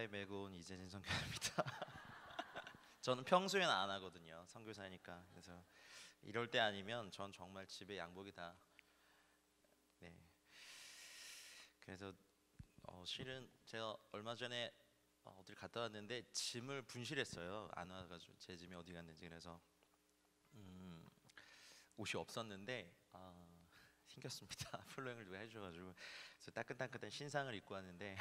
타이 메고 온 이재진 선교사입니다. 저는 평소에는 안 하거든요. 선교사니까. 그래서 이럴 때 아니면 전 정말 집에 양복이 다. 네. 그래서 실은 제가 얼마 전에 어딜 갔다 왔는데 짐을 분실했어요. 안 와가지고 제 짐이 어디 갔는지. 그래서 옷이 없었는데 생겼습니다. 플로잉을 누가 해줘가지고 그래서 따끈따끈한 신상을 입고 왔는데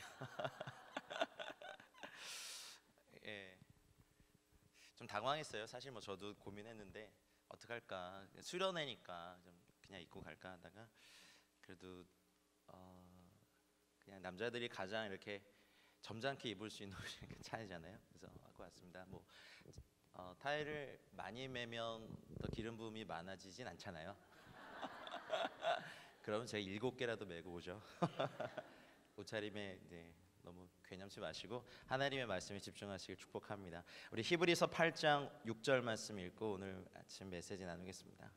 예, 좀 당황했어요. 사실 뭐 저도 고민했는데 어떡할까, 수련회니까 좀 그냥 입고 갈까 하다가 그래도 그냥 남자들이 가장 이렇게 점잖게 입을 수 있는 옷이 차이잖아요. 그래서 갖고 왔습니다. 뭐 타이를 많이 매면 더 기름 부음이 많아지진 않잖아요. 그러면 제가 7개라도 메고 오죠. 옷차림에 너무 괴념치 마시고 하나님의 말씀에 집중하시길 축복합니다. 우리 히브리서 8장 6절 말씀 읽고 오늘 아침 메시지 나누겠습니다.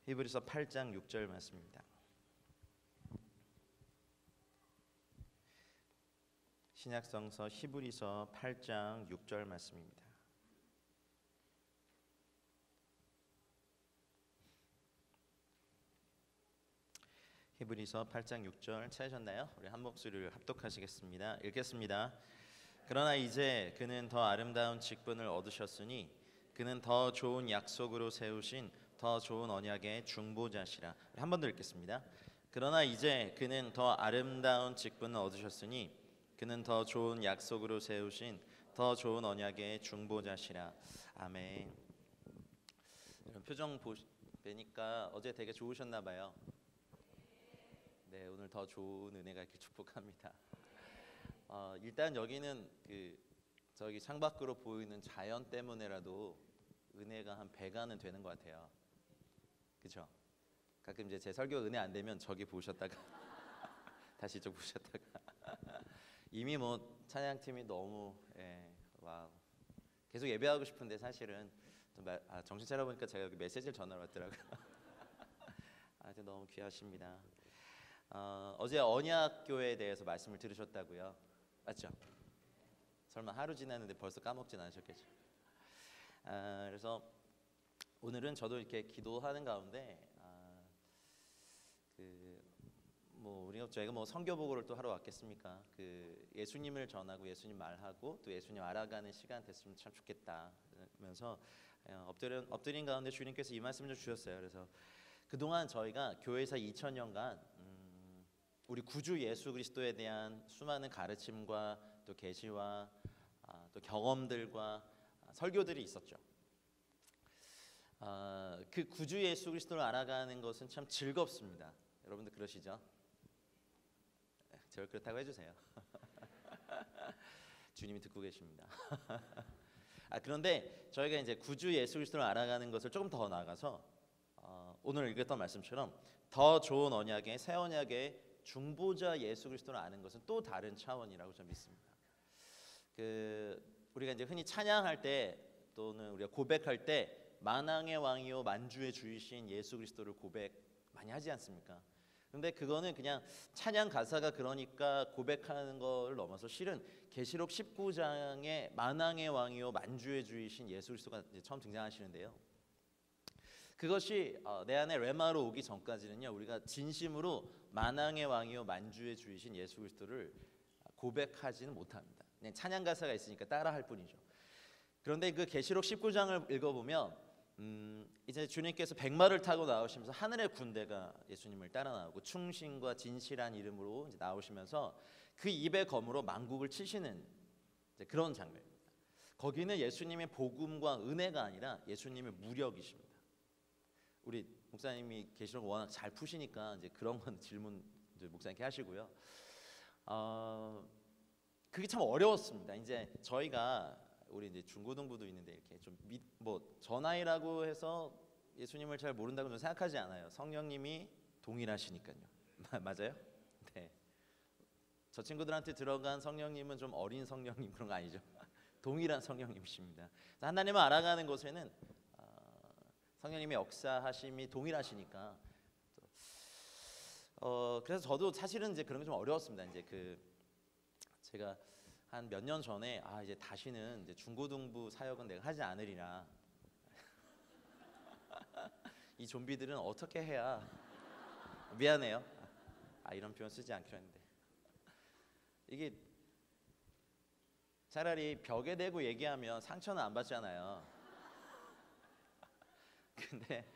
히브리서 8장 6절 말씀입니다. 신약성서 히브리서 8장 6절 말씀입니다. 히브리서 8장 6절 찾으셨나요? 우리 한 목소리를 합독하시겠습니다. 읽겠습니다. 그러나 이제 그는 더 아름다운 직분을 얻으셨으니 그는 더 좋은 약속으로 세우신 더 좋은 언약의 중보자시라. 한 번 더 읽겠습니다. 그러나 이제 그는 더 아름다운 직분을 얻으셨으니 그는 더 좋은 약속으로 세우신 더 좋은 언약의 중보자시라. 아멘. 이런 표정 보니까 어제 되게 좋으셨나 봐요. 네, 오늘 더 좋은 은혜가 이렇게 축복합니다. 일단 여기는 저기 창밖으로 보이는 자연 때문에라도 은혜가 한 배가는 되는 것 같아요. 그렇죠? 가끔 이제 제 설교 은혜 안 되면 저기 보셨다가 다시 저 보셨다가 이미 뭐 찬양팀이 너무 와우. 계속 예배하고 싶은데 사실은 좀 정신 차려 보니까 제가 여기 메시지를 전화로 왔더라고요. 너무 귀하십니다. 어제 언약교회에 대해서 말씀을 들으셨다고요? 맞죠? 설마 하루 지났는데 벌써 까먹진 않으셨겠죠? 그래서 오늘은 저도 이렇게 기도하는 가운데 저희가 뭐 선교 보고를 또 하러 왔겠습니까? 예수님을 전하고 예수님 말하고 또 예수님 알아가는 시간 됐으면 참 좋겠다. 그러면서 엎드린 가운데 주님께서 이 말씀을 주셨어요. 그래서 그동안 저희가 교회에서 2000년간 우리 구주 예수 그리스도에 대한 수많은 가르침과 또 계시와 또 경험들과 설교들이 있었죠. 그 구주 예수 그리스도를 알아가는 것은 참 즐겁습니다. 여러분들 그러시죠? 저를 그렇다고 해주세요. 주님이 듣고 계십니다. 그런데 저희가 이제 구주 예수 그리스도를 알아가는 것을 조금 더 나아가서 오늘 읽었던 말씀처럼 더 좋은 언약의 새 언약의 중보자 예수 그리스도를 아는 것은 또 다른 차원이라고 저는 믿습니다. 우리가 이제 흔히 찬양할 때 또는 우리가 고백할 때 만왕의 왕이요 만주의 주이신 예수 그리스도를 고백 많이 하지 않습니까? 그런데 그거는 그냥 찬양 가사가 그러니까 고백하는 걸 넘어서 실은 계시록 19장에 만왕의 왕이요 만주의 주이신 예수 그리스도가 이제 처음 등장하시는데요. 그것이 내 안에 레마로 오기 전까지는요, 우리가 진심으로 만왕의 왕이요 만주의 주이신 예수 그리스도를 고백하지는 못합니다. 그냥 찬양 가사가 있으니까 따라할 뿐이죠. 그런데 그 계시록 19장을 읽어보면 이제 주님께서 백마를 타고 나오시면서 하늘의 군대가 예수님을 따라 나오고 충신과 진실한 이름으로 이제 나오시면서 그 입의 검으로 만국을 치시는 이제 그런 장면입니다. 거기는 예수님의 복음과 은혜가 아니라 예수님의 무력이십니다. 우리 목사님이 계시록 워낙 잘 푸시니까 이제 그런 건 질문 이제 목사님께 하시고요. 그게 참 어려웠습니다. 이제 저희가 우리 이제 중고등부도 있는데 이렇게 좀 저 나이라고 해서 예수님을 잘 모른다고 저는 생각하지 않아요. 성령님이 동일하시니까요. 맞아요? 네. 저 친구들한테 들어간 성령님은 좀 어린 성령님 그런 거 아니죠? 동일한 성령님이십니다. 하나님을 알아가는 것에는 성령님의 역사하심이 동일하시니까 그래서 저도 사실은 이제 그런 게 좀 어려웠습니다. 이제 제가 한 몇 년 전에 이제 다시는 이제 중고등부 사역은 내가 하지 않으리라. 이 좀비들은 어떻게 해야 미안해요. 이런 표현 쓰지 않기로 했는데 이게 차라리 벽에 대고 얘기하면 상처는 안 받잖아요. 근데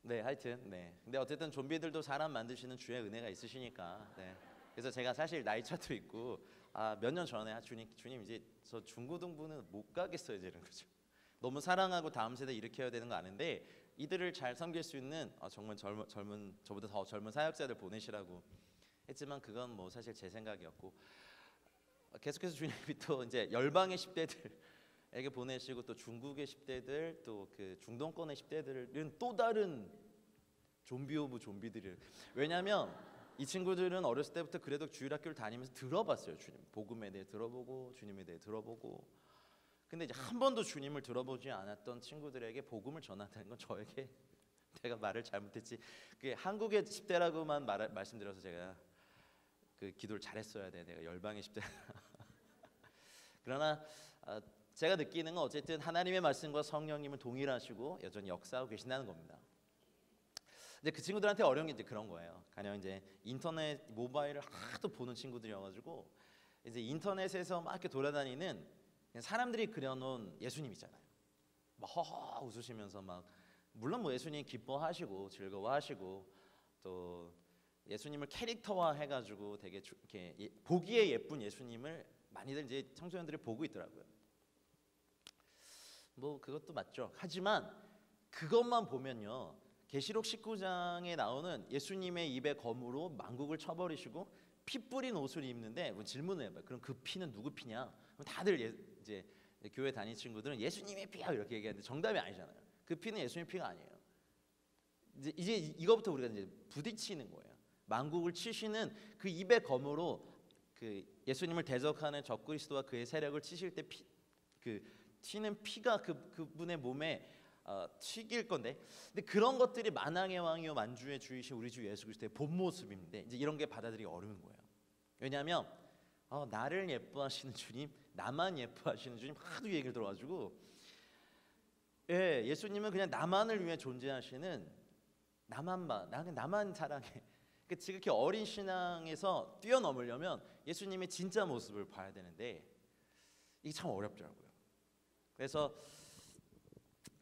네, 하여튼 네. 근데 어쨌든 좀비들도 사람 만드시는 주의 은혜가 있으시니까. 네. 그래서 제가 사실 나이차도 있고 몇 년 전에 주님 이제 저 중고등부는 못 가겠어요 이제는. 그죠? 너무 사랑하고 다음 세대 일으켜야 되는 거 아는데 이들을 잘 섬길 수 있는 정말 젊은 저보다 더 젊은 사역자들 보내시라고 했지만 그건 뭐 사실 제 생각이었고 계속해서 주님이 또 이제 열방의 10대들에게 보내시고 또 중국의 10대들 또 그 중동권의 10대들은 또 다른 좀비 오브 좀비들이에요. 왜냐하면 이 친구들은 어렸을 때부터 그래도 주일학교를 다니면서 들어봤어요. 주님 복음에 대해 들어보고 주님에 대해 들어보고. 근데 이제 한 번도 주님을 들어보지 않았던 친구들에게 복음을 전한다는 건 저에게 내가 말을 잘못했지. 그게 한국의 10대라고만 말씀드려서 제가 그 기도를 잘했어야 돼. 내가 열방의 10대. 그러나 제가 느끼는 건 어쨌든 하나님의 말씀과 성령님을 동일하시고 여전히 역사하고 계신다는 겁니다. 근데 그 친구들한테 어려운 게 이제 그런 거예요. 가령 이제 인터넷 모바일을 하도 보는 친구들이어가지고 이제 인터넷에서 막 이렇게 돌아다니는 사람들이 그려놓은 예수님 있잖아요. 막 허허 웃으시면서 막 물론 뭐 예수님 기뻐하시고 즐거워하시고 또 예수님을 캐릭터화 해가지고 되게 이렇게 보기에 예쁜 예수님을 많이들 이제 청소년들이 보고 있더라고요. 뭐 그것도 맞죠. 하지만 그것만 보면요. 계시록 19장에 나오는 예수님의 입에 검으로 만국을 쳐버리시고 피 뿌린 옷을 입는데 질문을 해봐요. 그럼 그 피는 누구 피냐? 그럼 다들 이제 교회 다니는 친구들은 예수님의 피야 이렇게 얘기하는데 정답이 아니잖아요. 그 피는 예수님의 피가 아니에요. 이제 이거부터 우리가 이제 부딪히는 거예요. 만국을 치시는 그 입의 검으로 그 예수님을 대적하는 적그리스도와 그의 세력을 치실 때 그 튀는 피가 그분의 몸에 튀길 건데, 근데 그런 것들이 만왕의 왕이요 만주의 주이신 우리 주 예수 그리스도의 본 모습인데 이제 이런 게 받아들이기 어려운 거예요. 왜냐하면 나를 예뻐하시는 주님, 나만 예뻐하시는 주님 하도 얘기를 들어가지고 예수님은 그냥 나만을 위해 존재하시는 나만 사랑해. 지극히 어린 신앙에서 뛰어넘으려면 예수님의 진짜 모습을 봐야 되는데 이게 참 어렵더라고요. 그래서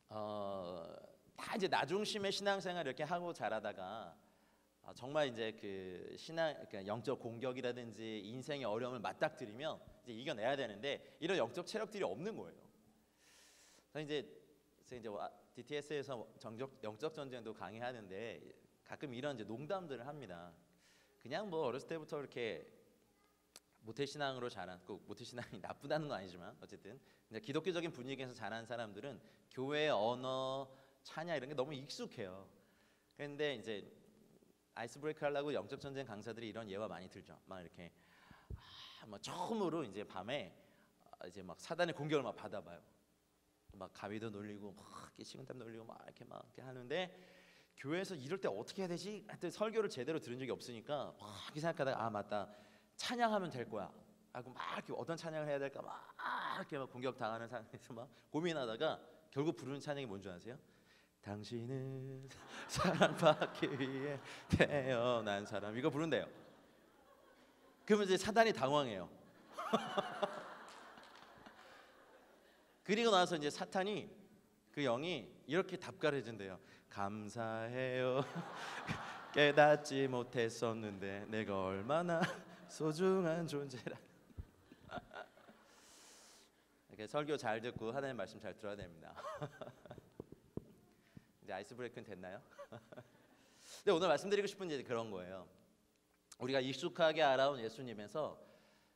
다 이제 나 중심의 신앙생활 이렇게 하고 자라다가 정말 이제 그 그러니까 영적 공격이라든지 인생의 어려움을 맞닥뜨리면 이제 이겨내야 되는데 이런 영적 체력들이 없는 거예요. 그래서 이제 DTS에서 영적 전쟁도 강의하는데 가끔 이런 이제 농담들을 합니다. 그냥 뭐 어렸을 때부터 이렇게 모태신앙으로 자랐고, 모태신앙이 나쁘다는 건 아니지만 어쨌든 이제 기독교적인 분위기에서 자란 사람들은 교회 언어, 찬양 이런 게 너무 익숙해요. 그런데 이제 아이스 브레이크 하려고 영적 전쟁 강사들이 이런 예화 많이 들죠. 막 이렇게 막 처음으로 이제 밤에 이제 막 사단의 공격을 막 받아봐요. 막 가위도 놀리고 막 이렇게 식은땀 놀리고 막 이렇게 하는데 교회에서 이럴 때 어떻게 해야 되지? 하여튼 설교를 제대로 들은 적이 없으니까 막 이렇게 생각하다가 맞다, 찬양하면 될 거야 하고 막 이렇게 어떤 찬양을 해야 될까 막 이렇게 막 공격 당하는 상황에서 막 고민하다가 결국 부르는 찬양이 뭔지 아세요? 당신은 사랑받기 위해 태어난 사람, 이거 부른대요. 그러면 이제 사단이 당황해요. 그리고 나서 이제 사탄이 그 영이 이렇게 답가해준대요. 감사해요. 깨닫지 못했었는데 내가 얼마나 소중한 존재라. 이렇게 설교 잘 듣고 하나님 말씀 잘 들어야 됩니다. 이제 아이스 브레이크는 됐나요? 근데 오늘 말씀드리고 싶은 게 그런 거예요. 우리가 익숙하게 알아온 예수님에서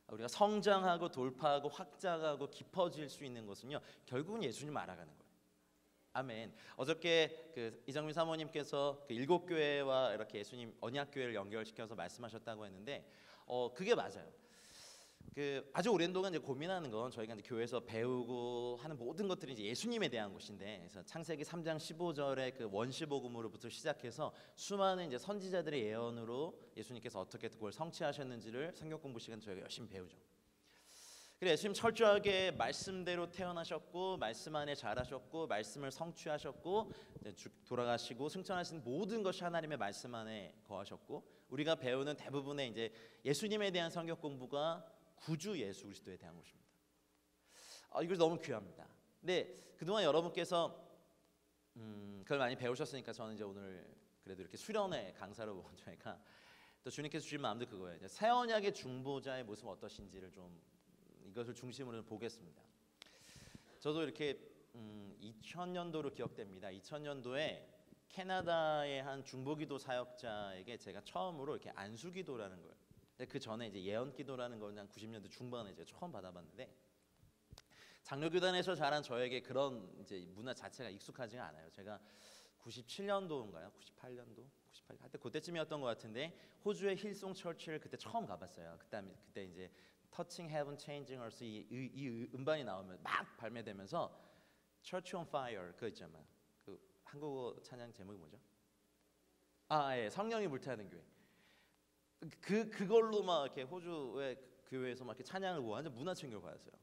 우리가 성장하고 돌파하고 확장하고 깊어질 수 있는 것은요, 결국은 예수님 알아가는 거예요. 아멘. 어저께 그 이정민 사모님께서 그 7교회와 이렇게 예수님 언약교회를 연결시켜서 말씀하셨다고 했는데 그게 맞아요. 그 아주 오랜 동안 이제 고민하는 건 저희가 이제 교회에서 배우고 하는 모든 모든 것들이 이제 예수님에 대한 것인데, 그래서 창세기 3장 15절의 그 원시복음으로부터 시작해서 수많은 이제 선지자들의 예언으로 예수님께서 어떻게 그걸 성취하셨는지를 성경 공부 시간 저희가 열심히 배우죠. 그래, 예수님 철저하게 말씀대로 태어나셨고 말씀 안에 자라셨고 말씀을 성취하셨고 돌아가시고 승천하신 모든 것이 하나님의 말씀 안에 거하셨고, 우리가 배우는 대부분의 이제 예수님에 대한 성경 공부가 구주 예수 그리스도에 대한 것입니다. 이걸 너무 귀합니다. 근데 그동안 여러분께서 그걸 많이 배우셨으니까 저는 이제 오늘 그래도 이렇게 수련회 강사로 온 저희가 또 주님께서 주신 마음도 그거예요. 새 언약의 중보자의 모습 어떠신지를 좀 이것을 중심으로 보겠습니다. 저도 이렇게 2000년도로 기억됩니다. 2000년도에 캐나다의 한 중보기도 사역자에게 제가 처음으로 이렇게 안수기도라는 걸, 근데 그 전에 이제 예언기도라는 걸 한 90년대 중반에 제가 처음 받아봤는데, 장로교단에서 자란 저에게 그런 이제 문화 자체가 익숙하지가 않아요. 제가 97년도인가요? 98년도? 98, 하여튼 그때쯤이었던 것 같은데 호주의 힐송 처치를 그때 처음 가봤어요. 그때 이제 Touching Heaven, Changing Earth 이 음반이 나오면 막 발매되면서 Church on Fire 그 있잖아요. 그 한국어 찬양 제목이 뭐죠? 예, 성령이 불타는 교회. 그걸로 막 이렇게 호주의 교회에서 막 이렇게 찬양을 완전 문화 충격을 받았어요.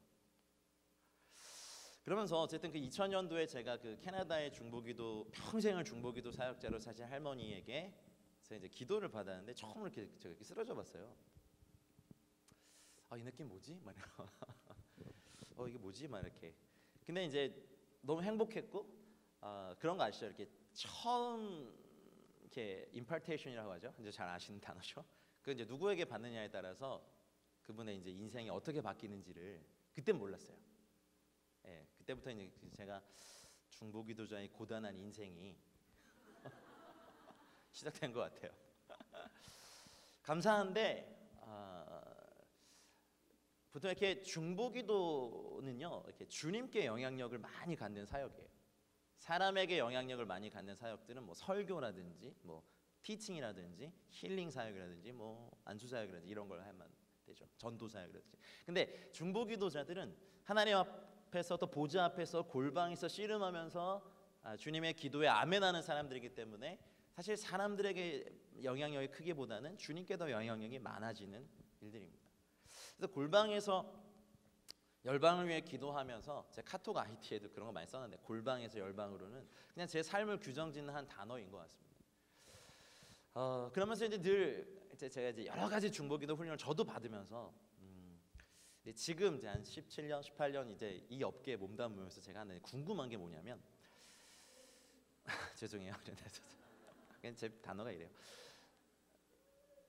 그러면서 어쨌든 그 2000년도에 제가 그 캐나다의 중보기도 평생을 중보기도 사역자로 사신 할머니에게 제가 이제 기도를 받았는데 처음으로 이렇게 제가 이렇게 쓰러져 봤어요. 이 느낌 뭐지? 막 이게 뭐지? 막 이렇게. 근데 이제 너무 행복했고 그런 거 아시죠? 이렇게 처음 이렇게 impartation이라고 하죠. 이제 잘 아시는 단어죠. 그 이제 누구에게 받느냐에 따라서 그분의 이제 인생이 어떻게 바뀌는지를 그때 몰랐어요. 예, 그때부터 이제 제가 중보기도자의 고단한 인생이 시작된 것 같아요. 감사한데 보통 이렇게 중보기도는요, 이렇게 주님께 영향력을 많이 갖는 사역이에요. 사람에게 영향력을 많이 갖는 사역들은 뭐 설교라든지, 뭐 티칭이라든지, 힐링 사역이라든지, 뭐 안수 사역이라든지 이런 걸 하면 되죠. 전도 사역이라든지. 근데 중보기도자들은 하나님 앞에서 또 보좌 앞에서 골방에서 씨름하면서 주님의 기도에 아멘하는 사람들이기 때문에 사실 사람들에게 영향력이 크기보다는 주님께 더 영향력이 많아지는 일들입니다. 그래서 골방에서 열방을 위해 기도하면서 제 카톡 IT에도 그런 거 많이 썼는데, 골방에서 열방으로는 그냥 제 삶을 규정짓는 한 단어인 것 같습니다. 그러면서 이제 늘 제가 이제 여러 가지 중보기도 훈련을 저도 받으면서 지금 이제 한 17년, 18년 이제 이 업계에 몸담으면서 제가 하는 궁금한 게 뭐냐면 죄송해요. 그냥 제 단어가 이래요.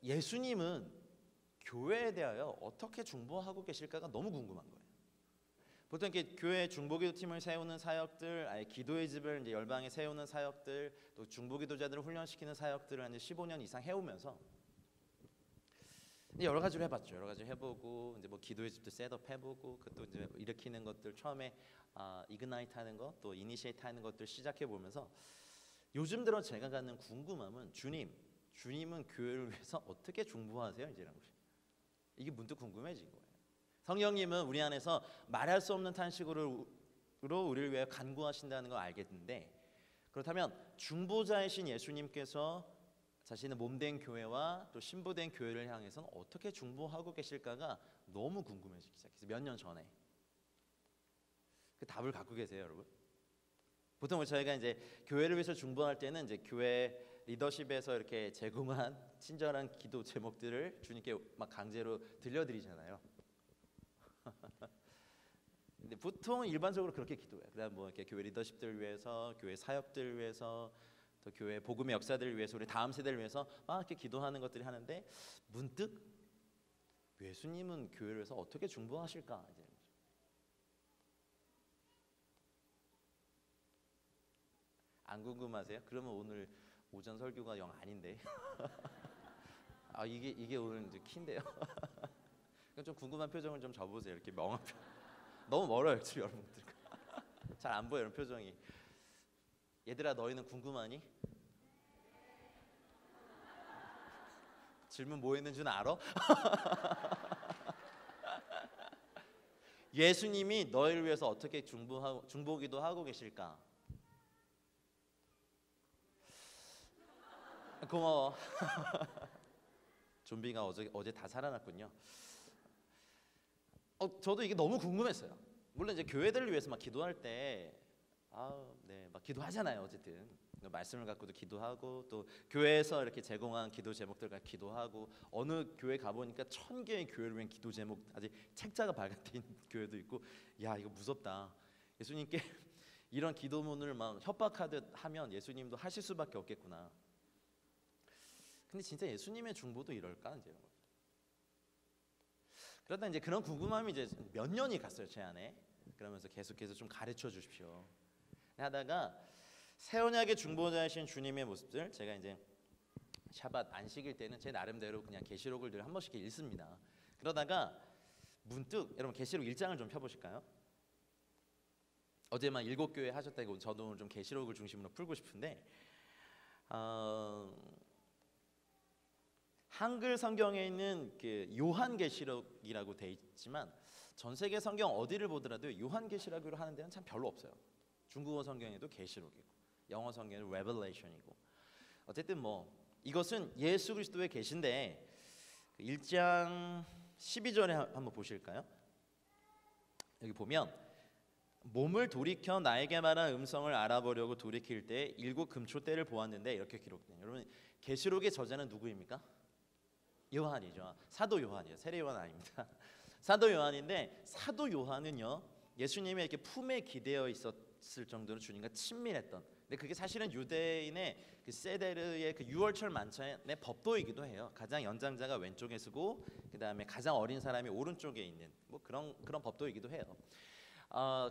예수님은 교회에 대하여 어떻게 중보하고 계실까가 너무 궁금한 거예요. 보통 이렇게 교회 중보기도 팀을 세우는 사역들, 아예 기도의 집을 이제 열방에 세우는 사역들, 또 중보기도자들을 훈련시키는 사역들을 한 15년 이상 해오면서 여러 가지로 해봤죠. 여러 가지 해보고 이제 뭐 기도의 집도 셋업 해보고 그것도 이제 일으키는 것들 처음에 이그나이트 하는 것, 또 이니시에이트 하는 것들 시작해 보면서 요즘 들어 제가 갖는 궁금함은 주님은 교회를 위해서 어떻게 중보하세요? 이제라는 것이. 이게 문득 궁금해진 거예요. 성령님은 우리 안에서 말할 수 없는 탄식으로 우리를 위해 간구하신다는 걸 알겠는데, 그렇다면 중보자이신 예수님께서 자신의 몸된 교회와 또 신부된 교회를 향해서는 어떻게 중보하고 계실까가 너무 궁금해지기 시작했어요. 몇 년 전에. 그 답을 갖고 계세요, 여러분? 보통 저희가 이제 교회를 위해서 중보할 때는 이제 교회 리더십에서 이렇게 제공한 친절한 기도 제목들을 주님께 막 강제로 들려드리잖아요. 근데 보통 일반적으로 그렇게 기도해요. 그다음 뭐 이렇게 교회 리더십들을 위해서, 교회 사역들을 위해서, 또 교회 복음의 역사들을 위해서, 우리 다음 세대를 위해서 막 이렇게 기도하는 것들이 하는데, 문득 예수님은 교회를 위해서 어떻게 중보하실까? 이제 안 궁금하세요? 그러면 오늘 오전 설교가 영 아닌데. 이게 오늘 이제 키인데요. 좀 궁금한 표정을 좀 접으세요. 이렇게 멍한 표. 너무 멀어요, 지금 여러분들. 잘 안 보여, 이런 표정이. 얘들아, 너희는 궁금하니? 질문 뭐 했는 줄 알아? 예수님이 너희를 위해서 어떻게 중보기도 하고 계실까? 고마워. 좀비가 어제 다 살아났군요. 저도 이게 너무 궁금했어요. 물론 이제 교회들을 위해서 막 기도할 때 막 기도하잖아요. 어쨌든 말씀을 갖고도 기도하고 또 교회에서 이렇게 제공한 기도 제목들과 기도하고 어느 교회 가보니까 1000개의 교회를 위한 기도 제목 아직 책자가 발간돼 있는 교회도 있고 야 이거 무섭다. 예수님께 이런 기도문을 막 협박하듯 하면 예수님도 하실 수밖에 없겠구나. 근데 진짜 예수님의 중보도 이럴까 이제 이런 거죠. 그러다 이제 그런 궁금함이 이제 몇 년이 갔어요 제 안에. 그러면서 계속해서 좀 가르쳐 주십시오 하다가 새 언약의 중보자이신 주님의 모습들 제가 이제 샤밧 안식일 때는 제 나름대로 그냥 계시록을 늘 한 번씩 읽습니다. 그러다가 문득 여러분 계시록 1장을 좀 펴보실까요? 어제만 7교회 하셨다고 저도 오늘 좀 계시록을 중심으로 풀고 싶은데 한글 성경에 있는 그 요한계시록이라고 돼 있지만 전 세계 성경 어디를 보더라도 요한계시록으로 하는 데는 참 별로 없어요. 중국어 성경에도 계시록이고 영어 성경에는 Revelation이고 어쨌든 뭐 이것은 예수 그리스도의 계신데 1장 12절에 한번 보실까요? 여기 보면 몸을 돌이켜 나에게 말한 음성을 알아보려고 돌이킬 때 7 금초대를 보았는데 이렇게 기록돼요. 여러분 계시록의 저자는 누구입니까? 요한이죠. 사도 요한이에요. 세례 요한 아닙니다. 사도 요한인데 사도 요한은요 예수님의 이렇게 품에 기대어 있었을 정도로 주님과 친밀했던. 근데 그게 사실은 유대인의 그 세데르의 그 유월절 만찬의 법도이기도 해요. 가장 연장자가 왼쪽에 서고 그 다음에 가장 어린 사람이 오른쪽에 있는 뭐 그런 법도이기도 해요.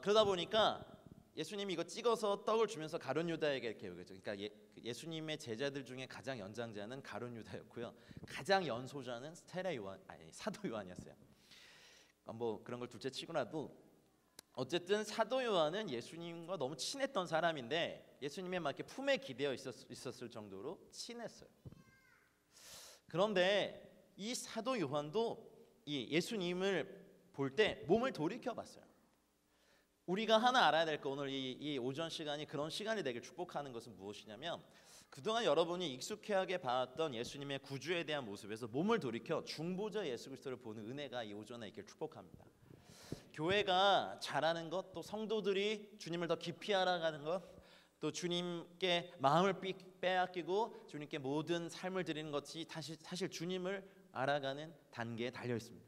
그러다 보니까 예수님이 이거 찍어서 떡을 주면서 가룟 유다에게 이렇게 여겼죠. 그러니까 예수님의 제자들 중에 가장 연장자는 가룟 유다였고요. 가장 연소자는 사도 요한이었어요. 뭐 그런 걸 둘째 치고라도 어쨌든 사도 요한은 예수님과 너무 친했던 사람인데 예수님의 막 이렇게 품에 기대어 있었을 정도로 친했어요. 그런데 이 사도 요한도 이 예수님을 볼 때 몸을 돌이켜 봤어요. 우리가 하나 알아야 될 거 오늘 이 오전 시간이 그런 시간이 되길 축복하는 것은 무엇이냐면 그동안 여러분이 익숙하게 봐왔던 예수님의 구주에 대한 모습에서 몸을 돌이켜 중보자 예수 그리스도를 보는 은혜가 이 오전에 있길 축복합니다. 교회가 잘하는 것, 또 성도들이 주님을 더 깊이 알아가는 것, 또 주님께 마음을 빼앗기고 주님께 모든 삶을 드리는 것이 사실 주님을 알아가는 단계에 달려 있습니다.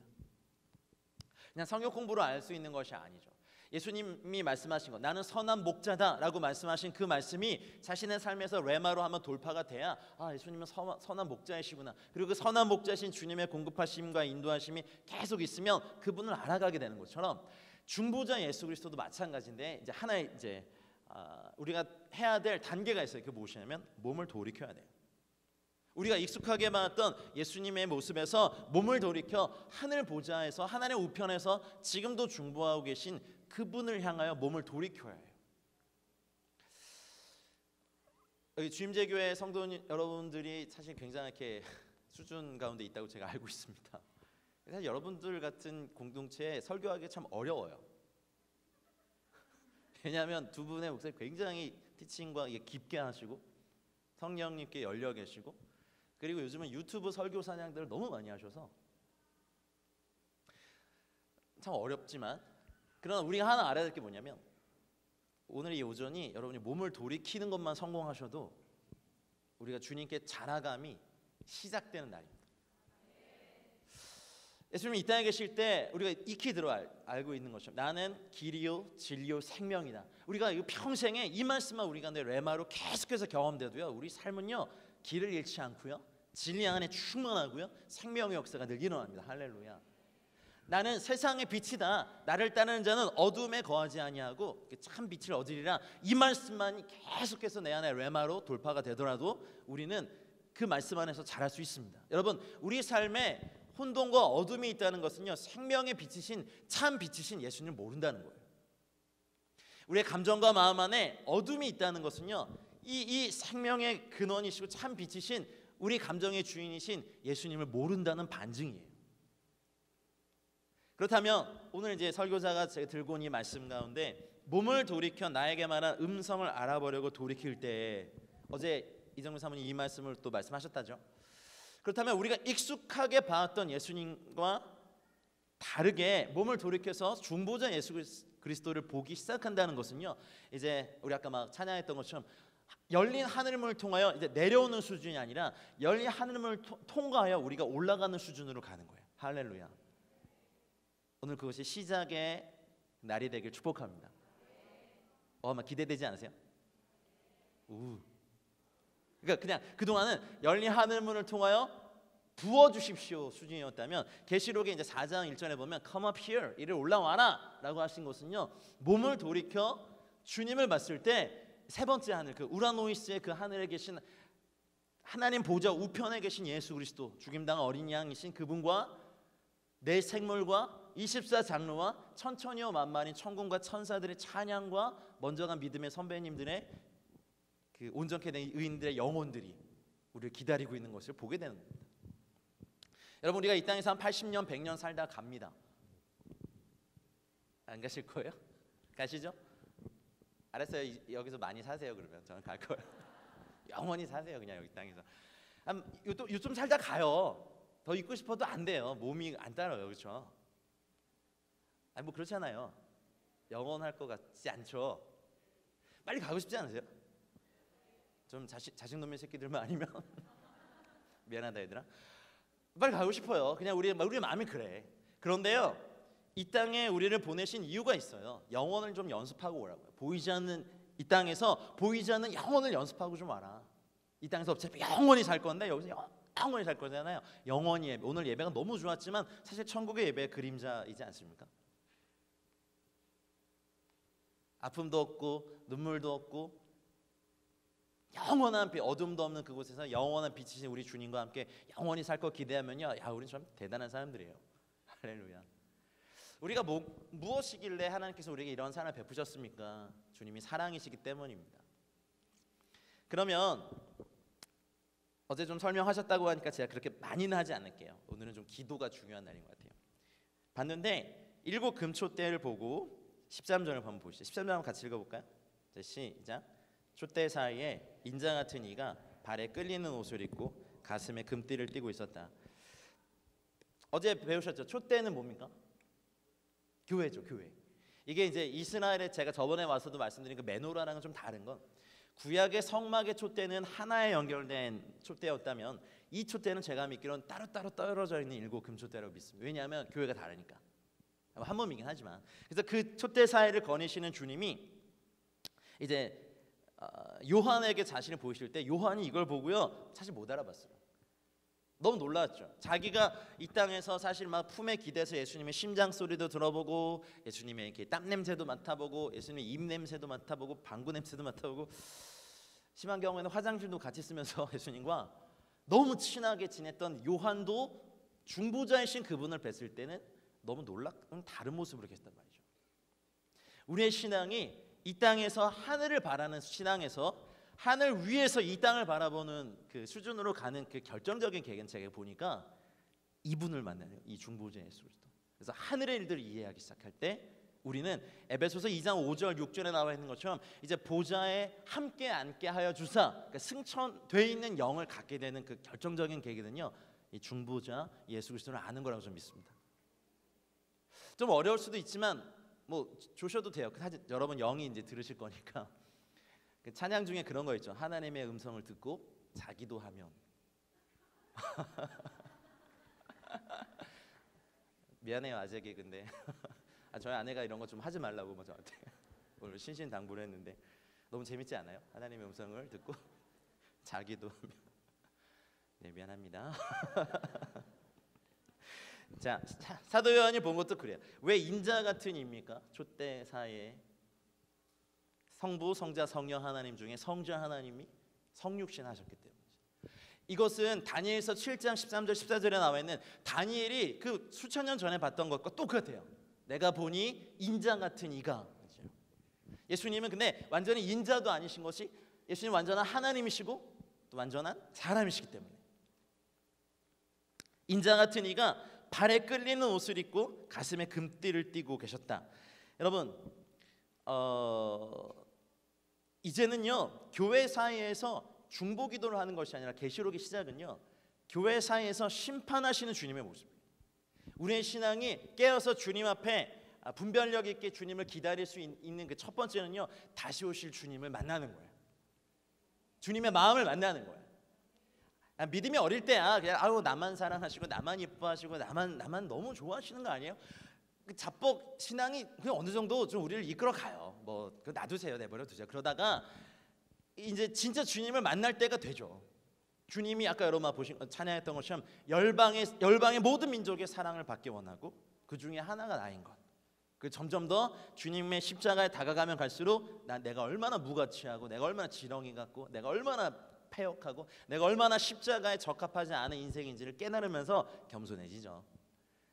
그냥 성경 공부로 알 수 있는 것이 아니죠. 예수님이 말씀하신 것, 나는 선한 목자다라고 말씀하신 그 말씀이 자신의 삶에서 레마로 한번 돌파가 돼야 예수님은 선한 목자이시구나. 그리고 그 선한 목자신 주님의 공급하심과 인도하심이 계속 있으면 그분을 알아가게 되는 것처럼 중보자 예수 그리스도도 마찬가지인데 이제 하나의 우리가 해야 될 단계가 있어요. 그게 무엇이냐면 몸을 돌이켜야 돼요. 우리가 익숙하게 봤던 예수님의 모습에서 몸을 돌이켜 하늘 보좌에서 하나님의 우편에서 지금도 중보하고 계신 그분을 향하여 몸을 돌이켜야 해요. 여기 주임제교회 성도 여러분들이 사실 굉장히 수준 가운데 있다고 제가 알고 있습니다. 사실 여러분들 같은 공동체에 설교하기 참 어려워요. 왜냐하면 두 분의 목사님 굉장히 티칭과 깊게 하시고 성령님께 열려 계시고 그리고 요즘은 유튜브 설교 사냥들을 너무 많이 하셔서 참 어렵지만 그러나 우리가 하나 알아야 될 게 뭐냐면 오늘 이 오전이 여러분이 몸을 돌이키는 것만 성공하셔도 우리가 주님께 자라감이 시작되는 날입니다. 예수님이 이 땅에 계실 때 우리가 익히 알고 있는 것처럼 나는 길이요 진리요 생명이다. 우리가 이 평생에 이 말씀만 우리가 내 레마로 계속해서 경험돼도요 우리 삶은요 길을 잃지 않고요 진리 안에 충만하고요 생명의 역사가 늘 일어납니다. 할렐루야. 나는 세상의 빛이다. 나를 따르는 자는 어둠에 거하지 아니하고 참 빛을 얻으리라. 이 말씀만 계속해서 내 안에 레마로 돌파가 되더라도 우리는 그 말씀 안에서 자랄 수 있습니다. 여러분 우리 삶에 혼돈과 어둠이 있다는 것은요 생명의 빛이신 참 빛이신 예수님을 모른다는 거예요. 우리의 감정과 마음 안에 어둠이 있다는 것은요 이 생명의 근원이시고 참 빛이신 우리 감정의 주인이신 예수님을 모른다는 반증이에요. 그렇다면 오늘 이제 설교자가 제가 들고 온 이 말씀 가운데 몸을 돌이켜 나에게 말한 음성을 알아보려고 돌이킬 때, 어제 이정민 사모님 이 말씀을 또 말씀하셨다죠. 그렇다면 우리가 익숙하게 봐왔던 예수님과 다르게 몸을 돌이켜서 중보자 예수 그리스도를 보기 시작한다는 것은요, 이제 우리 아까 막 찬양했던 것처럼 열린 하늘문을 통하여 이제 내려오는 수준이 아니라 열린 하늘문을 통과하여 우리가 올라가는 수준으로 가는 거예요. 할렐루야. 오늘 그것이 시작의 날이 되길 축복합니다. 막 기대되지 않으세요? 그러니까 그냥 그동안은 열린 하늘문을 통하여 부어주십시오 수준이었다면, 계시록의 이제 4장 1절에 보면 Come up here, 이리 올라와라 라고 하신 것은요, 몸을 돌이켜 주님을 봤을 때 세 번째 하늘, 그 우라노이스의 그 하늘에 계신 하나님 보좌 우편에 계신 예수 그리스도, 죽임당한 어린 양이신 그분과 내 생물과 24장로와 천천히와 만만인 천군과 천사들의 찬양과 먼저 간 믿음의 선배님들의 그 온전케 된 의인들의 영혼들이 우리를 기다리고 있는 것을 보게 되는 겁니다. 여러분, 우리가 이 땅에서 한 80년 100년 살다 갑니다. 안 가실 거예요? 가시죠? 알았어요. 여기서 많이 사세요. 그러면 저는 갈 거예요. 영원히 사세요. 그냥 여기 땅에서 요즘 살다 가요. 더 있고 싶어도 안 돼요. 몸이 안 따라요. 그렇죠? 아니 뭐 그렇잖아요. 영원할 것 같지 않죠? 빨리 가고 싶지 않으세요? 좀 자식놈의 새끼들만 아니면 미안하다 얘들아. 빨리 가고 싶어요. 그냥 우리 마음이 그래. 그런데요, 이 땅에 우리를 보내신 이유가 있어요. 영혼을 좀 연습하고 오라고요. 보이지 않는 이 땅에서 보이지 않는 영혼을 연습하고 좀 와라. 이 땅에서 어차피 영원히 살 건데 여기서 영원히 살 거잖아요. 영원히 예배. 오늘 예배가 너무 좋았지만 사실 천국의 예배의 그림자이지 않습니까? 아픔도 없고 눈물도 없고 영원한 빛, 어둠도 없는 그곳에서 영원한 빛이신 우리 주님과 함께 영원히 살 거 기대하면요, 야, 우리 참 대단한 사람들이에요. 할렐루야. 우리가 무엇이길래 하나님께서 우리에게 이런 사랑을 베푸셨습니까? 주님이 사랑이시기 때문입니다. 그러면 어제 좀 설명하셨다고 하니까 제가 그렇게 많이는 하지 않을게요. 오늘은 좀 기도가 중요한 날인 것 같아요. 봤는데 7 금초대를 보고 13절을 한번 보시죠. 13절 한번 같이 읽어볼까요? 자, 시작. 촛대 사이에 인자 같은 이가 발에 끌리는 옷을 입고 가슴에 금띠를 띠고 있었다. 어제 배우셨죠? 촛대는 뭡니까? 교회죠, 교회. 이게 이제 이스라엘에 제가 저번에 와서도 말씀드린 그 메노라랑은 좀 다른 건, 구약의 성막의 촛대는 하나에 연결된 촛대였다면 이 촛대는 제가 믿기로는 따로따로 떨어져 있는 7 금촛대라고 믿습니다. 왜냐하면 교회가 다르니까. 한 몸이긴 하지만. 그래서 그 촛대 사이를 거니시는 주님이 이제 요한에게 자신을 보이실 때 요한이 이걸 보고요, 사실 못 알아봤어요. 너무 놀랐죠. 자기가 이 땅에서 사실 막 품에 기대서 예수님의 심장 소리도 들어보고, 예수님의 이렇게 땀 냄새도 맡아보고, 예수님의 입 냄새도 맡아보고, 방구 냄새도 맡아보고, 심한 경우에는 화장실도 같이 쓰면서 예수님과 너무 친하게 지냈던 요한도 중보자이신 그분을 뵀을 때는 너무 놀랍은 다른 모습으로 계셨단 말이죠. 우리의 신앙이 이 땅에서 하늘을 바라는 신앙에서 하늘 위에서 이 땅을 바라보는 그 수준으로 가는 그 결정적인 계기는 제가 보니까 이분을 만나요. 이 중보자 예수 그리스도. 그래서 하늘의 일들을 이해하기 시작할 때 우리는 에베소서 2장 5절 6절에 나와 있는 것처럼 이제 보좌에 함께 앉게 하여 주사, 그러니까 승천돼 있는 영을 갖게 되는 그 결정적인 계기는요, 이 중보자 예수 그리스도를 아는 거라고 좀 믿습니다. 좀 어려울 수도 있지만 뭐 조셔도 돼요. 사실 여러분 영이 이제 들으실 거니까. 그 찬양 중에 그런 거 있죠. 하나님의 음성을 듣고 자기도 하면. 미안해요, 아재 개그인데. 저희 아내가 이런 거 좀 하지 말라고 뭐 저한테 오늘 신신당부를 했는데 너무 재밌지 않아요? 하나님의 음성을 듣고 자기도 하면. 네, 미안합니다. 자, 사도 요한이 본 것도 그래요. 왜 인자 같은 입니까? 촛대 사이에 성부, 성자, 성령 하나님 중에 성자 하나님이 성육신 하셨기 때문이죠. 이것은 다니엘서 7장 13절 14절에 나와 있는 다니엘이 그 수천 년 전에 봤던 것과 똑같아요. 내가 보니 인자 같은 이가. 예수님은 근데 완전히 인자도 아니신 것이, 예수님 완전한 하나님이시고 또 완전한 사람이시기 때문에 인자 같은 이가 발에 끌리는 옷을 입고 가슴에 금띠를 띠고 계셨다. 여러분, 이제는요 교회 사이에서 중보기도를 하는 것이 아니라 계시록의 시작은요 교회 사이에서 심판하시는 주님의 모습이에요. 우리의 신앙이 깨어서 주님 앞에 분별력 있게 주님을 기다릴 수 있는 그 첫 번째는요 다시 오실 주님을 만나는 거예요. 주님의 마음을 만나는 거예요. 믿음이 어릴 때야 그냥 아유 나만 사랑하시고 나만 이뻐하시고 나만 너무 좋아하시는 거 아니에요? 그 자뻑 신앙이 그냥 어느 정도 좀 우리를 이끌어 가요. 뭐 그 놔두세요, 내버려 두세요. 그러다가 이제 진짜 주님을 만날 때가 되죠. 주님이 아까 여러분 보신 찬양했던 것처럼 열방의 모든 민족의 사랑을 받기 원하고 그 중에 하나가 나인 것. 그 점점 더 주님의 십자가에 다가가면 갈수록 내가 얼마나 무가치하고 내가 얼마나 지렁이 같고 내가 얼마나 패역하고 내가 얼마나 십자가에 적합하지 않은 인생인지를 깨달으면서 겸손해지죠.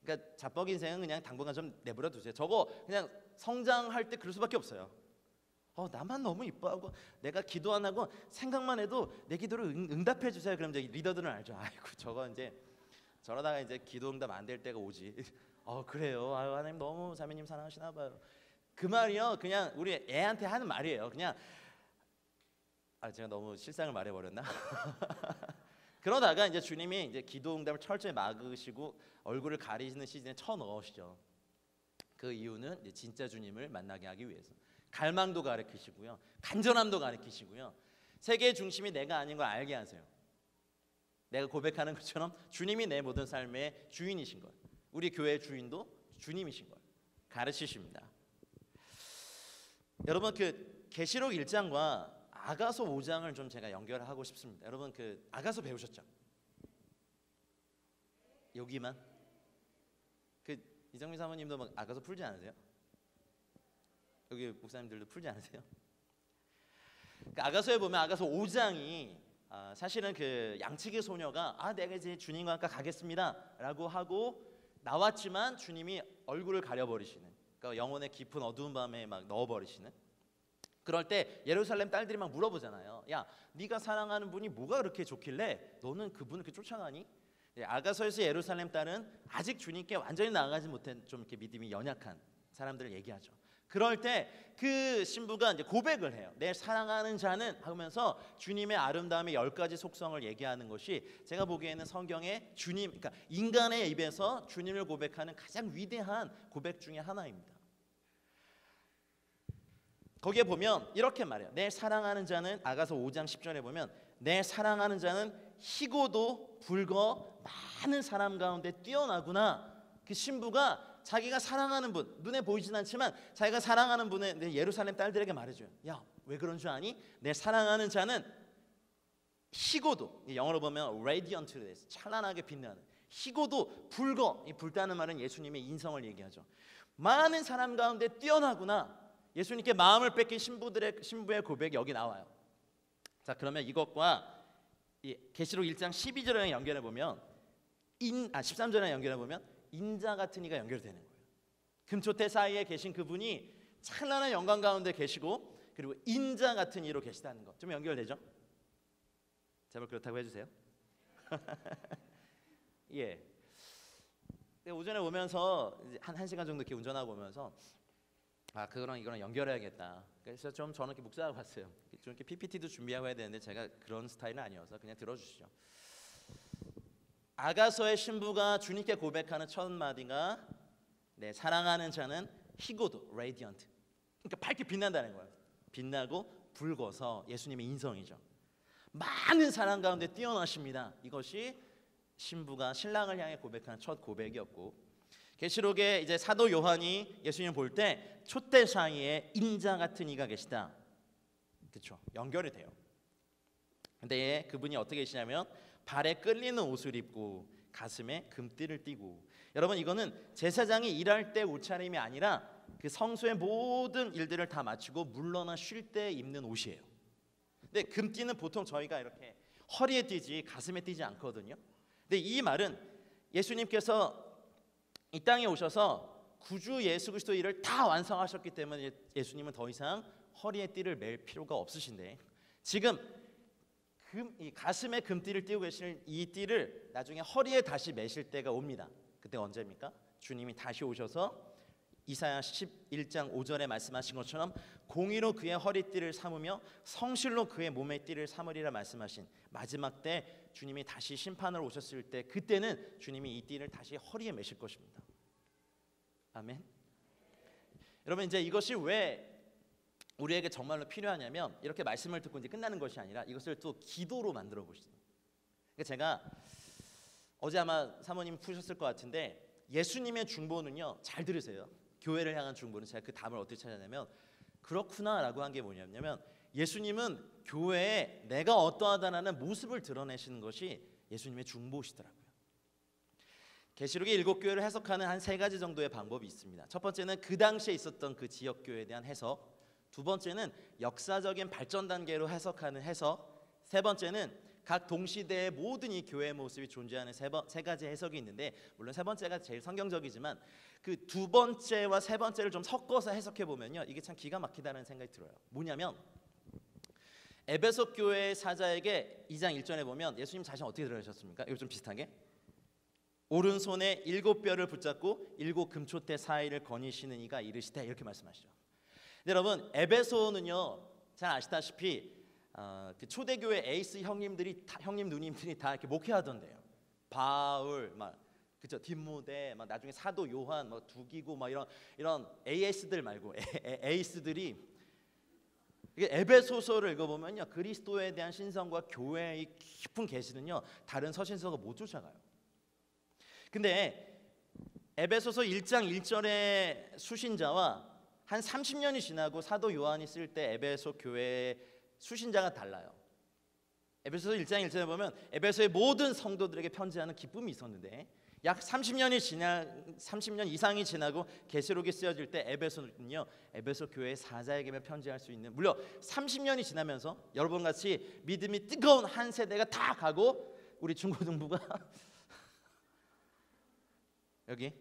그러니까 자뻑 인생은 그냥 당분간 좀 내버려 두세요. 저거 그냥 성장할 때 그럴 수밖에 없어요. 나만 너무 이뻐하고 내가 기도 안 하고 생각만 해도 내 기도를 응답해 주세요. 그럼 이제 리더들은 알죠. 아이고 저거 이제 저러다가 이제 기도 응답 안 될 때가 오지. 그래요. 아유 하나님 너무 자매님 사랑하시나 봐요. 그 말이요 그냥 우리 애한테 하는 말이에요. 그냥 제가 너무 실상을 말해버렸나? 그러다가 이제 주님이 이제 기도 응답을 철저히 막으시고 얼굴을 가리시는 시즌에 쳐넣으시죠. 그 이유는 이제 진짜 주님을 만나게 하기 위해서. 갈망도 가르치시고요, 간절함도 가르치시고요, 세계의 중심이 내가 아닌 걸 알게 하세요. 내가 고백하는 것처럼 주님이 내 모든 삶의 주인이신 것, 우리 교회의 주인도 주님이신 것 가르치십니다. 여러분 그 계시록 1장과 아가서 5장을 좀 제가 연결하고 싶습니다. 여러분 그 아가서 배우셨죠? 여기만? 그 이정민 사모님도 막 아가서 풀지 않으세요? 여기 목사님들도 풀지 않으세요? 그 아가서에 보면 아가서 5장이 사실은 그 양치기 소녀가 내가 이제 주님과 함께 가겠습니다라고 하고 나왔지만 주님이 얼굴을 가려버리시는, 그러니까 영혼의 깊은 어두운 밤에 막 넣어버리시는. 그럴 때 예루살렘 딸들이 막 물어보잖아요. 야, 네가 사랑하는 분이 뭐가 그렇게 좋길래 너는 그분을 이렇게 쫓아가니? 아가서에서 예루살렘 딸은 아직 주님께 완전히 나아가지 못한 좀 이렇게 믿음이 연약한 사람들을 얘기하죠. 그럴 때 그 신부가 이제 고백을 해요. 내 사랑하는 자는 하면서 주님의 아름다움의 10가지 속성을 얘기하는 것이 제가 보기에는 성경의 주님, 그러니까 인간의 입에서 주님을 고백하는 가장 위대한 고백 중에 하나입니다. 거기에 보면 이렇게 말해요. 내 사랑하는 자는, 아가서 5장 10절에 보면 내 사랑하는 자는 희고도 붉어 많은 사람 가운데 뛰어나구나. 그 신부가 자기가 사랑하는 분, 눈에 보이진 않지만 자기가 사랑하는 분의 예루살렘 딸들에게 말해줘요. 야, 왜 그런 줄 아니? 내 사랑하는 자는 희고도, 영어로 보면 radiant, 찬란하게 빛나는, 희고도 붉어. 이 붉다는 말은 예수님의 인성을 얘기하죠. 많은 사람 가운데 뛰어나구나. 예수님께 마음을 뺏긴 신부의 고백이 여기 나와요. 자, 그러면 이것과 계시록 1장 12절에 연결해 보면 13절에 연결해 보면 인자 같은 이가 연결되는 거예요. 금초대 사이에 계신 그분이 찬란한 영광 가운데 계시고 그리고 인자 같은 이로 계시다는 거 좀 연결되죠? 제발 그렇다고 해주세요. 예. 오전에 오면서 한 시간 정도 이렇게 운전하고 오면서 그거랑 이거랑 연결해야겠다. 그래서 좀 저는 이렇게 묵상하고 갔어요. 좀 이렇게 PPT도 준비하고 해야 되는데 제가 그런 스타일은 아니어서 그냥 들어주시죠. 아가서의 신부가 주님께 고백하는 첫 마디가 내 사랑하는 자는 희고도, radiant. 그러니까 밝게 빛난다는 거예요. 빛나고 붉어서 예수님의 인성이죠. 많은 사람 가운데 뛰어나십니다. 이것이 신부가 신랑을 향해 고백하는 첫 고백이었고, 계시록에 이제 사도 요한이 예수님을 볼 때 촛대 사이에 인자 같은 이가 계시다. 그렇죠? 연결이 돼요. 근데 그분이 어떻게 계시냐면 발에 끌리는 옷을 입고 가슴에 금띠를 띠고. 여러분 이거는 제사장이 일할 때 옷차림이 아니라 그 성소의 모든 일들을 다 마치고 물러나 쉴 때 입는 옷이에요. 근데 금띠는 보통 저희가 이렇게 허리에 띠지 가슴에 띠지 않거든요. 근데 이 말은 예수님께서 이 땅에 오셔서 구주 예수 그리스도의 일을 다 완성하셨기 때문에 예수님은 더 이상 허리에 띠를 맬 필요가 없으신데, 지금 이 가슴에 금띠를 띠고 계시는 이 띠를 나중에 허리에 다시 매실 때가 옵니다. 그때 언제입니까? 주님이 다시 오셔서 이사야 11장 5절에 말씀하신 것처럼 공의로 그의 허리띠를 삼으며 성실로 그의 몸의 띠를 삼으리라 말씀하신 마지막 때 주님이 다시 심판을 오셨을 때, 그때는 주님이 이 띠를 다시 허리에 매실 것입니다. 아멘. 여러분, 이제 이것이 왜 우리에게 정말로 필요하냐면, 이렇게 말씀을 듣고 이제 끝나는 것이 아니라 이것을 또 기도로 만들어 보시죠. 그러니까 제가 어제 아마 사모님 푸셨을 것 같은데, 예수님의 중보는요, 잘 들으세요. 교회를 향한 중보는 제가 그 답을 어떻게 찾았냐면, 그렇구나라고 한 게 뭐냐면, 예수님은 교회에 내가 어떠하다라는 모습을 드러내시는 것이 예수님의 중보시더라고요. 계시록의 7교회를 해석하는 한 3가지 정도의 방법이 있습니다. 첫 번째는 그 당시에 있었던 그 지역 교회에 대한 해석, 두 번째는 역사적인 발전 단계로 해석하는 해석, 세 번째는 각 동시대의 모든 이 교회의 모습이 존재하는 세 가지 해석이 있는데, 물론 세 번째가 제일 성경적이지만 그 두 번째와 세 번째를 좀 섞어서 해석해 보면요, 이게 참 기가 막히다는 생각이 들어요. 뭐냐면, 에베소 교회 사자에게 2장 1절에 보면 예수님 자신 어떻게 들어가셨습니까? 이거 좀 비슷하게, 오른손에 7뼈를 붙잡고 7 금초대 사이를 거니시는 이가 이르시되, 이렇게 말씀하시죠. 근데 여러분, 에베소는요, 잘 아시다시피 그 초대교회 에이스 형님들이 형님 누님들이 다 이렇게 목회하던데요. 바울, 막 그죠, 디모데, 막 나중에 사도 요한, 막 두기고, 막 이런 AS들 말고 에이스들이, 이게 에베소서를 읽어보면요, 그리스도에 대한 신성과 교회의 깊은 계시는요, 다른 서신서가 못 쫓아가요. 근데 에베소서 1장 1절의 수신자와 한 30년이 지나고 사도 요한이 쓸 때 에베소 교회의 수신자가 달라요. 에베소서 1장 1절에 보면 에베소의 모든 성도들에게 편지하는 기쁨이 있었는데, 약 30년 이상이 지나고 계시록이 쓰여질 때 에베소는요, 에베소 교회의 사자에게만 편지할 수 있는, 물론 30년이 지나면서 여러분 같이 믿음이 뜨거운 한 세대가 다 가고 우리 중고등부가 여기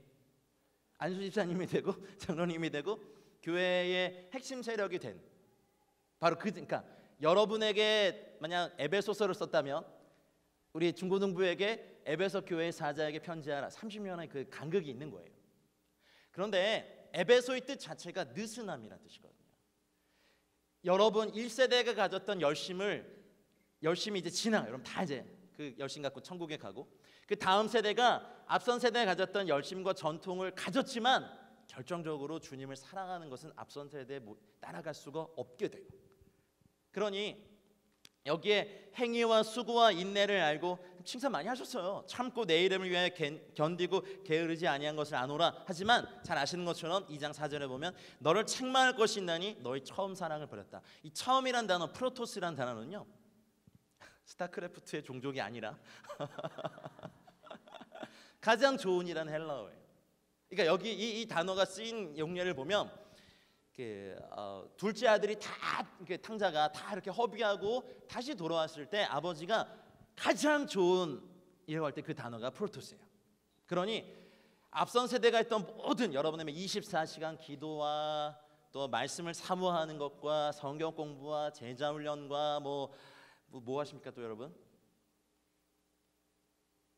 안수 집사님이 되고 장로님이 되고 교회의 핵심 세력이 된, 바로 그러니까 여러분에게 만약 에베소서를 썼다면 우리 중고등부에게 에베소 교회의 사자에게 편지하라, 30년의 그 간극이 있는 거예요. 그런데 에베소의 뜻 자체가 느슨함이라는 뜻이거든요. 여러분 1세대가 가졌던 열심이 이제 지나가요. 여러분 다 이제 그 열심 갖고 천국에 가고, 그 다음 세대가 앞선 세대가 가졌던 열심과 전통을 가졌지만 결정적으로 주님을 사랑하는 것은 앞선 세대에 따라갈 수가 없게 돼요. 그러니 여기에 행위와 수고와 인내를 알고, 칭찬 많이 하셨어요. 참고 내 이름을 위하여 견디고 게으르지 아니한 것을 아노라. 하지만 잘 아시는 것처럼 2장 4절에 보면 너를 책망할 것이 있나니 너의 처음 사랑을 버렸다. 이 처음이란 단어, 프로토스란 단어는요, 스타크래프트의 종족이 아니라 가장 좋은이라는 헬라어예요. 그러니까 여기 이 단어가 쓰인 용례를 보면 둘째 아들이 다 탕자가 다 이렇게 허비하고 다시 돌아왔을 때 아버지가 가장 좋은 이라고 할 때 그 단어가 프로토스예요. 그러니 앞선 세대가 했던 모든 여러분의 24시간 기도와 또 말씀을 사모하는 것과 성경 공부와 제자 훈련과 뭐 하십니까 또 여러분?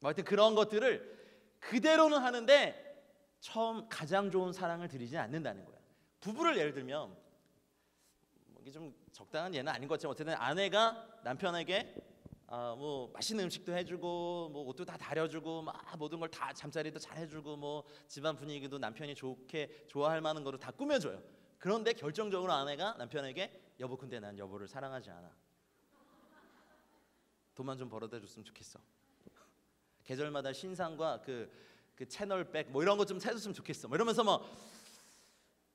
하여튼 그런 것들을 그대로는 하는데 처음 가장 좋은 사랑을 드리지 않는다는 거예요. 부부를 예를 들면, 이게 좀 적당한 예는 아닌 것 같지만 어쨌든 아내가 남편에게 뭐 맛있는 음식도 해주고 뭐 옷도 다 다려주고 막 모든 걸 다 잠자리도 잘 해주고 뭐 집안 분위기도 남편이 좋게 좋아할 만한 거로 다 꾸며줘요. 그런데 결정적으로 아내가 남편에게 여보 근데 난 여보를 사랑하지 않아. 돈만 좀 벌어다 줬으면 좋겠어. 계절마다 신상과 그 채널백 뭐 이런 거 좀 사줬으면 좋겠어. 뭐 이러면서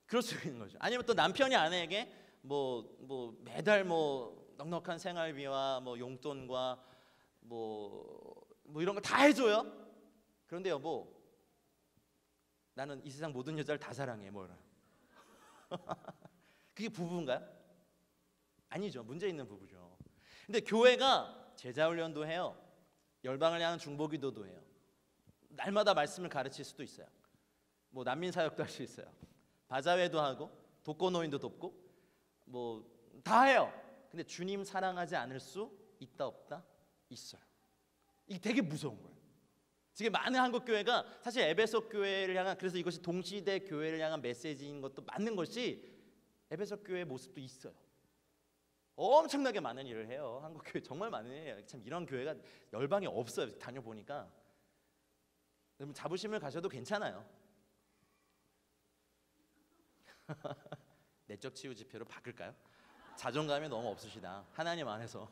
그럴 수 있는 거죠. 아니면 또 남편이 아내에게 뭐 매달 넉넉한 생활비와 용돈과 뭐 이런 거 다 해줘요. 그런데 여보, 나는 이 세상 모든 여자를 다 사랑해. 뭐라? 그게 부부인가요? 아니죠. 문제 있는 부부죠. 근데 교회가 제자 훈련도 해요. 열방을 향한 중보기도도 해요. 날마다 말씀을 가르칠 수도 있어요. 뭐 난민 사역도 할 수 있어요. 바자회도 하고 독거노인도 돕고 뭐 다 해요. 근데 주님 사랑하지 않을 수 있다 없다? 있어요. 이게 되게 무서운 거예요. 지금 많은 한국 교회가 사실 에베소 교회를 향한, 그래서 이것이 동시대 교회를 향한 메시지인 것도 맞는 것이 에베소 교회의 모습도 있어요. 엄청나게 많은 일을 해요. 한국 교회 정말 많은 일이에요. 참 이런 교회가 열방이 없어요. 다녀보니까. 여러분 자부심을 가져도 괜찮아요. 내적 치유 집회로 바꿀까요? 자존감이 너무 없으시다. 하나님 안에서.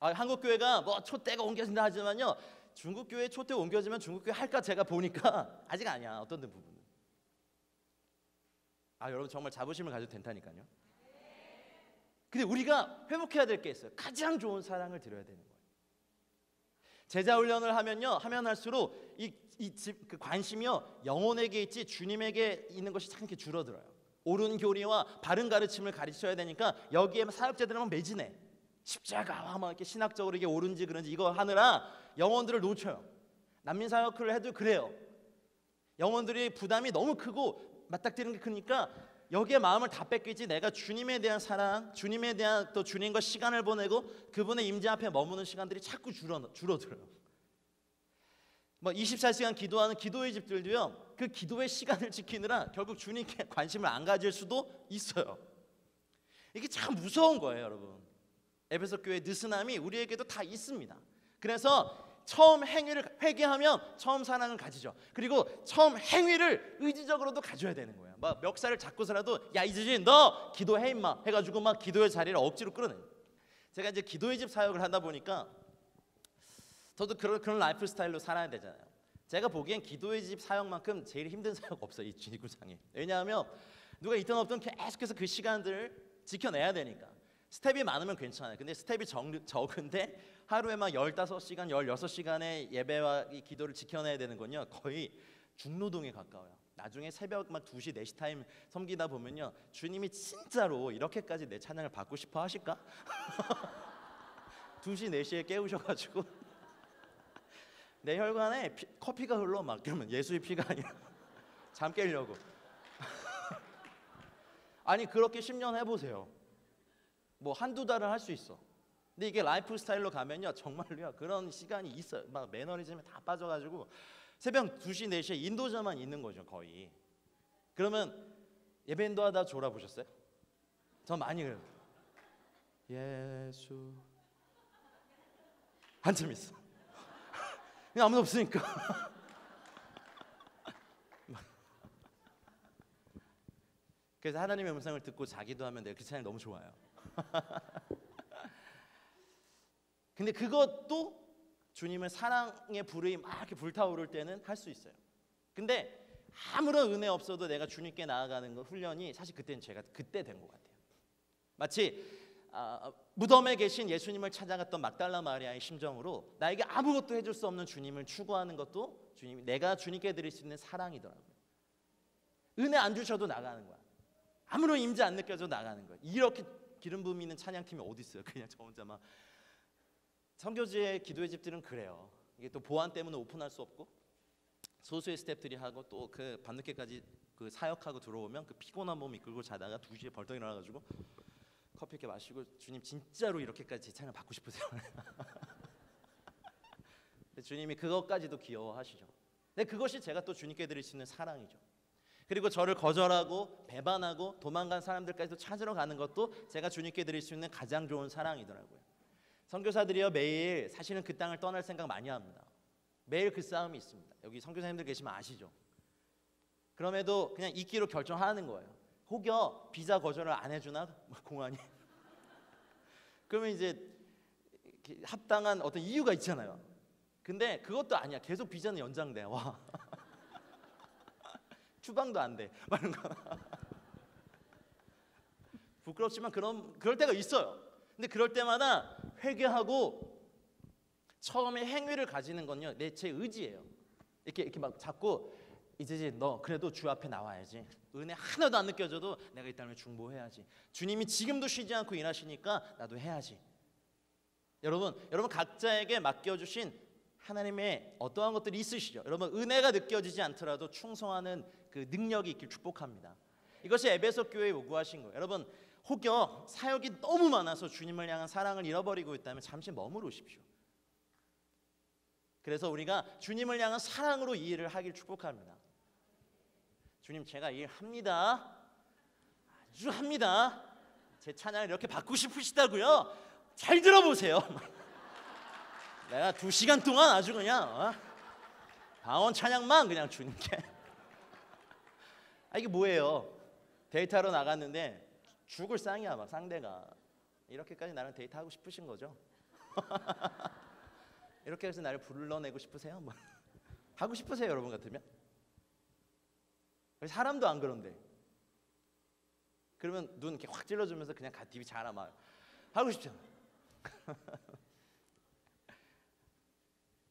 한국 교회가 뭐 촛대가 옮겨진다 하지만요, 중국 교회 촛대 옮겨지면 중국 교회 할까 제가 보니까 아직 아니야. 어떤 부분은. 여러분 정말 자부심을 가져도 된다니까요. 근데 우리가 회복해야 될 게 있어요. 가장 좋은 사랑을 드려야 되는 거예요. 제자 훈련을 하면 할수록 그 관심이요, 영혼에게 있지 주님에게 있는 것이 참 이렇게 줄어들어요. 옳은 교리와 바른 가르침을 가르쳐야 되니까 여기에 사역자들은 막 매진해. 십자가와 막 이렇게 신학적으로 이게 옳은지 그런지 이거 하느라 영혼들을 놓쳐요. 난민 사역을 해도 그래요. 영혼들이 부담이 너무 크고 맞닥뜨리는 게 크니까 여기에 마음을 다 뺏기지, 내가 주님에 대한 사랑, 주님에 대한 또 주님과 시간을 보내고 그분의 임재 앞에 머무는 시간들이 자꾸 줄어들어요. 뭐 24시간 기도하는 기도의 집들도요, 그 기도의 시간을 지키느라 결국 주님께 관심을 안 가질 수도 있어요. 이게 참 무서운 거예요, 여러분. 에베소 교회의 느슨함이 우리에게도 다 있습니다. 그래서 처음 행위를 회개하면 처음 사랑을 가지죠. 그리고 처음 행위를 의지적으로도 가져야 되는 거예요. 막 멱살을 잡고서라도 야 이재진 너 기도해 임마 해가지고 막 기도의 자리를 억지로 끌어내요. 제가 이제 기도의 집 사역을 하다 보니까 저도 그런 라이프 스타일로 살아야 되잖아요. 제가 보기엔 기도의 집 사역만큼 제일 힘든 사역 없어요, 이 지구상에. 왜냐하면 누가 있든 없든 계속해서 그 시간들을 지켜내야 되니까. 스텝이 많으면 괜찮아요. 근데 스텝이 적은데 하루에 막 15시간, 16시간의 예배와 이 기도를 지켜내야 되는 건요, 거의 중노동에 가까워요. 나중에 새벽 막 2시, 4시 타임 섬기다 보면요, 주님이 진짜로 이렇게까지 내 찬양을 받고 싶어 하실까? 2시, 4시에 깨우셔가지고 내 혈관에 커피가 흘러 막, 그러면 예수의 피가 아니라 잠 깨려고. 아니 그렇게 10년 해보세요. 뭐 한두 달은 할 수 있어. 근데 이게 라이프 스타일로 가면요, 정말로요, 그런 시간이 있어요. 막 매너리즘에 다 빠져가지고 새벽 2시, 4시에 인도자만 있는 거죠, 거의. 그러면 예배 인도하다 졸아보셨어요? 전 많이 그래요. 예수 한참 있어. 그냥 아무도 없으니까. 그래서 하나님의 음성을 듣고 자기도 하면 그 찬양 너무 좋아요. 근데 그것도 주님의 사랑의 불이 막 이렇게 불타오를 때는 할 수 있어요. 근데 아무런 은혜 없어도 내가 주님께 나아가는 거 훈련이 사실 그때는 제가 그때 된 것 같아요. 마치 무덤에 계신 예수님을 찾아갔던 막달라 마리아의 심정으로 나에게 아무것도 해줄 수 없는 주님을 추구하는 것도 내가 주님께 드릴 수 있는 사랑이더라고요. 은혜 안 주셔도 나가는 거야. 아무런 임재 안 느껴져도 나가는 거야. 이렇게 기름 부음 있는 찬양팀이 어디 있어요? 그냥 저 혼자 막. 선교지의 기도의 집들은 그래요. 이게 또 보안 때문에 오픈할 수 없고 소수의 스태프들이 하고 또 그 밤늦게까지 그 사역하고 들어오면 그 피곤한 몸 이끌고 자다가 2시에 벌떡 일어나가지고 커피 이렇게 마시고 주님 진짜로 이렇게까지 제 찬양 받고 싶으세요? 주님이 그것까지도 귀여워하시죠. 근데 그것이 제가 또 주님께 드릴 수 있는 사랑이죠. 그리고 저를 거절하고 배반하고 도망간 사람들까지도 찾으러 가는 것도 제가 주님께 드릴 수 있는 가장 좋은 사랑이더라고요. 선교사들이요, 매일 사실은 그 땅을 떠날 생각 많이 합니다. 매일 그 싸움이 있습니다. 여기 선교사님들 계시면 아시죠? 그럼에도 그냥 있기로 결정하는 거예요. 혹여 비자 거절을 안 해주나 공안이. 그러면 이제 합당한 어떤 이유가 있잖아요. 근데 그것도 아니야. 계속 비자는 연장돼. 와. 추방도 안 돼. 말은 거. 부끄럽지만 그럴 때가 있어요. 근데 그럴 때마다 회개하고 처음에 행위를 가지는 건요, 제 의지예요. 이렇게 막 잡고 이제 너 그래도 주 앞에 나와야지. 은혜 하나도 안 느껴져도 내가 이 땅을 중보해야지. 주님이 지금도 쉬지 않고 일하시니까 나도 해야지. 여러분 각자에게 맡겨주신 하나님의 어떠한 것들이 있으시죠. 여러분 은혜가 느껴지지 않더라도 충성하는 그 능력이 있길 축복합니다. 이것이 에베소 교회에 요구하신 거예요. 여러분 혹여 사역이 너무 많아서 주님을 향한 사랑을 잃어버리고 있다면 잠시 머무르십시오. 그래서 우리가 주님을 향한 사랑으로 이 일을 하길 축복합니다. 주님, 제가 일합니다. 아주 합니다. 제 찬양을 이렇게 받고 싶으시다고요? 잘 들어보세요. 내가 2시간 동안 아주 그냥 방언 찬양만 그냥 주님께. 이게 뭐예요? 데이트하러 나갔는데 죽을 쌍이야. 막 상대가 이렇게까지 나랑 데이트하고 싶으신 거죠? 이렇게 해서 나를 불러내고 싶으세요? 뭐. 하고 싶으세요, 여러분 같으면? 사람도 안 그런데. 그러면 눈 이렇게 확 찔러주면서 그냥 갓입이 자라 막 하고 싶잖아.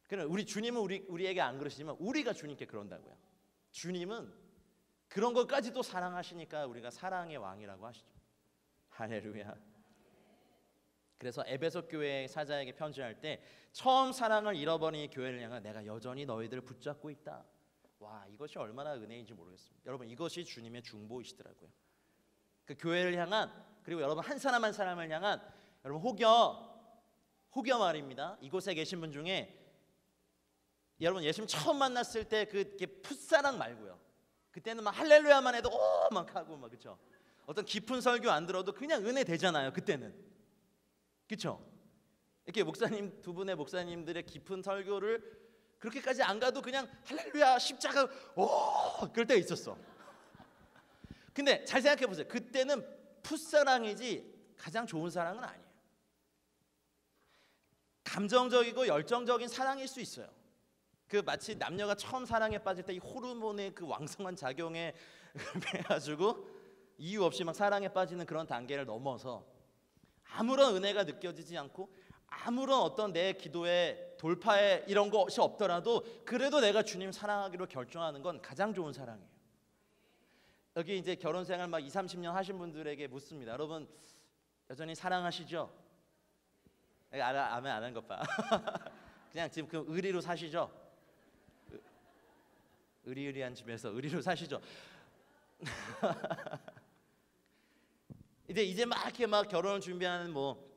그럼 우리 주님은 우리에게 안 그러시지만 우리가 주님께 그런다고요. 주님은 그런 것까지도 사랑하시니까 우리가 사랑의 왕이라고 하시죠. 할렐루야. 그래서 에베소 교회 사자에게 편지할 때 처음 사랑을 잃어버린 이 교회를 향해 내가 여전히 너희들을 붙잡고 있다. 와, 이것이 얼마나 은혜인지 모르겠습니다. 여러분, 이것이 주님의 중보이시더라고요. 그 교회를 향한, 그리고 여러분 한 사람 한 사람을 향한 여러분 혹여 말입니다. 이곳에 계신 분 중에 여러분 예수님 처음 만났을 때 그 풋사랑 말고요. 그때는 막 할렐루야만 해도 막 하고 막, 그렇죠? 어떤 깊은 설교 안 들어도 그냥 은혜 되잖아요. 그때는, 그렇죠? 이렇게 목사님, 두 분의 목사님들의 깊은 설교를 그렇게까지 안 가도 그냥 할렐루야 십자가 그럴 때가 있었어. 근데 잘 생각해 보세요. 그때는 풋사랑이지 가장 좋은 사랑은 아니에요. 감정적이고 열정적인 사랑일 수 있어요. 그 마치 남녀가 처음 사랑에 빠질 때 이 호르몬의 그 왕성한 작용에 해가지고 이유 없이 막 사랑에 빠지는 그런 단계를 넘어서 아무런 은혜가 느껴지지 않고 아무런 어떤 내 기도의 돌파에 이런 것이 없더라도 그래도 내가 주님 사랑하기로 결정하는 건 가장 좋은 사랑이에요. 여기 이제 결혼 생활 막 20, 30년 하신 분들에게 묻습니다. 여러분 여전히 사랑하시죠? 아멘 안 한 것 봐. 그냥 지금 그 의리로 사시죠? 의리의리한 집에서 의리로 사시죠? 이제 막 이렇게 막 결혼을 준비하는 뭐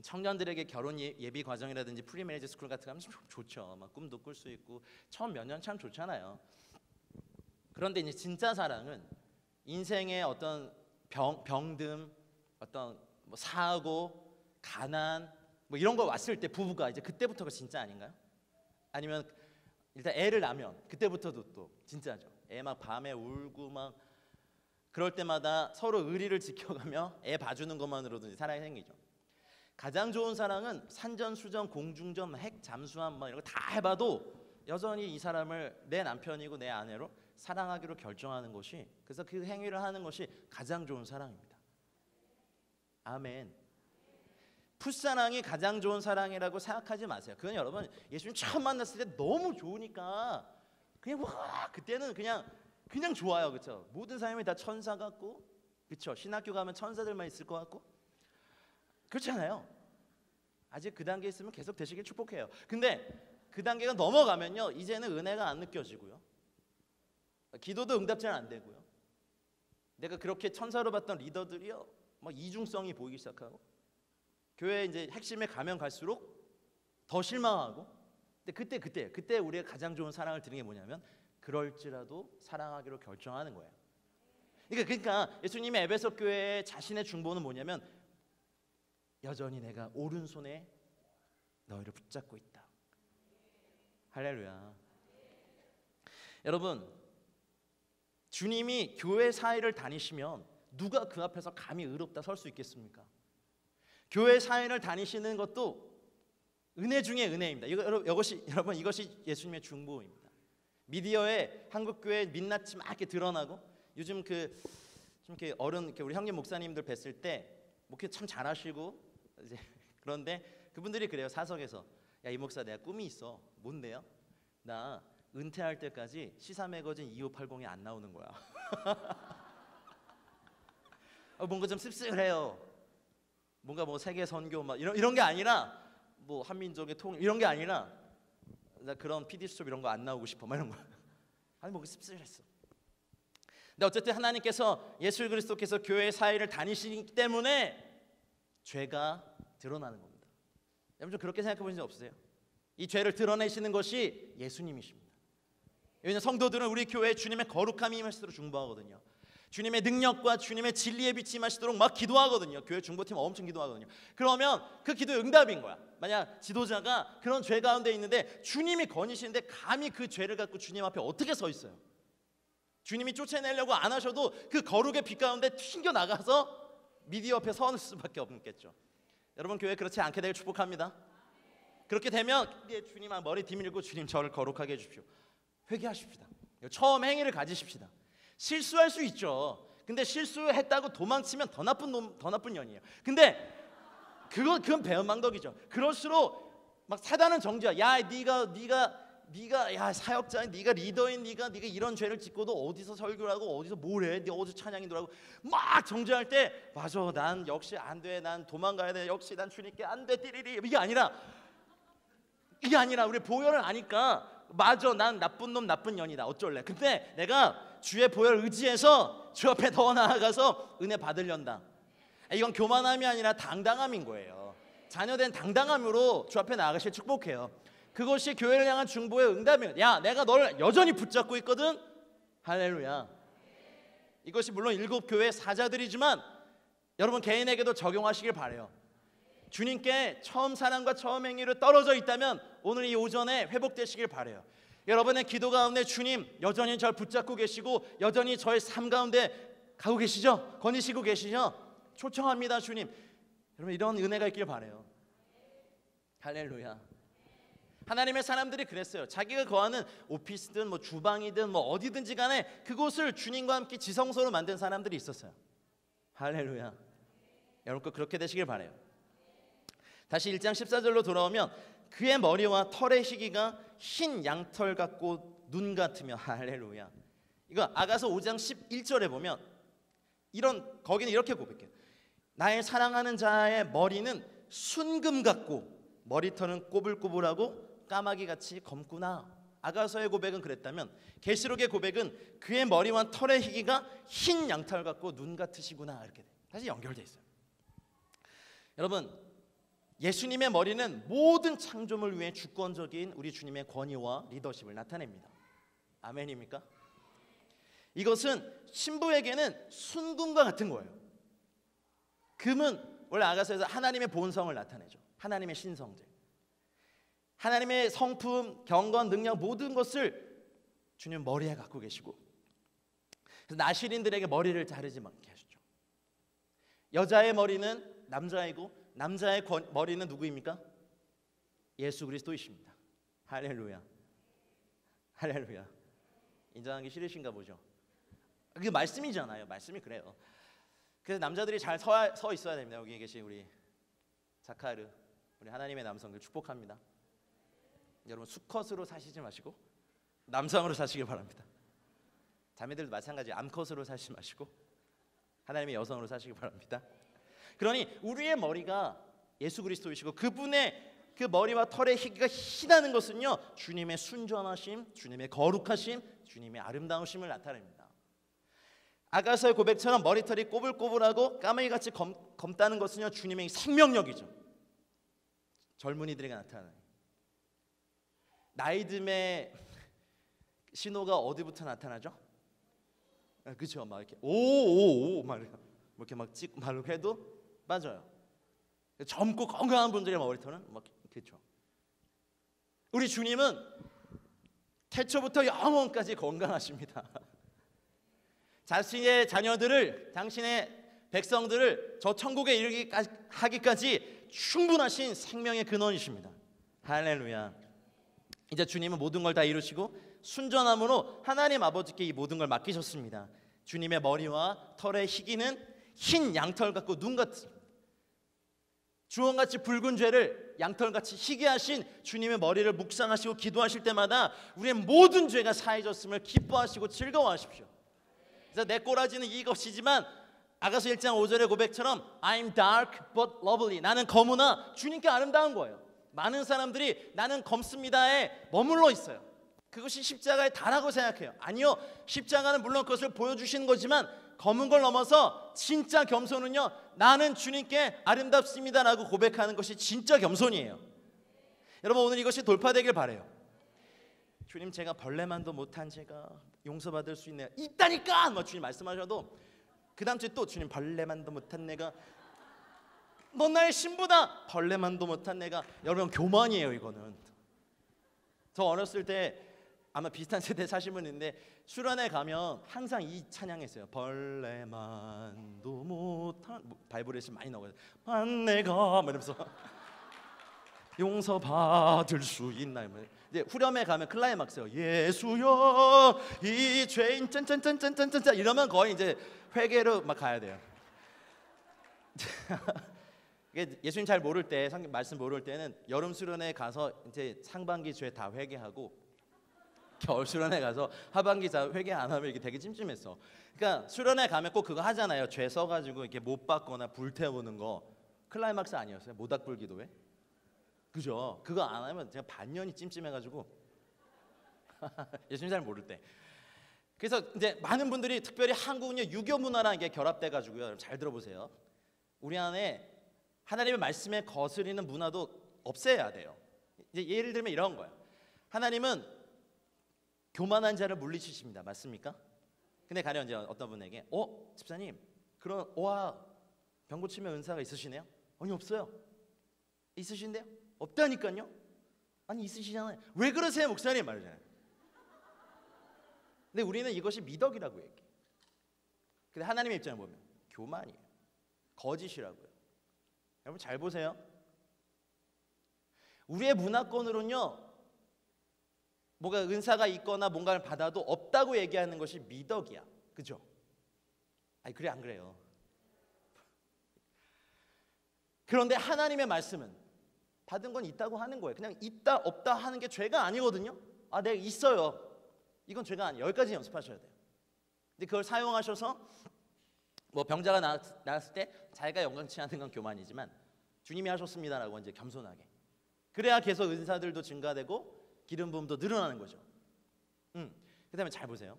청년들에게 결혼 예비 과정이라든지 프리메리지 스쿨 같은 거 하면 좋죠. 막 꿈도 꿀 수 있고 처음 몇 년 참 좋잖아요. 그런데 이제 진짜 사랑은 인생의 어떤 병듦, 어떤 뭐 사고, 가난 뭐 이런 거 왔을 때 부부가 이제 그때부터가 진짜 아닌가요? 아니면 일단 애를 낳으면 그때부터도 또 진짜죠. 애 막 밤에 울고 막 그럴 때마다 서로 의리를 지켜가며 애 봐주는 것만으로도 이제 사랑이 생기죠. 가장 좋은 사랑은 산전수전, 공중전, 핵, 잠수함 막 이런 거 다 해봐도 여전히 이 사람을 내 남편이고 내 아내로 사랑하기로 결정하는 것이, 그래서 그 행위를 하는 것이 가장 좋은 사랑입니다. 아멘. 풋사랑이 가장 좋은 사랑이라고 생각하지 마세요. 그건 여러분 예수님 처음 만났을 때 너무 좋으니까 그냥 와 그때는 그냥 좋아요, 그렇죠? 모든 사람이 다 천사 같고, 그렇죠? 신학교 가면 천사들만 있을 것 같고, 그렇잖아요. 아직 그 단계에 있으면 계속 되시길 축복해요. 근데 그 단계가 넘어가면요, 이제는 은혜가 안 느껴지고요, 기도도 응답잘 안 되고요, 내가 그렇게 천사로 봤던 리더들이요, 막 이중성이 보이기 시작하고, 교회 이제 핵심에 가면 갈수록 더 실망하고. 근데 그때 우리가 가장 좋은 사랑을 드리는 게 뭐냐면 그럴지라도 사랑하기로 결정하는 거예요. 그러니까 예수님의 에베소 교회의 자신의 중보는 뭐냐면 여전히 내가 오른손에 너희를 붙잡고 있다. 할렐루야. 여러분, 주님이 교회 사회를 다니시면 누가 그 앞에서 감히 의롭다 설 수 있겠습니까? 교회 사회를 다니시는 것도 은혜 중에 은혜입니다. 여러분 이것이 예수님의 중보입니다. 미디어에 한국 교회 민낯이 막 이렇게 드러나고, 요즘 좀 이렇게 어른 우리 형님 목사님들 뵀을 때 목회 참 잘하시고 이제 그런데 그분들이 그래요. 사석에서 야, 이 목사 내가 꿈이 있어. 뭔데요? 나 은퇴할 때까지 시사 매거진 2580이 안 나오는 거야. 뭔가 좀 씁쓸해요. 뭔가 뭐 세계 선교 막 이런 게 아니라 뭐 한민족의 통일 이런 게 아니라 나 그런 PD 수첩 이런 거 안 나오고 싶어 막 이런 거. 아니 뭐 씁쓸했어. 근데 어쨌든 하나님께서 예수 그리스도께서 교회 사회를 다니시기 때문에 죄가 드러나는 겁니다. 여러분 좀 그렇게 생각해 보신 적 없으세요? 이 죄를 드러내시는 것이 예수님이십니다. 왜냐하면 성도들은 우리 교회에 주님의 거룩함이 임하시도록 중보하거든요. 주님의 능력과 주님의 진리의 빛이 임하시도록 막 기도하거든요. 교회 중보팀 엄청 기도하거든요. 그러면 그 기도의 응답인 거야. 만약 지도자가 그런 죄 가운데 있는데 주님이 거니시는데 감히 그 죄를 갖고 주님 앞에 어떻게 서 있어요? 주님이 쫓아내려고 안 하셔도 그 거룩의 빛 가운데 튕겨나가서 미디어 앞에 서 있을 수밖에 없겠죠. 여러분 교회 그렇지 않게 되길 축복합니다. 그렇게 되면 주님 머리 디밀고 주님 저를 거룩하게 해주십시오. 회개하십시다. 처음 행위를 가지십시다. 실수할 수 있죠. 근데 실수했다고 도망치면 더 나쁜 놈, 더 나쁜 년이에요. 근데 그건 배은망덕이죠. 그럴수록 막 사단은 정죄야. 야, 네가 야 사역자인 네가 리더인 네가 이런 죄를 짓고도 어디서 설교를 하고 어디서 뭘 해? 네가 어디서 찬양인도라고 막 정죄할 때 맞아. 난 역시 안 돼. 난 도망가야 돼. 역시 난 주님께 안 돼. 띠리리 이게 아니라 우리 보혈을 아니까 맞아. 난 나쁜 놈 나쁜 년이다. 어쩔래? 근데 내가 주의 보혈 의지해서 주 앞에 더 나아가서 은혜 받으련다. 이건 교만함이 아니라 당당함인 거예요. 자녀된 당당함으로 주 앞에 나아가실 축복해요. 그것이 교회를 향한 중보의 응답이에요. 야, 내가 너를 여전히 붙잡고 있거든. 할렐루야. 이것이 물론 7교회 사자들이지만 여러분 개인에게도 적용하시길 바라요. 주님께 처음 사랑과 처음 행위로 떨어져 있다면 오늘 이 오전에 회복되시길 바라요. 여러분의 기도 가운데 주님 여전히 저를 붙잡고 계시고 여전히 저의 삶 가운데 가고 계시죠? 거니시고 계시죠? 초청합니다. 주님. 여러분 이런 은혜가 있길 바라요. 할렐루야. 하나님의 사람들이 그랬어요. 자기가 거하는 오피스든 뭐 주방이든 뭐 어디든지 간에 그곳을 주님과 함께 지성소로 만든 사람들이 있었어요. 할렐루야. 여러분 그렇게 되시길 바라요. 다시 1장 14절로 돌아오면 그의 머리와 털의 희기가 흰 양털 같고 눈 같으며 할렐루야. 이거 아가서 5장 11절에 보면 거기는 이렇게 고백해요. 나의 사랑하는 자의 머리는 순금 같고 머리털은 꼬불꼬불하고 까마귀같이 검구나. 아가서의 고백은 그랬다면 계시록의 고백은 그의 머리와 털의 희기가 흰 양털 같고 눈 같으시구나. 이렇게 다시 연결돼 있어요. 여러분 예수님의 머리는 모든 창조물 위에 주권적인 우리 주님의 권위와 리더십을 나타냅니다. 아멘입니까? 이것은 신부에게는 순금과 같은 거예요. 금은 원래 아가서에서 하나님의 본성을 나타내죠. 하나님의 신성들, 하나님의 성품, 경건, 능력 모든 것을 주님 머리에 갖고 계시고 그래서 나실인들에게 머리를 자르지 않게 하셨죠. 여자의 머리는 남자이고 남자의 머리는 누구입니까? 예수 그리스도이십니다. 할렐루야. 할렐루야. 인정하기 싫으신가 보죠. 그게 말씀이잖아요. 말씀이 그래요. 그래서 남자들이 잘 서 있어야 됩니다. 여기 계신 우리 자카르, 우리 하나님의 남성들 축복합니다. 여러분 수컷으로 사시지 마시고 남성으로 사시길 바랍니다. 자매들도 마찬가지 암컷으로 사시지 마시고 하나님의 여성으로 사시길 바랍니다. 그러니 우리의 머리가 예수 그리스도이시고 그분의 그 머리와 털의 희기가 희다는 것은요 주님의 순전하심, 주님의 거룩하심, 주님의 아름다우심을 나타냅니다. 아가서의 고백처럼 머리털이 꼬불꼬불하고 까마귀같이 검다는 것은요 주님의 생명력이죠. 젊은이들에게 나타나요. 나이듦의 신호가 어디부터 나타나죠? 그렇죠. 막 이렇게 오오오 막 이렇게 막 찍고 막 해도 맞아요. 젊고 건강한 분들의 머리털은 막 그렇죠. 우리 주님은 태초부터 영원까지 건강하십니다. 자신의 자녀들을, 당신의 백성들을 저 천국에 이르게 하기까지 충분하신 생명의 근원이십니다. 할렐루야. 이제 주님은 모든 걸 다 이루시고 순전함으로 하나님 아버지께 이 모든 걸 맡기셨습니다. 주님의 머리와 털의 희기는 흰 양털 같고 눈 같습니다. 주홍같이 붉은 죄를 양털같이 희게 하신 주님의 머리를 묵상하시고 기도하실 때마다 우리의 모든 죄가 사해졌음을 기뻐하시고 즐거워하십시오. 그래서 내 꼬라지는 이것이지만 아가서 1장 5절의 고백처럼 I'm dark but lovely. 나는 검으나 주님께 아름다운 거예요. 많은 사람들이 나는 검습니다에 머물러 있어요. 그것이 십자가의 다라고 생각해요. 아니요, 십자가는 물론 그것을 보여주시는 거지만 검은 걸 넘어서 진짜 겸손은요 나는 주님께 아름답습니다라고 고백하는 것이 진짜 겸손이에요. 여러분 오늘 이것이 돌파되길 바래요. 주님 제가 벌레만도 못한 제가 용서받을 수 있네요. 있다니까! 뭐 주님 말씀하셔도 그 다음 주에 또 주님 벌레만도 못한 내가 넌 나의 신부다. 벌레만도 못한 내가. 여러분 교만이에요 이거는. 저 어렸을 때 아마 비슷한 세대 사신 분 있는데 수련회 가면 항상 이 찬양했어요. 벌레만도 못한 바이블에서 많이 나오거든요. 만 내가 뭐 이러면서 용서받을 수 있나. 이제 후렴에 가면 클라이막스요. 예수여 이 죄인 짠짠짠짠짠짠 이러면 거의 이제 회개로 막 가야 돼요. 예수님 잘 모를 때 말씀 모를 때는 여름 수련회 가서 이제 상반기 죄 다 회개하고 겨울 수련회 가서 하반기 다 회개 안 하면 이게 되게 찜찜했어. 그러니까 수련회 가면 꼭 그거 하잖아요. 죄 써가지고 이렇게 못 받거나 불 태우는 거. 클라이막스 아니었어요? 모닥불 기도회? 그죠? 그거 안 하면 제가 반년이 찜찜해가지고 예수님 잘 모를 때. 그래서 이제 많은 분들이 특별히 한국은요 유교 문화랑 이게 결합돼가지고요. 여러분 잘 들어보세요. 우리 안에 하나님의 말씀에 거스리는 문화도 없애야 돼요. 이제 예를 들면 이런 거예요. 하나님은 교만한 자를 물리치십니다. 맞습니까? 근데 가령 이제 어떤 분에게 집사님 그런 오와 병 고치면 은사가 있으시네요? 아니 없어요. 있으신데요? 없다니까요? 아니 있으시잖아요. 왜 그러세요 목사님? 말하잖아요. 근데 우리는 이것이 미덕이라고 얘기해요. 근데 하나님의 입장을 보면 교만이에요. 거짓이라고요. 여러분 잘 보세요. 우리의 문화권으로는요 뭐가 은사가 있거나 뭔가를 받아도 없다고 얘기하는 것이 미덕이야. 그죠? 아니 그래 안 그래요? 그런데 하나님의 말씀은 받은 건 있다고 하는 거예요. 그냥 있다 없다 하는 게 죄가 아니거든요. 아 내가 있어요. 이건 죄가 아니에요. 여기까지 연습하셔야 돼요. 근데 그걸 사용하셔서 뭐 병자가 나았을 때 자기가 영광치 않은 건 교만이지만 주님이 하셨습니다라고 이제 겸손하게. 그래야 계속 은사들도 증가되고 기름 부음도 늘어나는 거죠. 그다음에 잘 보세요.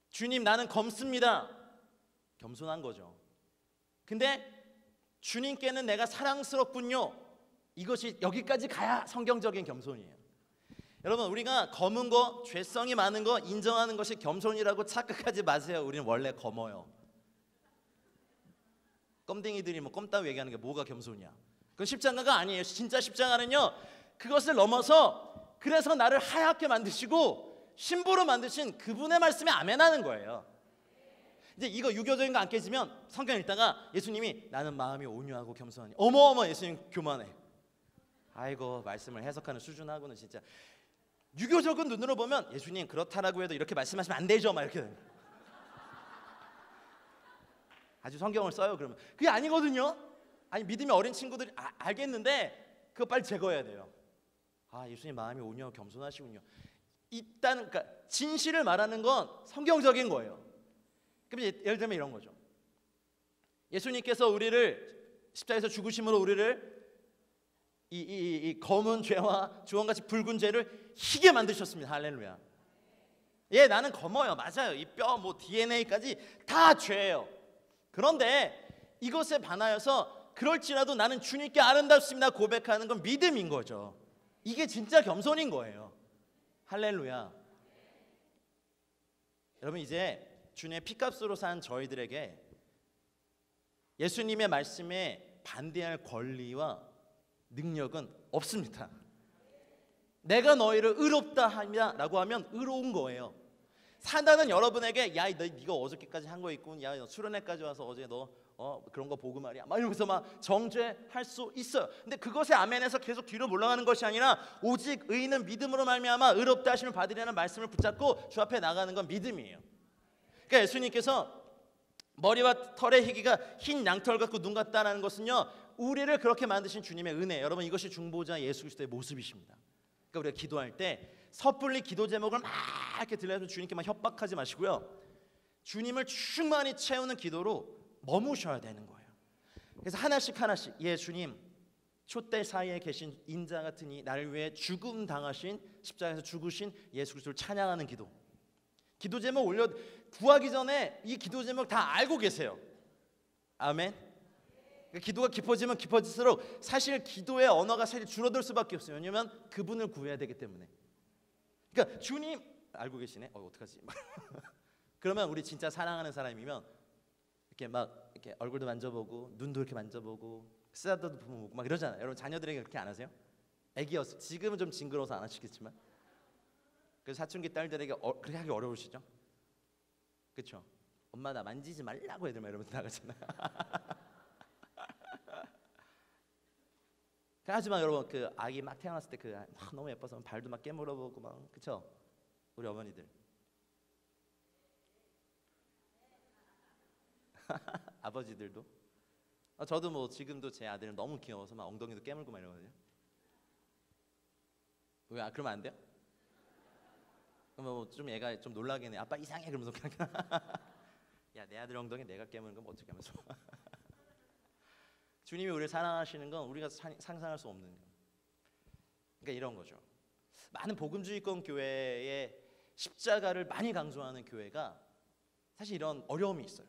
주님 나는 검습니다. 겸손한 거죠. 근데 주님께는 내가 사랑스럽군요. 이것이 여기까지 가야 성경적인 겸손이에요. 여러분 우리가 검은 거, 죄성이 많은 거 인정하는 것이 겸손이라고 착각하지 마세요. 우리는 원래 검어요. 껌댕이들이 뭐 껌따위 얘기하는 게 뭐가 겸손이야? 그건 십자가가 아니에요. 진짜 십자가는요 그것을 넘어서 그래서 나를 하얗게 만드시고 신부로 만드신 그분의 말씀에 아멘하는 거예요. 이제 이거 유교적인 거 안 깨지면 성경 읽다가 예수님이 나는 마음이 온유하고 겸손하니 어머 예수님 교만해. 아이고 말씀을 해석하는 수준하고는 진짜 유교적인 눈으로 보면 예수님 그렇다라고 해도 이렇게 말씀하시면 안 되죠 막 이렇게 아주 성경을 써요. 그러면 그게 아니거든요. 아니 믿음이 어린 친구들이 알겠는데 그거 빨리 제거해야 돼요. 아 예수님 마음이 온유하고 겸손하시군요. 일단 그러니까 진실을 말하는 건 성경적인 거예요. 그럼 예를 들면 이런 거죠. 예수님께서 우리를 십자가에서 죽으심으로 우리를 이 검은 죄와 주홍같이 붉은 죄를 희게 만드셨습니다. 할렐루야. 예, 나는 검어요. 맞아요. 이 뼈, 뭐 DNA까지 다 죄예요. 그런데 이것에 반하여서 그럴지라도 나는 주님께 아름답습니다 고백하는 건 믿음인 거죠. 이게 진짜 겸손인 거예요. 할렐루야. 여러분 이제 주님의 피값으로 산 저희들에게 예수님의 말씀에 반대할 권리와 능력은 없습니다. 내가 너희를 의롭다 하냐라고 하면 의로운 거예요. 사단은 여러분에게 야 네가 어저께까지 한 거 있군. 야 너 수련회까지 와서 어제 너 그런 거 보고 말이야. 막 이러면서 막 정죄할 수 있어요. 근데 그것에 아멘해서 계속 뒤로 물러가는 것이 아니라 오직 의인은 믿음으로 말미암아 의롭다 하심을 받으려는 말씀을 붙잡고 주 앞에 나가는 건 믿음이에요. 그러니까 예수님께서 머리와 털의 희기가 흰 양털 같고 눈 같다라는 것은요 우리를 그렇게 만드신 주님의 은혜. 여러분 이것이 중보자 예수 그리스도의 모습이십니다. 그러니까 우리가 기도할 때 섣불리 기도 제목을 막 이렇게 들려서 주님께 막 협박하지 마시고요. 주님을 충만히 채우는 기도로 머무셔야 되는 거예요. 그래서 하나씩 예 주님 촛대 사이에 계신 인자 같으니 나를 위해 죽음 당하신 십자가에서 죽으신 예수 그리스도를 찬양하는 기도. 기도 제목 구하기 전에 이 기도 제목 다 알고 계세요. 아멘. 기도가 깊어지면 깊어질수록 사실 기도의 언어가 사실 줄어들 수밖에 없어요. 왜냐하면 그분을 구해야 되기 때문에. 그러니까 주님 알고 계시네. 어떡하지? 그러면 우리 진짜 사랑하는 사람이면 이렇게 막 이렇게 얼굴도 만져보고 눈도 이렇게 만져보고 쓰다도 보고 막 이러잖아요. 여러분 자녀들에게 그렇게 안 하세요? 애기였어. 지금은 좀 징그러워서 안 하시겠지만. 그래서 사춘기 딸들에게 그렇게 하기 어려우시죠? 그렇죠? 엄마 나 만지지 말라고 애들 막 이러면서 나가잖아요. 하지만 여러분 그 아기 막 태어났을 때 그 너무 예뻐서 발도 막 깨물어보고 막 그쵸? 우리 어머니들 아버지들도 저도 뭐 지금도 제 아들은 너무 귀여워서 막 엉덩이도 깨물고 막 이러거든요. 왜 그러면 안 돼요? 그러면 뭐좀 얘가 좀 놀라겠네. 아빠 이상해 그러면서 그냥 야 내 아들 엉덩이 내가 깨무는 건 어떻게 하면서 주님이 우리를 사랑하시는 건 우리가 상상할 수 없는 거예요. 그러니까 이런 거죠. 많은 복음주의권 교회에 십자가를 많이 강조하는 교회가 사실 이런 어려움이 있어요.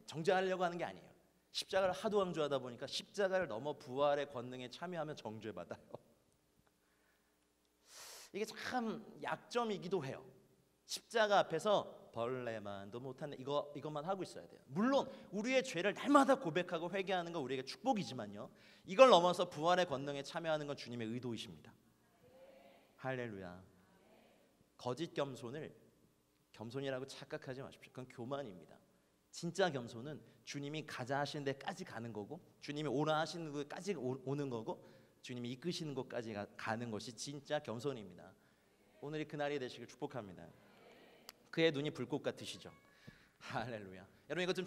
정죄하려고 하는 게 아니에요. 십자가를 하도 강조하다 보니까 십자가를 넘어 부활의 권능에 참여하면 정죄받아요. 이게 참 약점이기도 해요. 십자가 앞에서 벌레만도 못하는 이것만 하고 있어야 돼요. 물론 우리의 죄를 날마다 고백하고 회개하는 건 우리에게 축복이지만요. 이걸 넘어서 부활의 권능에 참여하는 건 주님의 의도이십니다. 할렐루야. 거짓 겸손이라고 착각하지 마십시오. 그건 교만입니다. 진짜 겸손은 주님이 가자 하시는 데까지 가는 거고 주님이 오라 하시는 곳까지 오는 거고 주님이 이끄시는 곳까지 가는 것이 진짜 겸손입니다. 오늘이 그날이 되시길 축복합니다. 그의 눈이 불꽃 같으시죠. 할렐루야. 여러분 이거 좀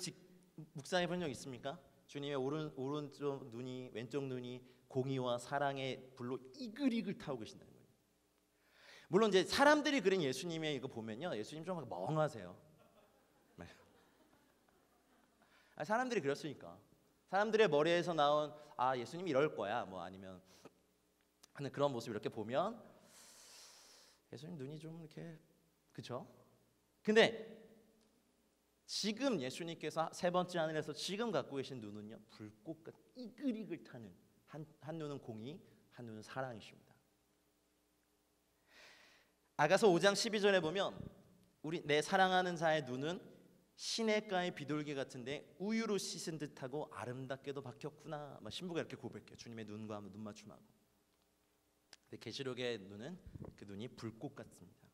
묵상해 본 적 있습니까? 주님의 오른쪽 눈이 왼쪽 눈이 공의와 사랑의 불로 이글이글 타고 계신다는 거예요. 물론 이제 사람들이 그린 예수님의 이거 보면요, 예수님 좀 멍하세요. 사람들이 그랬으니까 사람들의 머리에서 나온 예수님이 이럴 거야 뭐 아니면 하는 그런 모습 이렇게 보면 예수님 눈이 좀 이렇게 그쵸? 근데 지금 예수님께서 세 번째 하늘에서 지금 갖고 계신 눈은요 불꽃 같은 이글이글 타는 한 눈은 공의 한 눈은 사랑이십니다. 아가서 5장 12절에 보면 내 사랑하는 자의 눈은 시냇가의 비둘기 같은데 우유로 씻은 듯하고 아름답게도 박혔구나. 신부가 이렇게 고백해요. 주님의 눈과 눈 맞춤하고. 근데 계시록의 눈은 그 눈이 불꽃 같습니다.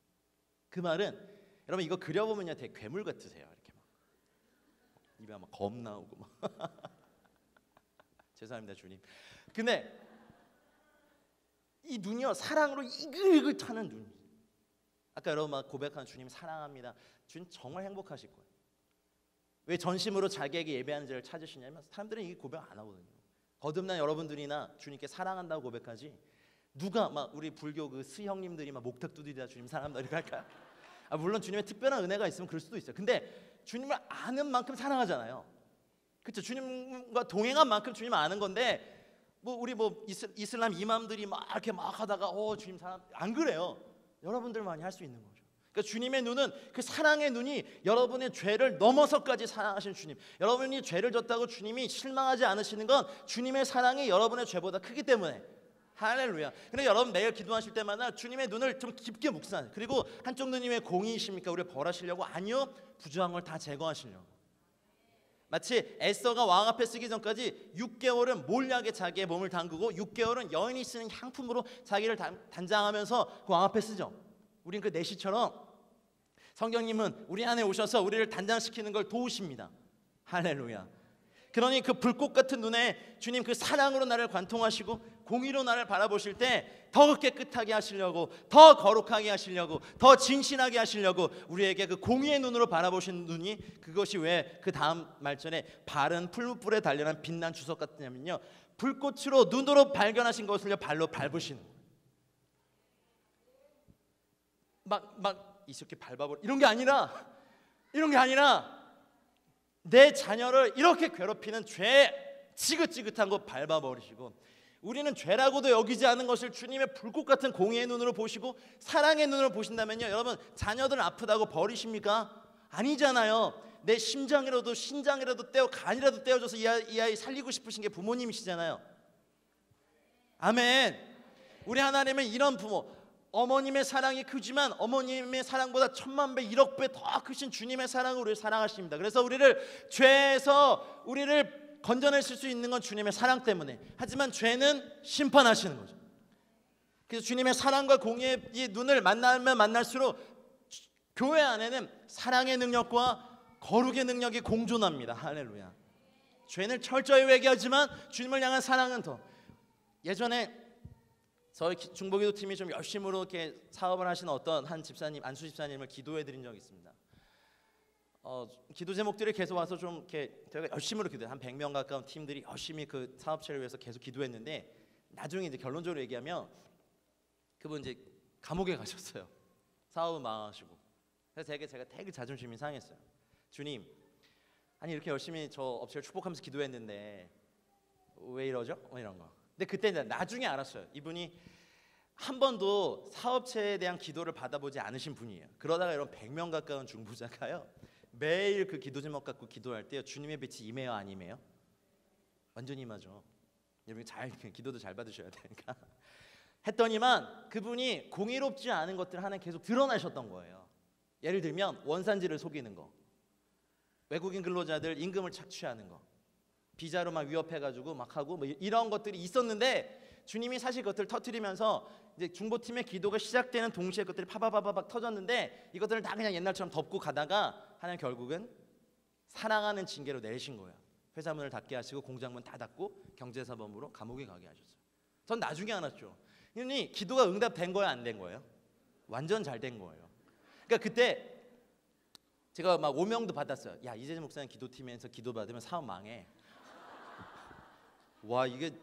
그 말은 여러분 이거 그려보면요 되게 괴물 같으세요. 이렇게 막 입에 막 검 나오고 막 죄송합니다 주님. 근데 이 눈이요 사랑으로 이글이글 타는 눈. 아까 여러분 막 고백한 주님 사랑합니다. 주님 정말 행복하실 거예요. 왜 전심으로 자기에게 예배하는 자를 찾으시냐면 사람들은 이 고백 안 하거든요. 거듭난 여러분들이나 주님께 사랑한다고 고백하지 누가 막 우리 불교 그 스형님들이 막 목탁 두드리다 주님 사랑한다 이렇게 할까요? 물론 주님의 특별한 은혜가 있으면 그럴 수도 있어요. 근데 주님을 아는 만큼 사랑하잖아요. 그렇죠? 주님과 동행한 만큼 주님을 아는 건데 우리 이슬람 이맘들이 막 이렇게 막 하다가 주님 사랑 안 그래요. 여러분들만이 할 수 있는 거죠. 그러니까 주님의 눈은 그 사랑의 눈이 여러분의 죄를 넘어서까지 사랑하시는 주님. 여러분이 죄를 졌다고 주님이 실망하지 않으시는 건 주님의 사랑이 여러분의 죄보다 크기 때문에. 할렐루야. 근데 여러분 매일 기도하실 때마다 주님의 눈을 좀 깊게 묵상하세요. 그리고 한쪽 눈이 왜 공의이십니까? 우리를 벌하시려고? 아니요. 부정한 걸 다 제거하시려고. 마치 에스더가 왕 앞에 쓰기 전까지 6개월은 몰약에 자기의 몸을 담그고 6개월은 여인이 쓰는 향품으로 자기를 단장하면서 그 왕 앞에 쓰죠. 우린 그 내시처럼 성경님은 우리 안에 오셔서 우리를 단장시키는 걸 도우십니다. 할렐루야. 그러니 그 불꽃 같은 눈에 주님 그 사랑으로 나를 관통하시고 공의로 나를 바라보실 때 더 깨끗하게 하시려고 더 거룩하게 하시려고 더 진실하게 하시려고 우리에게 그 공의의 눈으로 바라보신 눈이 그것이 왜 그 다음 말전에 바른 풀무불에 단련한 빛난 주석 같냐면요 불꽃으로 눈으로 발견하신 것을 발로 밟으시는 막 이렇게 밟아버려 이런 게 아니라 내 자녀를 이렇게 괴롭히는 죄 지긋지긋한 거 밟아버리시고 우리는 죄라고도 여기지 않은 것을 주님의 불꽃 같은 공의의 눈으로 보시고 사랑의 눈으로 보신다면요 여러분 자녀들 아프다고 버리십니까? 아니잖아요. 내 심장이라도 신장이라도 떼어 간이라도 떼어줘서 이 아이 살리고 싶으신 게 부모님이시잖아요. 아멘. 우리 하나님은 이런 부모, 어머님의 사랑이 크지만 어머님의 사랑보다 1000만 배, 1억 배 더 크신 주님의 사랑으로 우리를 사랑하십니다. 그래서 우리를 죄에서 우리를 건져내실 수 있는 건 주님의 사랑 때문에. 하지만 죄는 심판하시는 거죠. 그래서 주님의 사랑과 공의의 이 눈을 만나면 만날수록 교회 안에는 사랑의 능력과 거룩의 능력이 공존합니다. 할렐루야. 죄는 철저히 회개하지만 주님을 향한 사랑은 더. 예전에 저희 중보기도 팀이 좀 열심으로 이렇게 사업을 하시는 어떤 한 집사님, 안수 집사님을 기도해 드린 적이 있습니다. 기도 제목들이 계속 와서 좀 이렇게 저희가 열심으로 기도해. 한 100명 가까운 팀들이 열심히 그 사업체를 위해서 계속 기도했는데 나중에 이제 결론적으로 얘기하면 그분 이제 감옥에 가셨어요. 사업은 망하시고. 그래서 제가 되게 자존심이 상했어요. 주님, 아니 이렇게 열심히 저 업체를 축복하면서 기도했는데 왜 이러죠? 이런 거. 근데 그때 나중에 알았어요. 이분이 한 번도 사업체에 대한 기도를 받아보지 않으신 분이에요. 그러다가 이런 100명 가까운 중보자가요, 매일 그 기도 제목 갖고 기도할 때요, 주님의 빛이 임해요, 안 임해요? 완전히 임하죠. 여러분 잘 기도도 잘 받으셔야 되니까. 했더니만 그분이 공의롭지 않은 것들 하나 계속 드러나셨던 거예요. 예를 들면 원산지를 속이는 거, 외국인 근로자들 임금을 착취하는 거, 비자로 막 위협해가지고 막 하고 뭐 이런 것들이 있었는데 주님이 사실 그것들을 터뜨리면서 이제 중보팀의 기도가 시작되는 동시에 그것들이 파바바바박 터졌는데 이것들을 다 그냥 옛날처럼 덮고 가다가 하나님 결국은 사랑하는 징계로 내리신 거예요. 회사 문을 닫게 하시고 공장 문 다 닫고 경제사범으로 감옥에 가게 하셨어요. 전 나중에 알았죠. 이 기도가 응답된 거야, 안 된 거예요? 완전 잘 된 거예요. 그러니까 그때 제가 막 오명도 받았어요. 야, 이재재 목사님 기도팀에서 기도 받으면 사업 망해. 와, 이게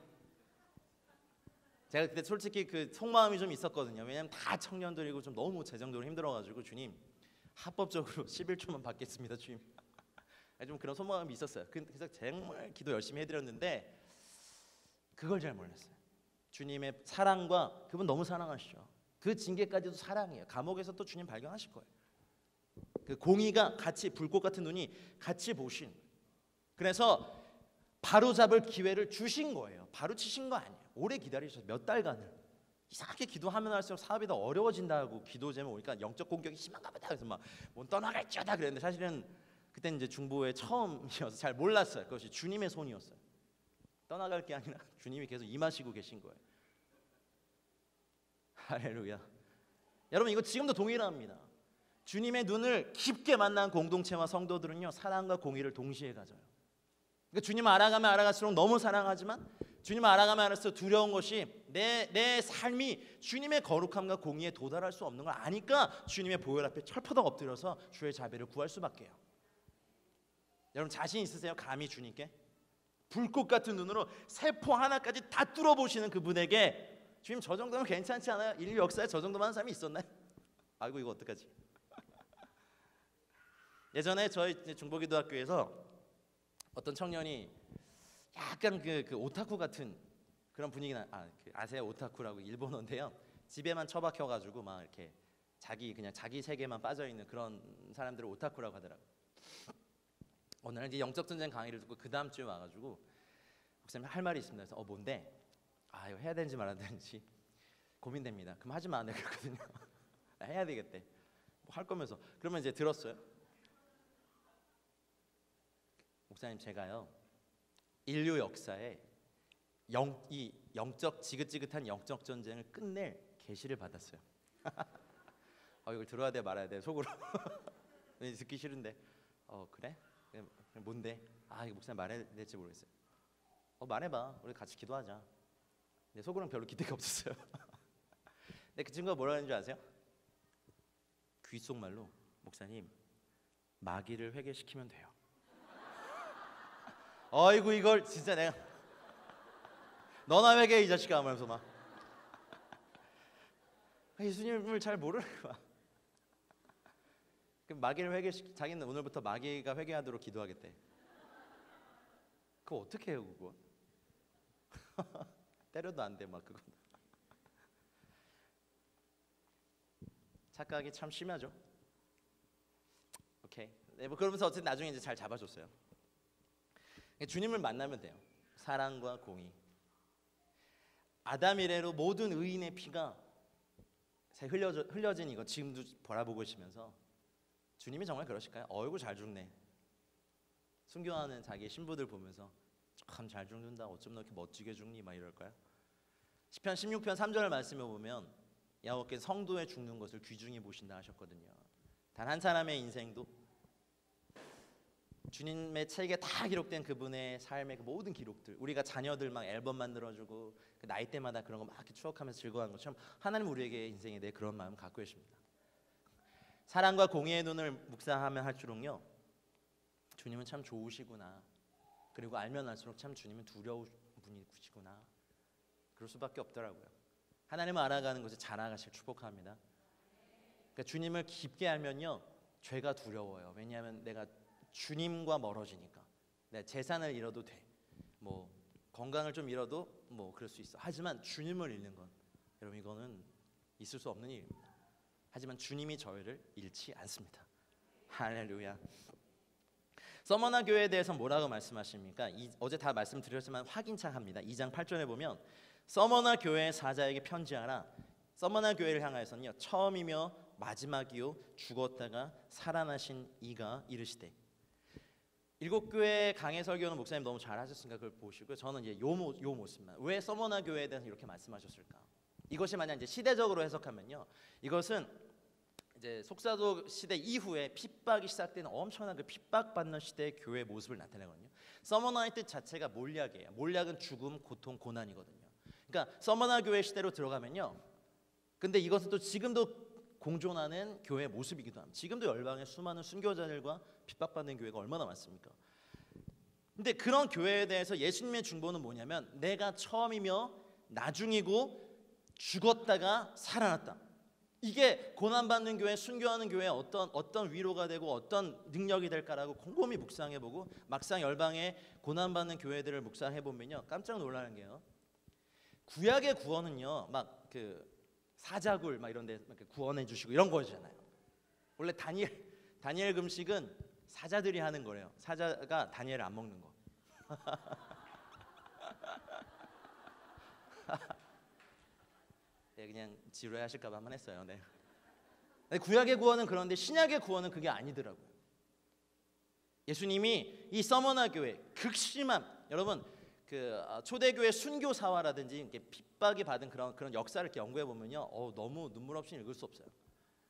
제가 그때 솔직히 그 속마음이 좀 있었거든요. 왜냐면 다 청년들이고 좀 너무 재정적으로 힘들어가지고 주님 합법적으로 11조만 받겠습니다, 주님. 좀 그런 속마음이 있었어요. 그래서 정말 기도 열심히 해드렸는데 그걸 잘 몰랐어요. 주님의 사랑과 그분 너무 사랑하시죠. 그 징계까지도 사랑이에요. 감옥에서 또 주님 발견하실 거예요. 그 공의가 같이 불꽃 같은 눈이 같이 보신. 그래서 바로 잡을 기회를 주신 거예요. 바로 치신 거 아니에요. 오래 기다리셔서 몇 달간을 이상하게 기도하면 할수록 사업이 더 어려워진다고 기도 제목 오니까 영적 공격이 심한가 보다. 그래서 막 뭐 떠나갈지어다 그랬는데 사실은 그때 이제 중보에 처음이어서 잘 몰랐어요. 그것이 주님의 손이었어요. 떠나갈 게 아니라 주님이 계속 임하시고 계신 거예요. 할렐루야. 여러분 이거 지금도 동일합니다. 주님의 눈을 깊게 만난 공동체와 성도들은요, 사랑과 공의를 동시에 가져요. 그러니까 주님을 알아가면 알아갈수록 너무 사랑하지만 주님을 알아가면 알아갈수록 두려운 것이 내 삶이 주님의 거룩함과 공의에 도달할 수 없는 걸 아니까 주님의 보혈 앞에 철퍼덕 엎드려서 주의 자비를 구할 수밖에요. 여러분 자신 있으세요? 감히 주님께 불꽃 같은 눈으로 세포 하나까지 다 뚫어보시는 그분에게 주님 저 정도면 괜찮지 않아요? 인류 역사에 저 정도만 하는 사람이 있었나요? 아이고 이거 어떡하지? 예전에 저희 중보기도학교에서 어떤 청년이 약간 그 오타쿠 같은 그런 분위기나 아세요? 오타쿠라고 일본어인데요. 집에만 처박혀가지고 막 이렇게 그냥 자기 세계만 빠져 있는 그런 사람들을 오타쿠라고 하더라고요. 어느 날 이제 영적 전쟁 강의를 듣고 그 다음 주에 와가지고 목사님 할 말이 있습니다. 그래서 뭔데? 이거 해야 되는지 말아야 되는지 고민됩니다. 그럼 하지 마. 내가 그랬거든요. 해야 되겠대. 뭐 할 거면서. 그러면 이제 들었어요. 목사님 제가요 인류 역사에 이 영적 지긋지긋한 영적 전쟁을 끝낼 계시를 받았어요. 이걸 들어야 돼 말아야 돼 속으로. 왠지 듣기 싫은데 그래? 뭔데? 이거 목사님 말해야 될지 모르겠어요. 말해봐. 우리 같이 기도하자. 근데 속으로는 별로 기대가 없었어요. 근데 그 친구가 뭐라 하는 줄 아세요? 귓속말로 목사님 마귀를 회개시키면 돼요. 어이구 이걸 진짜 내가 너나 회개해 이 자식아 하면서 막 예수님을 잘 모르는 거야. 그럼 마귀를 자기는 오늘부터 마귀가 회개하도록 기도하겠대. 그거 어떻게 해요 그거? 때려도 안 돼 막 그거. 착각이 참 심하죠. 오케이 네, 뭐 그러면서 어쨌든 나중에 이제 잘 잡아줬어요. 주님을 만나면 돼요. 사랑과 공의. 아담 이래로 모든 의인의 피가 흘려진 이거 지금도 바라보고 계시면서 주님이 정말 그러실까요? 어이구 잘 죽네. 순교하는 자기 신부들 보면서 참 잘 죽는다. 어쩜 너 이렇게 멋지게 죽니? 막 이럴까요? 시편 16편 3절 말씀에 보면 여호와께서 성도의 죽는 것을 귀중히 보신다 하셨거든요. 단 한 사람의 인생도 주님의 책에 다 기록된 그분의 삶의 그 모든 기록들, 우리가 자녀들 막 앨범 만들어주고 그 나이 때마다 그런 거 막 이렇게 추억하면서 즐거워하는 것처럼 하나님 우리에게 인생에 대해 그런 마음 갖고 계십니다. 사랑과 공의의 눈을 묵상하면 할수록요, 주님은 참 좋으시구나. 그리고 알면 알수록 참 주님은 두려운 분이시구나. 그럴 수밖에 없더라고요. 하나님을 알아가는 것을 잘 알아가실 축복합니다. 그러니까 주님을 깊게 알면요, 죄가 두려워요. 왜냐하면 내가 주님과 멀어지니까. 내 재산을 잃어도 돼. 뭐 건강을 좀 잃어도 뭐 그럴 수 있어. 하지만 주님을 잃는 건 여러분 이거는 있을 수 없는 일입니다. 하지만 주님이 저희를 잃지 않습니다. 할렐루야. 서머나 교회에 대해서 뭐라고 말씀하십니까? 어제 다 말씀드렸지만 확인차 합니다. 2장 8절에 보면 서머나 교회 사자에게 편지하라. 서머나 교회를 향하여서는요, 처음이며 마지막이요 죽었다가 살아나신 이가 이르시되. 일곱 교회 강해 설교는 목사님 너무 잘하셨으니까 그걸 보시고요. 저는 이제 요 모습만. 왜 서머나 교회에 대해서 이렇게 말씀하셨을까? 이것이 만약 이제 시대적으로 해석하면요, 이것은 이제 속사도 시대 이후에 핍박이 시작되는 엄청난 그 핍박받는 시대의 교회의 모습을 나타내거든요. 서머나의 뜻 자체가 몰약이에요. 몰약은 죽음, 고통, 고난이거든요. 그러니까 서머나 교회 시대로 들어가면요, 근데 이것은 또 지금도 공존하는 교회의 모습이기도 합니다. 지금도 열방에 수많은 순교자들과 핍박받는 교회가 얼마나 많습니까? 근데 그런 교회에 대해서 예수님의 중보는 뭐냐면 내가 처음이며 나중이고 죽었다가 살아났다. 이게 고난받는 교회, 순교하는 교회에 어떤 위로가 되고 어떤 능력이 될까라고 곰곰이 묵상해보고 막상 열방에 고난받는 교회들을 묵상해보면요, 깜짝 놀라는 게요, 구약의 구원은요 막 그 사자굴 막 이런 데 구원해 주시고 이런 거잖아요. 원래 다니엘 금식은 사자들이 하는 거래요. 사자가 다니엘을 안 먹는 거. 네, 그냥 지루해하실까 봐 한번 했어요. 네. 구약의 구원은 그런데 신약의 구원은 그게 아니더라고요. 예수님이 이 서머나 교회 극심한, 여러분 그 초대교회 순교사화라든지 이렇게 핍박이 받은 그런 역사를 이렇게 연구해 보면요, 너무 눈물 없이 읽을 수 없어요.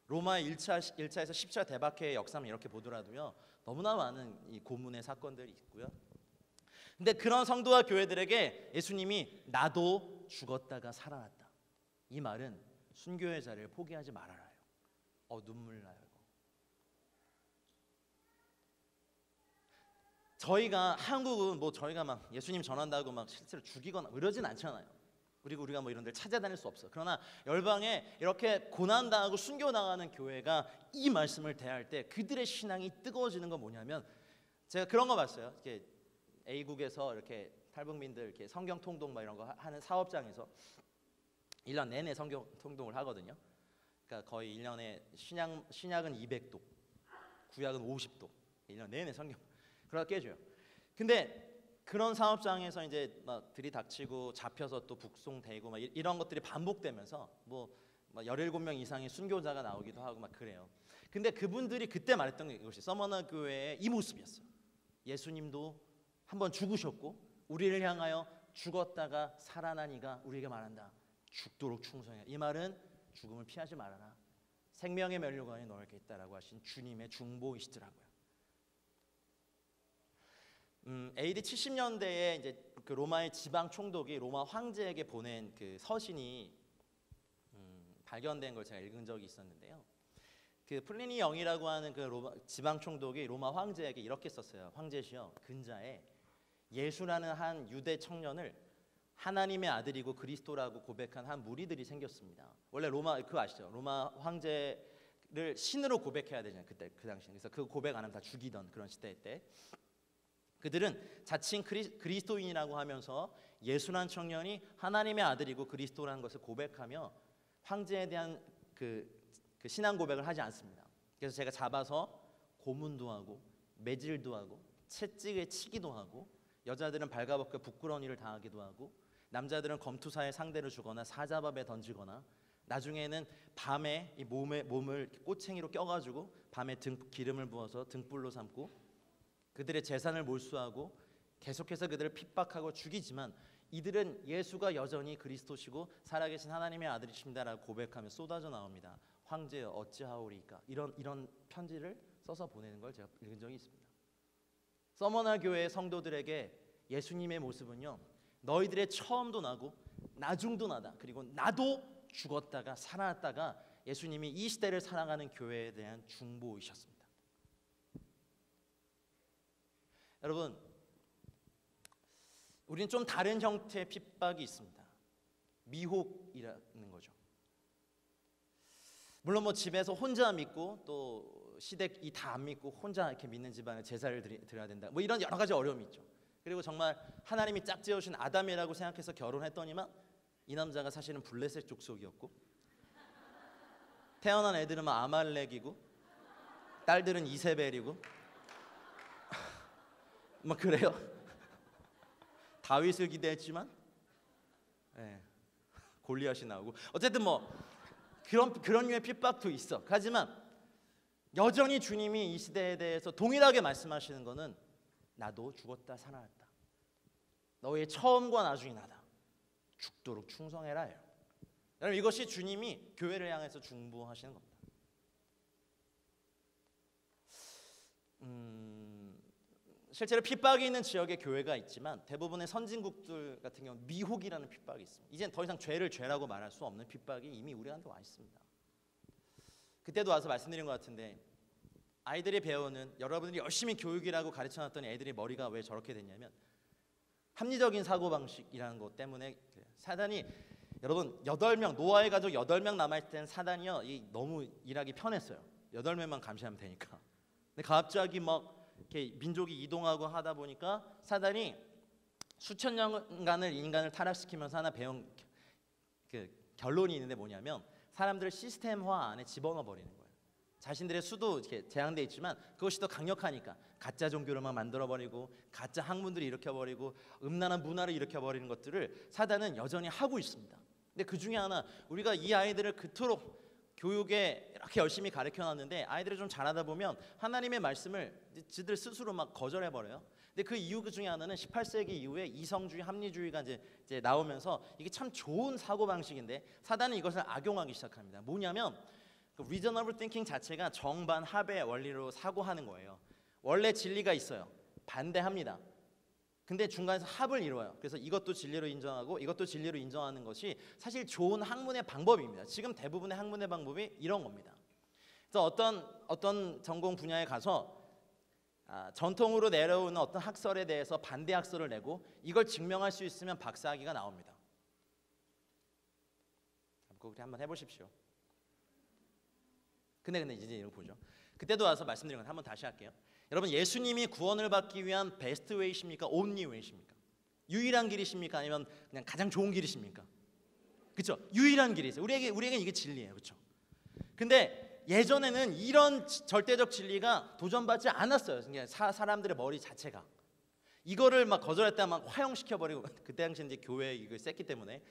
로마 1차에서 10차 대박회의 역사만 이렇게 보더라도요, 너무나 많은 이 고문의 사건들이 있고요. 근데 그런 성도와 교회들에게 예수님이 나도 죽었다가 살아났다. 이 말은 순교의 자리를 포기하지 말아라요. 눈물 나요. 저희가 한국은 뭐 저희가 막 예수님 전한다고 막 실제로 죽이거나 이러진 않잖아요. 그리고 우리가 뭐 이런 데를 찾아다닐 수 없어. 그러나 열방에 이렇게 고난당하고 순교당하는 교회가 이 말씀을 대할 때 그들의 신앙이 뜨거워지는 건 뭐냐면, 제가 그런 거 봤어요. 이렇게 A국에서 이렇게 탈북민들 이렇게 성경 통독 막 이런 거 하는 사업장에서 1년 내내 성경 통독을 하거든요. 그러니까 거의 1년에 신약은 200독, 구약은 50독, 1년 내내 성경 그러다 깨져요. 근데 그런 사업장에서 이제 막 들이닥치고 잡혀서 또 북송되고 막 이런 것들이 반복되면서 뭐 17명 이상의 순교자가 나오기도 하고 막 그래요. 근데 그분들이 그때 말했던 게 이것이 서머나 교회의 이 모습이었어요. 예수님도 한번 죽으셨고 우리를 향하여 죽었다가 살아난 이가 우리에게 말한다. 죽도록 충성해. 이 말은 죽음을 피하지 말아라. 생명의 면류관이 너에게 있다라고 하신 주님의 중보이시더라고요. AD 70년대에 이제 그 로마의 지방 총독이 로마 황제에게 보낸 그 서신이 발견된 걸 제가 읽은 적이 있었는데요. 그 플리니 영이라고 하는 그 로마 지방 총독이 로마 황제에게 이렇게 썼어요. 황제시여, 근자에 예수라는 한 유대 청년을 하나님의 아들이고 그리스도라고 고백한 한 무리들이 생겼습니다. 원래 로마 그거 아시죠? 로마 황제를 신으로 고백해야 되잖아요. 그때 그 당시. 그래서 그 고백 안 하면 다 죽이던 그런 시대 때. 그들은 자칭 그리스도인이라고 하면서 예수란 청년이 하나님의 아들이고 그리스도라는 것을 고백하며 황제에 대한 그 신앙 고백을 하지 않습니다. 그래서 제가 잡아서 고문도 하고 매질도 하고 채찍에 치기도 하고, 여자들은 발가벗겨 부끄러운 일을 당하기도 하고, 남자들은 검투사의 상대를 주거나 사자밥에 던지거나, 나중에는 밤에 이 몸을 꼬챙이로 껴가지고 밤에 기름을 부어서 등불로 삼고 그들의 재산을 몰수하고 계속해서 그들을 핍박하고 죽이지만, 이들은 예수가 여전히 그리스도시고 살아계신 하나님의 아들이십니다라고 고백하며 쏟아져 나옵니다. 황제여 어찌하오리까, 이런 편지를 써서 보내는 걸 제가 읽은 적이 있습니다. 서머나 교회의 성도들에게 예수님의 모습은요, 너희들의 처음도 나고 나중도 나다, 그리고 나도 죽었다가 살아났다가 예수님이 이 시대를 살아가는 교회에 대한 중보이셨습니다. 여러분, 우리는 좀 다른 형태의 핍박이 있습니다. 미혹이라는 거죠. 물론 뭐 집에서 혼자 믿고 또 시댁 이 다 안 믿고 혼자 이렇게 믿는 집안에 제사를 드려야 된다, 뭐 이런 여러 가지 어려움이 있죠. 그리고 정말 하나님이 짝지어주신 아담이라고 생각해서 결혼했더니만 이 남자가 사실은 블레셋 족속이었고, 태어난 애들은 막 아말렉이고 딸들은 이세벨이고 막 그래요. 다윗을 기대했지만 골리앗이 나오고, 어쨌든 뭐 그런 류의 핍박도 있어. 하지만 여전히 주님이 이 시대에 대해서 동일하게 말씀하시는 것은 나도 죽었다 살아났다, 너의 처음과 나중이 나다, 죽도록 충성해라. 여러분, 이것이 주님이 교회를 향해서 중보하시는 겁니다. 실제로 핍박이 있는 지역에 교회가 있지만 대부분의 선진국들 같은 경우 미혹이라는 핍박이 있습니다. 이젠 더 이상 죄를 죄라고 말할 수 없는 핍박이 이미 우리한테 와 있습니다. 그때도 와서 말씀드린 것 같은데, 아이들이 배우는, 여러분들이 열심히 교육이라고 가르쳐놨더니 애들이 머리가 왜 저렇게 됐냐면 합리적인 사고방식이라는 것 때문에 그래요. 사단이, 여러분 8명, 노아의 가족 8명 남아있을 때는 사단이요, 너무 일하기 편했어요. 8명만 감시하면 되니까. 근데 갑자기 막 이렇게 민족이 이동하고 하다 보니까 사단이 수천 년간을 인간을 타락시키면서 하나 배운 그 결론이 있는데 뭐냐면, 사람들을 시스템화 안에 집어넣어 버리는 거예요. 자신들의 수도 이렇게 제한돼 있지만 그것이 더 강력하니까 가짜 종교를 막 만들어 버리고 가짜 학문들을 일으켜 버리고 음란한 문화를 일으켜 버리는 것들을 사단은 여전히 하고 있습니다. 근데 그 중에 하나, 우리가 이 아이들을 그토록 교육에 이렇게 열심히 가르쳐 놨는데 아이들이 좀 자라다 보면 하나님의 말씀을 지들 스스로 막 거절해 버려요. 근데 그 이유 중에 하나는 18세기 이후에 이성주의, 합리주의가 이제 나오면서 이게 참 좋은 사고 방식인데 사단은 이것을 악용하기 시작합니다. 뭐냐면 그 reasonable thinking 자체가 정반 합의 원리로 사고하는 거예요. 원래 진리가 있어요. 반대합니다. 근데 중간에서 합을 이루어요. 그래서 이것도 진리로 인정하고 이것도 진리로 인정하는 것이 사실 좋은 학문의 방법입니다. 지금 대부분의 학문의 방법이 이런 겁니다. 그래서 어떤 전공 분야에 가서 전통으로 내려오는 어떤 학설에 대해서 반대 학설을 내고 이걸 증명할 수 있으면 박사학위가 나옵니다. 그거 한번 해보십시오. 근데 이제 이거 보죠. 그때도 와서 말씀드린 건 한번 다시 할게요. 여러분, 예수님이 구원을 받기 위한 베스트 웨이십니까? 온리 웨이십니까? 유일한 길이십니까? 아니면 그냥 가장 좋은 길이십니까? 그렇죠? 유일한 길이세요. 우리에게 이게 진리예요. 그렇죠? 근데 예전에는 이런 절대적 진리가 도전받지 않았어요. 사람들의 머리 자체가 이거를 막 거절했다 막 화형시켜 버리고 그때 당시 이제 교회 이걸 셌기 때문에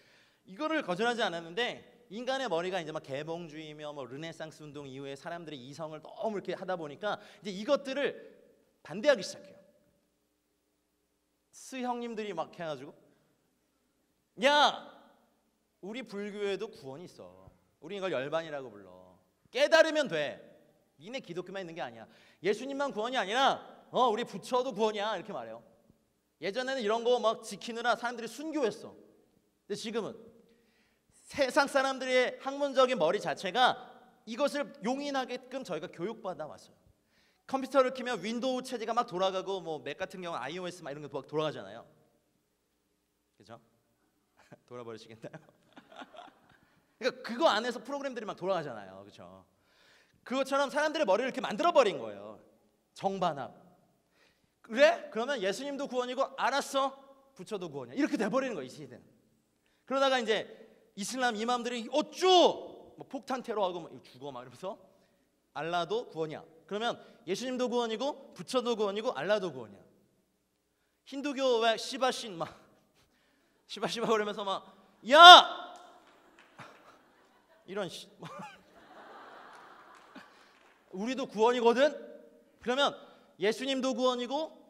이거를 거절하지 않았는데, 인간의 머리가 이제 막 개몽주의며 뭐 르네상스 운동 이후에 사람들의 이성을 너무 이렇게 하다 보니까 이제 이것들을 반대하기 시작해요. 스형님들이 막 해가지고, 야, 우리 불교에도 구원이 있어. 우리 이걸 열반이라고 불러. 깨달으면 돼. 니네 기독교만 있는 게 아니야. 예수님만 구원이 아니라 우리 부처도 구원이야. 이렇게 말해요. 예전에는 이런 거 막 지키느라 사람들이 순교했어. 근데 지금은 세상 사람들의 학문적인 머리 자체가 이것을 용인하게끔 저희가 교육받아 왔어요. 컴퓨터를 켜면 윈도우 체제가 막 돌아가고 뭐 맥 같은 경우는 iOS 막 이런 거 막 돌아가잖아요. 그죠? 돌아버리시겠나요? 그러니까 그거 안에서 프로그램들이 막 돌아가잖아요. 그렇죠? 그것처럼 사람들의 머리를 이렇게 만들어 버린 거예요. 정반합. 그래? 그러면 예수님도 구원이고 알았어. 부처도 구원이야. 이렇게 돼 버리는 거예요, 이 시대는. 그러다가 이제 이슬람 이맘들이 어쭈 뭐 폭탄 테러하고 막 죽어 막 이러면서 알라도 구원이야. 그러면 예수님도 구원이고 부처도 구원이고 알라도 구원이야. 힌두교 왜 시바신 막 시바시바 그러면서 막 야! 이런 우리도 구원이거든? 그러면 예수님도 구원이고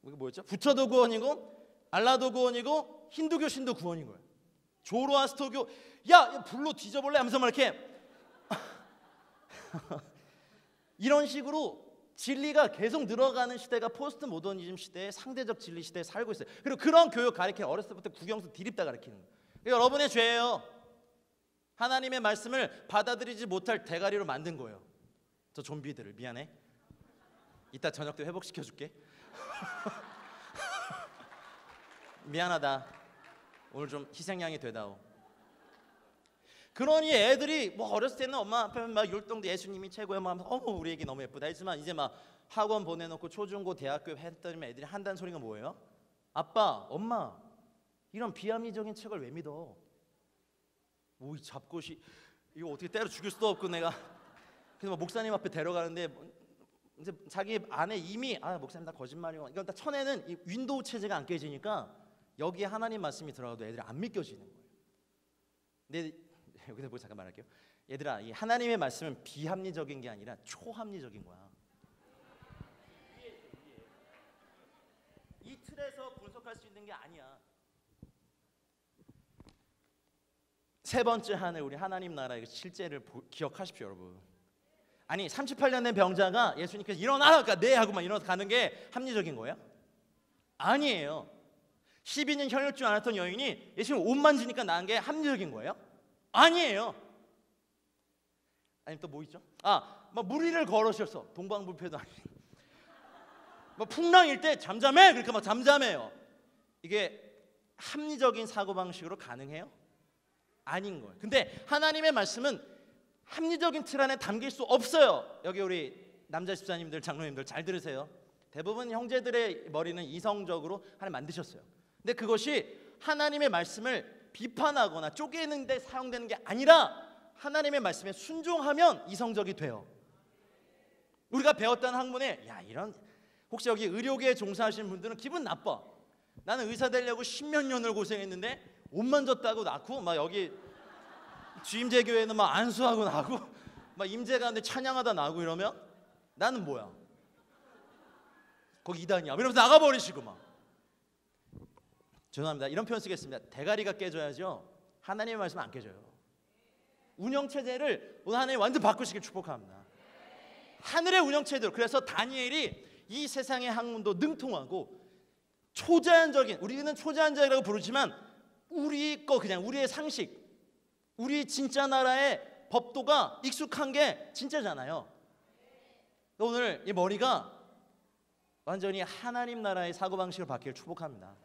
이거 뭐였죠? 부처도 구원이고 알라도 구원이고 힌두교 신도 구원인 거예요. 조로아스터교 야 불로 뒤져볼래? 하면서 막 이렇게 이런 식으로 진리가 계속 늘어가는 시대가 포스트 모더니즘 시대의 상대적 진리 시대에 살고 있어요. 그리고 그런 교육 가르치는 어렸을 때부터 국영수 디립다 가르치는 거예요. 여러분의 죄예요. 하나님의 말씀을 받아들이지 못할 대가리로 만든 거예요. 저 좀비들을 미안해. 이따 저녁 때 회복시켜줄게. 미안하다. 오늘 좀 희생양이 되다오. 그러니 애들이 뭐 어렸을 때는 엄마 앞에 막 율동도 예수님이 최고야 막 어머 우리 애기 너무 예쁘다 했지만 이제 막 학원 보내놓고 초중고 대학교 했더니 애들이 한다는 소리가 뭐예요? 아빠, 엄마 이런 비합리적인 책을 왜 믿어? 뭐 이 잡것이 이거 어떻게 때려 죽일 수도 없고 내가 그래서 목사님 앞에 데려가는데 이제 자기 안에 이미 목사님 다 거짓말이고 이건 다 천에는 이 윈도우 체제가 안 깨지니까 여기에 하나님 말씀이 들어가도 애들이 안 믿겨지는 거예요. 근데 여기서 보고 잠깐 말할게요. 얘들아, 이 하나님의 말씀은 비합리적인 게 아니라 초합리적인 거야. 이 틀에서 분석할 수 있는 게 아니야. 세 번째 하늘 우리 하나님 나라의 실제를 기억하십시오, 여러분. 아니 38년 된 병자가 예수님께서 일어나라 그러니까 네 하고 막 일어나서 가는 게 합리적인 거예요? 아니에요. 12년 혈혈증 앓았던 여인이 예수님 옷 만지니까 나은 게 합리적인 거예요? 아니에요. 아니 또 뭐 있죠? 막 무리를 걸으셨어. 동방불패도 아니고 뭐 풍랑일 때 잠잠해 그러니까 막 잠잠해요. 이게 합리적인 사고방식으로 가능해요? 아닌 거예요. 근데 하나님의 말씀은 합리적인 틀 안에 담길 수 없어요. 여기 우리 남자 집사님들 장로님들 잘 들으세요. 대부분 형제들의 머리는 이성적으로 하나님 만드셨어요. 근데 그것이 하나님의 말씀을 비판하거나 쪼개는 데 사용되는 게 아니라 하나님의 말씀에 순종하면 이성적이 돼요. 우리가 배웠다는 학문에 이런 혹시 여기 의료계에 종사하시는 분들은 기분 나빠. 나는 의사 되려고 10몇 년을 고생했는데 옷 만졌다고 낳고 막 여기 주임제 교회는 막 안수하고 나고 막 임재 가는데 찬양하다 나고 이러면 나는 뭐야? 거기 이단이야. 이러면서 나가버리시고 막. 죄송합니다. 이런 표현 쓰겠습니다. 대가리가 깨져야죠. 하나님의 말씀 안 깨져요. 운영체제를 오늘 하나님 완전 바꾸시길 축복합니다. 하늘의 운영체제로. 그래서 다니엘이 이 세상의 학문도 능통하고 초자연적인 우리는 초자연적이라고 부르지만 우리 거 그냥 우리의 상식 우리 진짜 나라의 법도가 익숙한 게 진짜잖아요. 오늘 이 머리가 완전히 하나님 나라의 사고방식으로 바뀌길 축복합니다.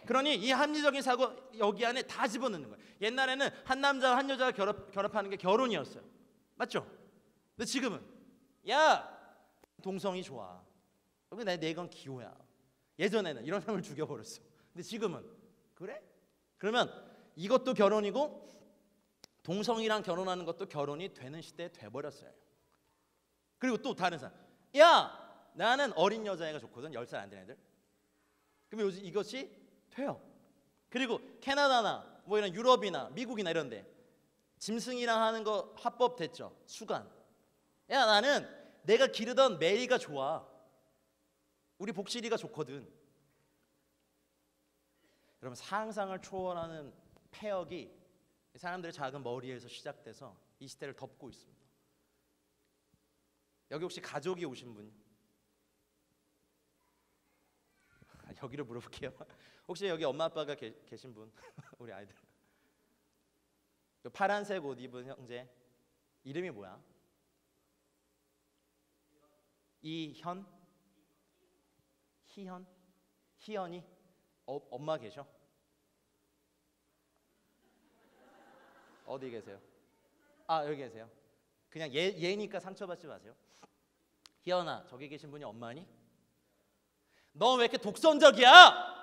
그러니 이 합리적인 사고 여기 안에 다 집어넣는 거예요. 옛날에는 한 남자와 한 여자가 결합하는 게 결혼이었어요. 맞죠? 근데 지금은 동성이 좋아. 내건 기호야. 예전에는 이런 사람을 죽여버렸어. 근데 지금은 그래? 그러면 이것도 결혼이고 동성이랑 결혼하는 것도 결혼이 되는 시대에 돼버렸어요. 그리고 또 다른 사람 나는 어린 여자애가 좋거든. 10살 안 된 애들. 그럼 요즘 이것이 돼요. 그리고 캐나다나 뭐 이런 유럽이나 미국이나 이런 데 짐승이랑 하는 거 합법됐죠. 수간. 나는 내가 기르던 메리가 좋아. 우리 복실이가 좋거든. 여러분 상상을 초월하는 폐역이 사람들의 작은 머리에서 시작돼서 이 시대를 덮고 있습니다. 여기 혹시 가족이 오신 분? 여기로 물어볼게요. 혹시 여기 엄마 아빠가 계신 분? 우리 아이들. 파란색 옷 입은 형제 이름이 뭐야? 이현? 희현? 희연이? 엄마 계셔? 어디 계세요? 여기 계세요. 그냥 얘니까 상처받지 마세요. 희연아, 저기 계신 분이 엄마니? 너 왜 이렇게 독선적이야?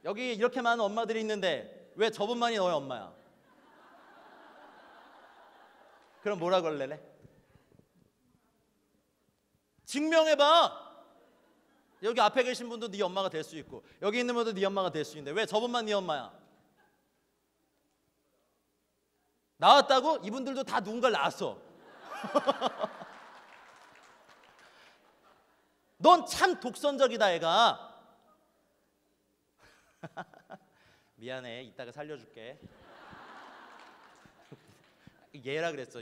여기 이렇게 많은 엄마들이 있는데 왜 저분만이 너의 엄마야? 그럼 뭐라 그럴래? 증명해봐. 여기 앞에 계신 분도 네 엄마가 될 수 있고 여기 있는 분도 네 엄마가 될 수 있는데 왜 저분만 네 엄마야? 낳았다고? 이분들도 다 누군가를 낳았어. 넌 참 독선적이다 애가. 미안해, 이따가 살려줄게. 얘라 그랬어.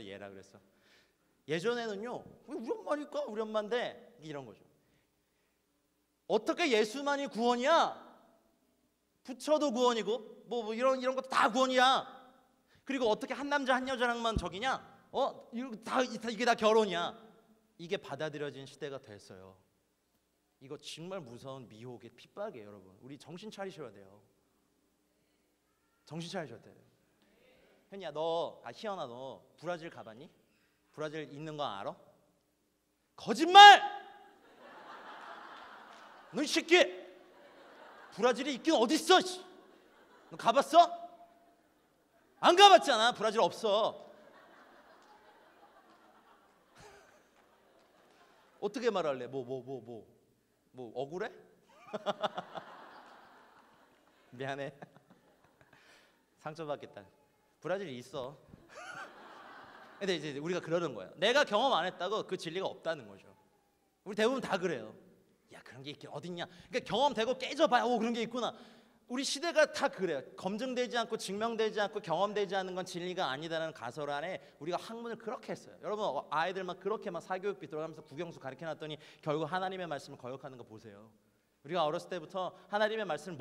예전에는요, 우리 엄마니까 우리 엄마인데 이런 거죠. 어떻게 예수만이 구원이야? 부처도 구원이고 뭐 이런 것도 다 구원이야. 그리고 어떻게 한 남자 한 여자랑만 적이냐? 이게 다 결혼이야. 이게 받아들여진 시대가 됐어요. 이거 정말 무서운 미혹의 핍박이에요, 여러분. 우리 정신 차리셔야 돼요. 정신 차리셔야 돼요. 현이야, 희연아, 너 브라질 가봤니? 브라질 있는 거 알아? 거짓말! 너 이 새끼! 브라질이 있긴 어딨어? 너 가봤어? 안 가봤잖아. 브라질 없어. 어떻게 말할래? 뭐 억울해? 미안해. 상처받겠다. 브라질이 있어. 근데 이제 우리가 그러는 거예요. 내가 경험 안 했다고 그 진리가 없다는 거죠. 우리 대부분 다 그래요. 야, 그런 게 있긴 어딨냐. 그러니까 경험되고 깨져봐야 그런 게 있구나. 우리 시대가 다 그래요. 검증되지 않고 증명되지 않고 경험되지 않는 건 진리가 아니다라는 가설 안에 우리가 학문을 그렇게 했어요. 여러분, 아이들 막 그렇게 막 사교육비 들어가면서 국영수 가르쳐놨더니 결국 하나님의 말씀을 거역하는 거 보세요. 우리가 어렸을 때부터 하나님의 말씀을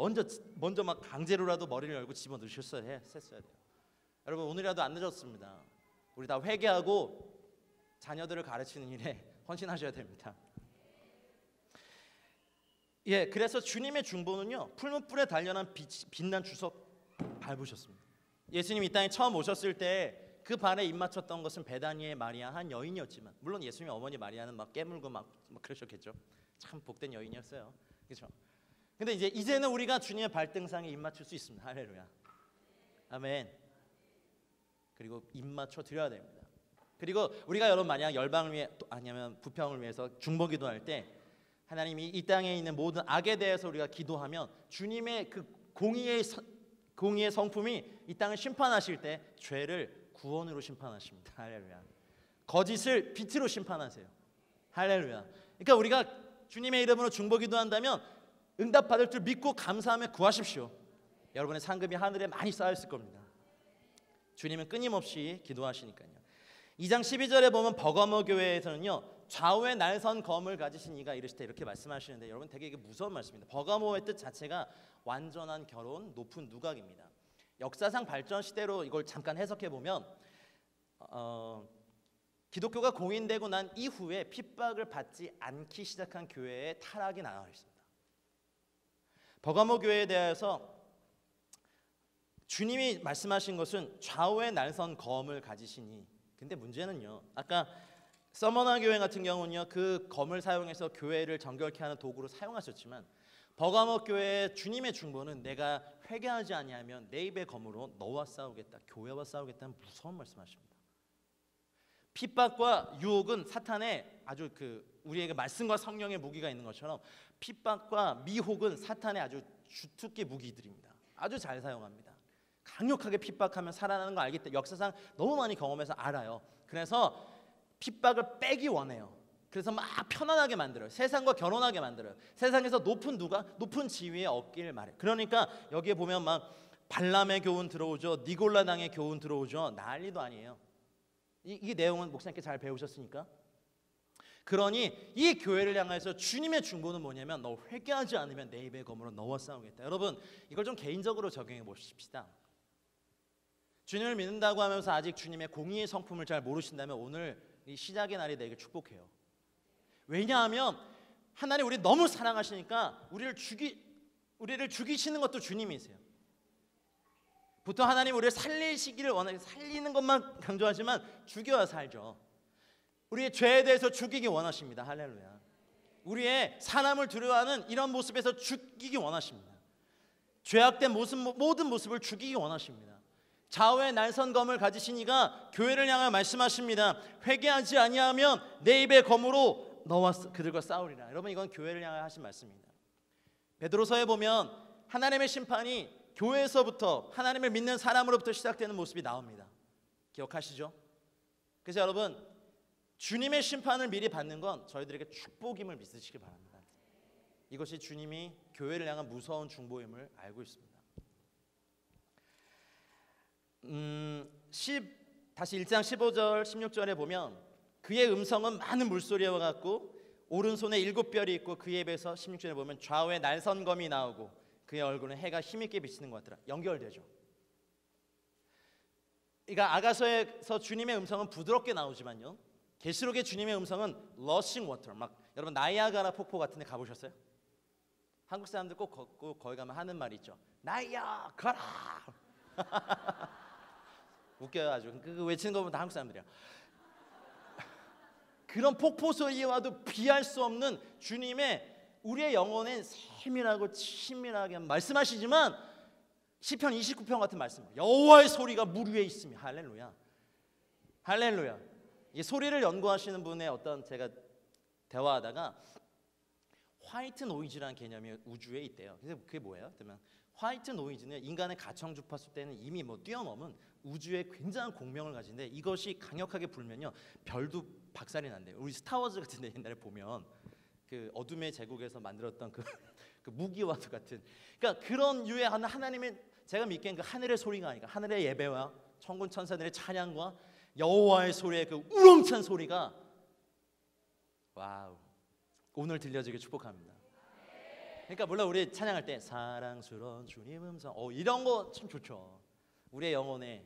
먼저 막 강제로라도 머리를 열고 집어넣으셨어야 돼요. 여러분, 오늘이라도 안 늦었습니다. 우리 다 회개하고 자녀들을 가르치는 일에 헌신하셔야 됩니다. 예, 그래서 주님의 중보는요, 풀무불에 단련한 빛난 주석 밟으셨습니다. 예수님 이 땅에 처음 오셨을 때 그 반에 입 맞췄던 것은 베다니의 마리아 한 여인이었지만, 물론 예수님의 어머니 마리아는 막 깨물고 막 그러셨겠죠. 참 복된 여인이었어요. 그렇죠? 근데 이제는 우리가 주님의 발등상에 입 맞출 수 있습니다. 할렐루야. 아멘. 그리고 입 맞춰 드려야 됩니다. 그리고 우리가 여러분 만약 열방을 위해 아니면 부평을 위해서 중보기도할 때 하나님이 이 땅에 있는 모든 악에 대해서 우리가 기도하면 주님의 그 공의의 성품이 이 땅을 심판하실 때 죄를 구원으로 심판하십니다. 할렐루야. 거짓을 빛으로 심판하세요. 할렐루야. 그러니까 우리가 주님의 이름으로 중보기도한다면 응답받을 줄 믿고 감사하며 구하십시오. 여러분의 상급이 하늘에 많이 쌓여있을 겁니다. 주님은 끊임없이 기도하시니까요. 2장 12절에 보면 버가모 교회에서는요, 좌우에 날선 검을 가지신 이가 이르시되 이렇게 말씀하시는데, 여러분 되게 이게 무서운 말씀입니다. 버가모의 뜻 자체가 완전한 결혼, 높은 누각입니다. 역사상 발전 시대로 이걸 잠깐 해석해 보면 기독교가 공인되고 난 이후에 핍박을 받지 않기 시작한 교회의 타락이 나와 있습니다. 버가모 교회에 대해서 주님이 말씀하신 것은 좌우에 날선 검을 가지시니, 근데 문제는요, 아까 서머나 교회 같은 경우는요, 그 검을 사용해서 교회를 정결케 하는 도구로 사용하셨지만 버가모 교회의 주님의 중보는 내가 회개하지 아니하면 내 입의 검으로 너와 싸우겠다, 교회와 싸우겠다는 무서운 말씀하십니다. 핍박과 유혹은 사탄의 아주 우리에게 말씀과 성령의 무기가 있는 것처럼 핍박과 미혹은 사탄의 아주 주특기 무기들입니다. 아주 잘 사용합니다. 강력하게 핍박하면 살아나는 거 알기 때문에 역사상 너무 많이 경험해서 알아요. 그래서 핍박을 빼기 원해요. 그래서 막 편안하게 만들어요. 세상과 결혼하게 만들어요. 세상에서 높은 지위에 얻길 말해요. 그러니까 여기에 보면 막 발람의 교훈 들어오죠. 니골라당의 교훈 들어오죠. 난리도 아니에요. 이 내용은 목사님께 잘 배우셨으니까. 그러니 이 교회를 향해서 주님의 중보는 뭐냐면 너 회개하지 않으면 내 입의 검으로 너와 싸우겠다. 여러분 이걸 좀 개인적으로 적용해 보십시다. 주님을 믿는다고 하면서 아직 주님의 공의의 성품을 잘 모르신다면 오늘 이 시작의 날이 되게 축복해요. 왜냐하면 하나님 우리 너무 사랑하시니까 우리를 죽이시는 것도 주님이세요. 보통 하나님 우리를 살리시기를 원하고 살리는 것만 강조하지만 죽여야 살죠. 우리의 죄에 대해서 죽이기 원하십니다. 할렐루야. 우리의 사람을 두려워하는 이런 모습에서 죽이기 원하십니다. 죄악된 모든 모습을 죽이기 원하십니다. 좌우에 날선 검을 가지신 이가 교회를 향해 말씀하십니다. 회개하지 아니하면 내 입의 검으로 너와 그들과 싸우리라. 여러분, 이건 교회를 향해 하신 말씀입니다. 베드로서에 보면 하나님의 심판이 교회에서부터 하나님을 믿는 사람으로부터 시작되는 모습이 나옵니다. 기억하시죠? 그래서 여러분, 주님의 심판을 미리 받는 건 저희들에게 축복임을 믿으시기 바랍니다. 이것이 주님이 교회를 향한 무서운 중보임을 알고 있습니다. 다시 1장 15절 16절에 보면 그의 음성은 많은 물소리와 같고 오른손에 7별이 있고 그의 입에서 16절에 보면 좌우에 날선검이 나오고 그의 얼굴은 해가 힘있게 비치는 것 같더라. 연결되죠. 그러니까 아가서에서 주님의 음성은 부드럽게 나오지만요, 계시록의 주님의 음성은 러싱 워터, 막 여러분 나이아가라 폭포 같은 데 가보셨어요? 한국 사람들 꼭 거기 가면 하는 말이 있죠. 나이아가라. 웃겨요 아주. 그 외치는 거 보면 다 한국 사람들이야. 그런 폭포 소리와도 비할 수 없는 주님의 우리의 영혼엔 세밀하고 친밀하게 말씀하시지만 시편 29편 같은 말씀, 여호와의 소리가 물 위에 있으며, 할렐루야, 할렐루야. 이 소리를 연구하시는 분의 어떤 제가 대화하다가 화이트 노이즈라는 개념이 우주에 있대요. 그래서 그게 뭐예요? 그러면 화이트 노이즈는 인간의 가청 주파수 때는 이미 뛰어넘은 우주의 굉장한 공명을 가진데 이것이 강력하게 불면요 별도 박살이 난대요. 우리 스타워즈 같은 데 옛날에 보면 그 어둠의 제국에서 만들었던 그 무기와도 같은, 그러니까 그런 유의 하나님의, 제가 믿기엔 그 하늘의 소리가 아니라 하늘의 예배와 천군 천사들의 찬양과 여호와의 소리의 그 우렁찬 소리가 와우 오늘 들려지길 축복합니다. 그러니까 물론 우리 찬양할 때 사랑스러운 주님 음성 이런 거 참 좋죠. 우리의 영혼에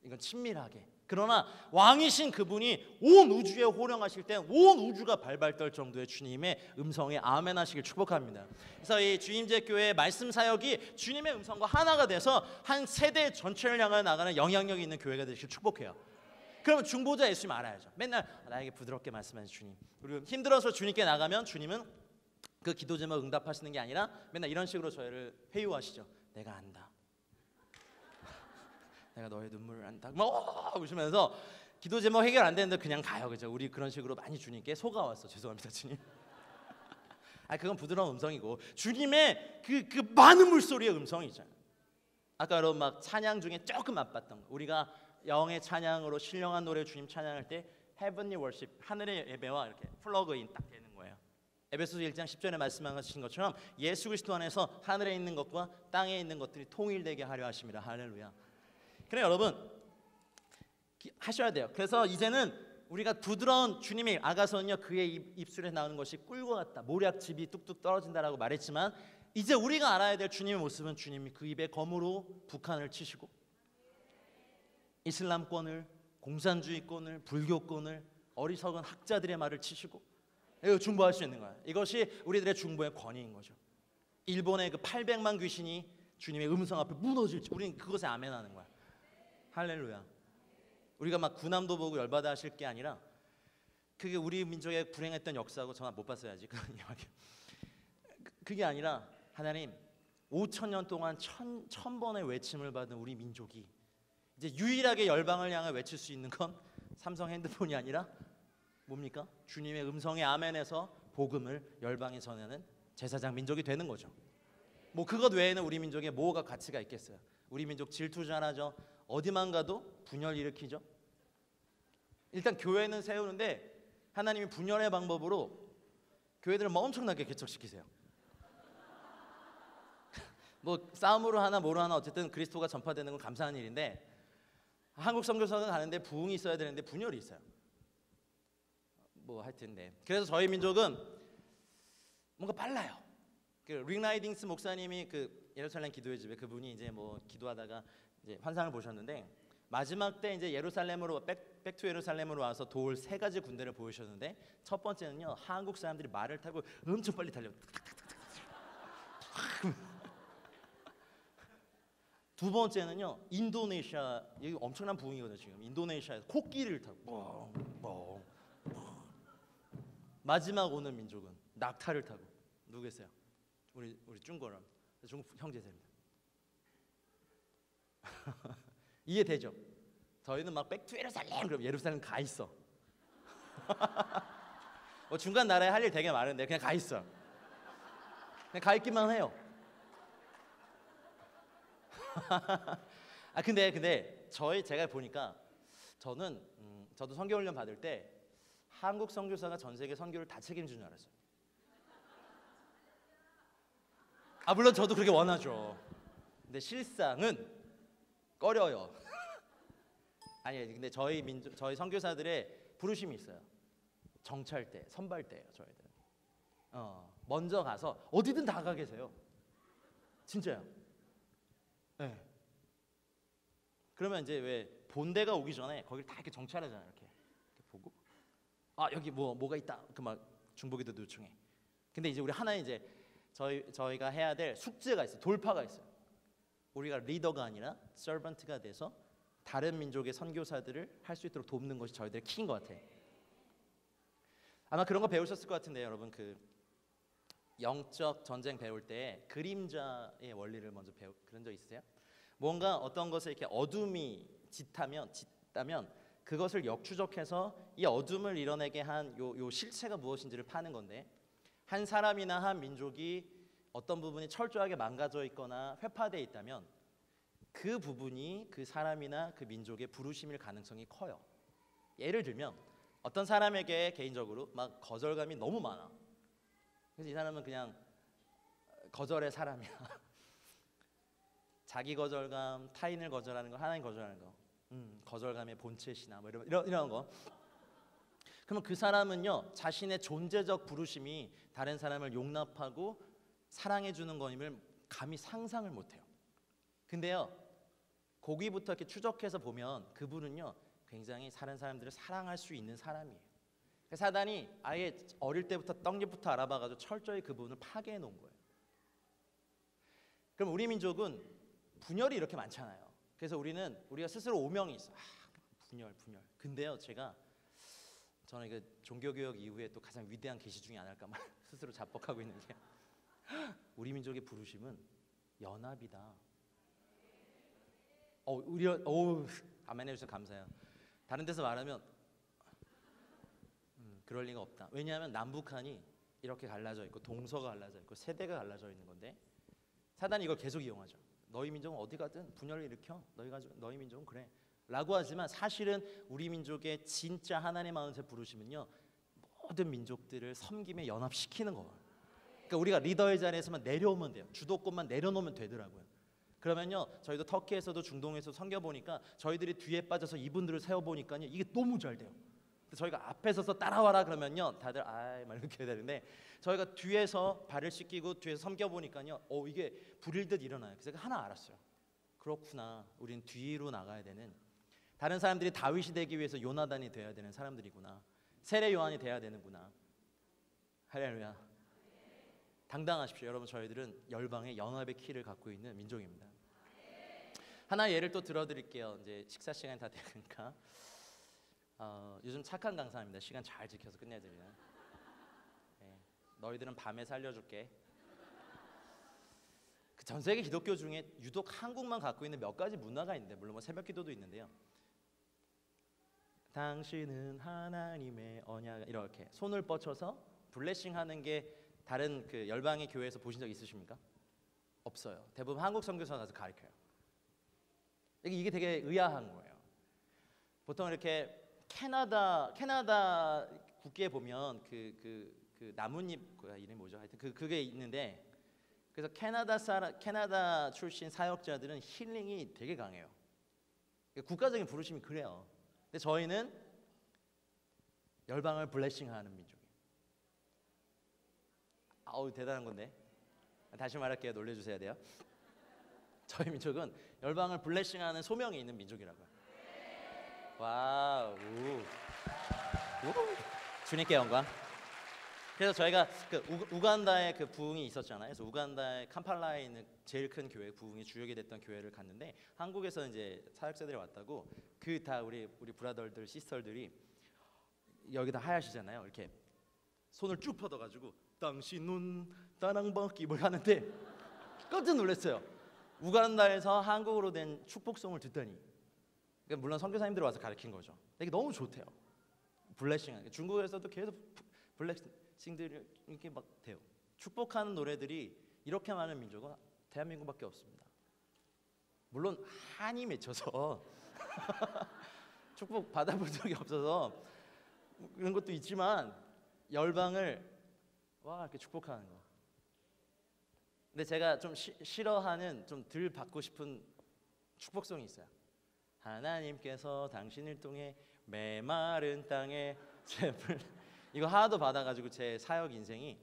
이건 친밀하게. 그러나 왕이신 그분이 온 우주에 호령하실 때 온 우주가 발발 떨 정도의 주님의 음성에 아멘 하시길 축복합니다. 그래서 이 주임제 교회의 말씀 사역이 주님의 음성과 하나가 돼서 한 세대 전체를 향해 나가는 영향력이 있는 교회가 되시길 축복해요. 그러면 중보자 예수님 알아야죠. 맨날 나에게 부드럽게 말씀하신 주님, 그리고 힘들어서 주님께 나가면 주님은 그 기도 제목 응답하시는 게 아니라 맨날 이런 식으로 저희를 회유하시죠. 내가 안다, 내가 너의 눈물을 안다, 웃으면서 기도 제목 해결 안 되는데 그냥 가요. 그죠? 우리 그런 식으로 많이 주님께 속아왔어. 죄송합니다 주님. 그건 부드러운 음성이고 주님의 그 많은 물소리의 음성이 있잖아요. 아까 여러분 막 찬양 중에 조금 맛봤던 거, 우리가 영의 찬양으로 신령한 노래 주님 찬양할 때 Heavenly Worship, 하늘의 예배와 이렇게 플러그인 딱 되는 거예요. 에베소서 1장 10절에 말씀하신 것처럼 예수 그리스도 안에서 하늘에 있는 것과 땅에 있는 것들이 통일되게 하려 하심이라. 할렐루야. 그래 여러분 하셔야 돼요. 그래서 이제는 우리가 부드러운 주님의 아가서는요 그의 입술에 나오는 것이 꿀과 같다, 모략즙이 뚝뚝 떨어진다라고 말했지만 이제 우리가 알아야 될 주님의 모습은 주님이 그 입의 검으로 북한을 치시고 이슬람권을, 공산주의권을, 불교권을, 어리석은 학자들의 말을 치시고 이거 중보할 수 있는 거예요. 이것이 우리들의 중보의 권위인 거죠. 일본의 그 800만 귀신이 주님의 음성 앞에 무너질지 우리는 그것에 아멘하는 거야. 할렐루야. 우리가 막 군함도 보고 열받아 하실 게 아니라 그게 우리 민족의 불행했던 역사하고 전화 못 봤어야지. 그게 아니라 하나님 5,000년 동안 1,000번의 외침을 받은 우리 민족이 이제 유일하게 열방을 향해 외칠 수 있는 건 삼성 핸드폰이 아니라 뭡니까? 주님의 음성에 아멘해서 복음을 열방에 전하는 제사장 민족이 되는 거죠. 뭐 그것 외에는 우리 민족에 뭐가 가치가 있겠어요? 우리 민족 질투자나죠. 어디만 가도 분열 일으키죠. 일단 교회는 세우는데 하나님이 분열의 방법으로 교회들을 뭐 엄청나게 개척시키세요. 뭐 싸움으로 하나 뭐로 하나 어쨌든 그리스도가 전파되는 건 감사한 일인데 한국 선교사가 가는데 부흥이 있어야 되는데 분열이 있어요. 뭐 하여튼 네. 그래서 저희 민족은 뭔가 빨라요. 그 릭라이딩스 목사님이 그 예루살렘 기도의 집에 그분이 이제 뭐 기도하다가 이제 환상을 보셨는데 마지막 때 이제 예루살렘으로 백투 예루살렘으로 와서 도울 3가지 군대를 보이셨는데 첫 번째는요 한국 사람들이 말을 타고 엄청 빨리 달려. 두 번째는요 인도네시아, 여기 엄청난 부흥이거든요 지금. 인도네시아에서 코끼리를 타고 마지막 오는 민족은 낙타를 타고. 누구겠어요? 우리 중국어람, 중국 형제들입니다. 이해되죠? 저희는 막 백투 예루살렘 그럼 예루살렘 가 있어. 뭐 중간 나라에 할 일 되게 많은데 그냥 가 있어. 그냥 가 있기만 해요. 아 근데 제가 보니까 저도 선교 훈련 받을 때 한국 선교사가 전 세계 선교를 다 책임지는 줄 알았어요. 아 물론 저도 그렇게 원하죠. 근데 실상은 꺼려요. 아니 근데 저희 선교사들의 부르심이 있어요. 정찰대, 선발대예요, 저희들은. 먼저 가서 어디든 다 가 계세요. 진짜요. 네. 그러면 이제 왜 본대가 오기 전에 거기를 다 이렇게 정찰하잖아요. 이렇게 보고 아 여기 뭐가 있다. 그 막 중보기도 요청해. 근데 이제 우리 하나의 이제 저희가 해야 될 숙제가 있어요. 돌파가 있어요. 우리가 리더가 아니라 서번트가 돼서 다른 민족의 선교사들을 할 수 있도록 돕는 것이 저희들의 키인 것 같아요. 아마 그런 거 배우셨을 것 같은데 여러분 그 영적 전쟁 배울 때 그림자의 원리를 먼저 그런 적 있으세요? 뭔가 어떤 것을 이렇게 어둠이 짙다면 그것을 역추적해서 이 어둠을 이뤄내게 한 요 실체가 무엇인지를 파는 건데 한 사람이나 한 민족이 어떤 부분이 철저하게 망가져 있거나 회파되어 있다면 그 부분이 그 사람이나 그 민족의 부르심일 가능성이 커요. 예를 들면 어떤 사람에게 개인적으로 막 거절감이 너무 많아. 그래서 이 사람은 그냥 거절의 사람이야. 자기 거절감, 타인을 거절하는 거, 하나님 거절하는 거, 거절감의 본체시나 뭐 이런 거. 그러면 그 사람은요 자신의 존재적 부르심이 다른 사람을 용납하고 사랑해 주는 거임을 감히 상상을 못해요. 근데요 거기부터 이렇게 추적해서 보면 그분은요 굉장히 다른 사람들을 사랑할 수 있는 사람이에요. 사단이 아예 어릴 때부터 떡잎부터 알아봐가지고 철저히 그분을 파괴해 놓은 거예요. 그럼 우리 민족은 분열이 이렇게 많잖아요. 그래서 우리가 스스로 오명이 있어. 분열. 근데요 저는 그 종교개혁 이후에 또 가장 위대한 계시 중에 하나일까 말 스스로 자뻑하고 있는 게 우리 민족의 부르심은 연합이다. 아멘 해주셔서 감사해요. 다른 데서 말하면 그럴 리가 없다. 왜냐하면 남북한이 이렇게 갈라져 있고 동서가 갈라져 있고 세대가 갈라져 있는 건데 사단이 이걸 계속 이용하죠. 너희 민족은 어디 가든 분열을 일으켜. 너희 민족은 그래. 라고 하지만 사실은 우리 민족의 진짜 하나님의 마음에서 부르시면요 모든 민족들을 섬김에 연합시키는 거예요. 그러니까 우리가 리더의 자리에서만 내려오면 돼요. 주도권만 내려놓으면 되더라고요. 그러면요 저희도 터키에서도 중동에서 섬겨보니까 저희들이 뒤에 빠져서 이분들을 세워보니까요 이게 너무 잘 돼요. 저희가 앞에 서서 따라와라 그러면요 다들 막 이렇게 해야 되는데 저희가 뒤에서 발을 씻기고 뒤에서 섬겨보니까요 이게 불일 듯 일어나요. 그래서 제가 하나 알았어요. 그렇구나. 우리는 뒤로 나가야 되는 다른 사람들이 다윗이 되기 위해서 요나단이 되어야 되는 사람들이구나. 세례 요한이 되어야 되는구나. 할렐루야. 당당하십시오. 여러분 저희들은 열방의 연합의 키를 갖고 있는 민족입니다. 하나 예를 또 들어드릴게요. 이제 식사 시간이 다 되니까 요즘 착한 강사입니다. 시간 잘 지켜서 끝내야 됩니다. 네, 너희들은 밤에 살려줄게. 그 전 세계 기독교 중에 유독 한국만 갖고 있는 몇 가지 문화가 있는데 물론 뭐 새벽기도도 있는데요. 당신은 하나님의 언약 이렇게 손을 뻗쳐서 블레싱하는 게 다른 그 열방의 교회에서 보신 적 있으십니까? 없어요. 대부분 한국 선교사 가서 가르쳐요. 이게 되게 의아한 거예요. 보통 이렇게 캐나다 국기에 보면 그 나뭇잎 이름이 뭐죠? 하여튼 그게 있는데 그래서 캐나다 출신 사역자들은 힐링이 되게 강해요. 국가적인 부르심이 그래요. 근데 저희는 열방을 블레싱하는 민족이에요. 대단한 건데. 다시 말할게요. 놀려주셔야 돼요. 저희 민족은 열방을 블레싱하는 소명이 있는 민족이라고요. 와우. 주님께 영광. 그래서 저희가 그 우간다에 그 부흥이 있었잖아요. 그래서 우간다의 캄팔라에 있는 제일 큰 교회, 부흥이 주역이 됐던 교회를 갔는데 한국에서 이제 사역자들이 왔다고 그 다 우리 브라더들, 시스터들이 여기다 하얗시잖아요. 이렇게 손을 쭉 뻗어가지고 당신은 따랑박기를 하는데 깜짝 놀랐어요. 우간다에서 한국어로 된 축복송을 듣다니. 물론 선교사님들 와서 가르친 거죠. 이게 너무 좋대요. 블레싱. 중국에서도 계속 블레싱들이 이렇게 막 돼요. 축복하는 노래들이 이렇게 많은 민족은 대한민국밖에 없습니다. 물론 한이 맺혀서 축복 받아본 적이 없어서 그런 것도 있지만 열방을 와 이렇게 축복하는 거. 근데 제가 좀 싫어하는 좀 덜 받고 싶은 축복송이 있어요. 하나님께서 당신을 통해 메마른 땅에 잼을 이거 하나도 받아가지고 제 사역 인생이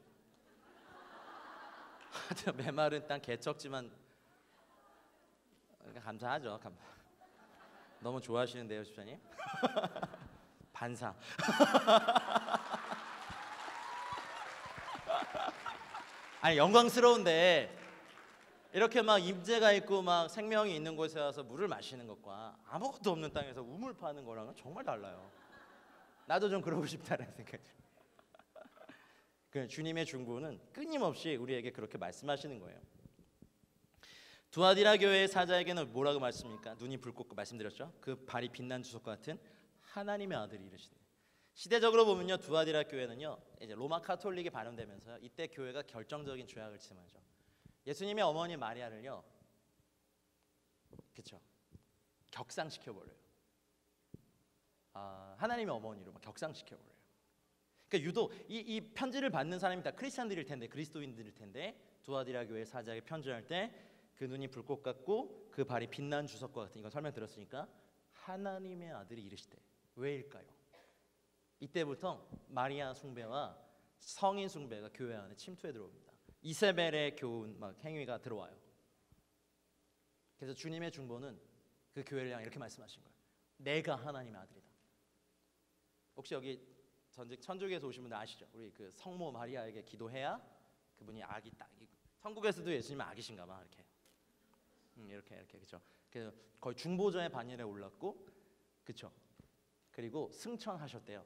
메마른 땅 개척지만 감사하죠. 너무 좋아하시는데요, 집사님. 반사. 아니 영광스러운데 이렇게 막 임재가 있고 막 생명이 있는 곳에 와서 물을 마시는 것과 아무것도 없는 땅에서 우물 파는 거랑은 정말 달라요. 나도 좀 그러고 싶다는 생각이 들어요. 그 주님의 중보는 끊임없이 우리에게 그렇게 말씀하시는 거예요. 두아디라 교회의 사자에게는 뭐라고 말씀입니까? 눈이 붉고 말씀드렸죠. 그 발이 빛난 주석과 같은 하나님의 아들이 이르시네. 시대적으로 보면요, 두아디라 교회는요 이제 로마 카톨릭이 발현되면서요 이때 교회가 결정적인 죄악을 침하죠. 예수님의 어머니 마리아를요, 그렇죠, 격상시켜 버려요. 하나님의 어머니로 막 격상시켜 버려요. 그러니까 유독 이 편지를 받는 사람이 다 크리스찬들일 텐데, 그리스도인들일 텐데, 두아디라 교회 사자에게 편지할 때 그 눈이 불꽃 같고 그 발이 빛난 주석과 같은, 이거 설명드렸으니까 하나님의 아들이 이르시되. 왜일까요? 이때부터 마리아 숭배와 성인 숭배가 교회 안에 침투해 들어옵니다. 이세벨의 교훈 막 행위가 들어와요. 그래서 주님의 중보는 그 교회를 향해 이렇게 말씀하신 거예요. 내가 하나님의 아들이다. 혹시 여기 전직 천주교에서 오신 분들 아시죠? 우리 그 성모 마리아에게 기도해야 그분이 아기 딱, 천국에서도 예수님은 아기신가 봐 이렇게. 이렇게 그렇죠. 그래서 거의 중보자의 반열에 올랐고, 그렇죠. 그리고 승천하셨대요.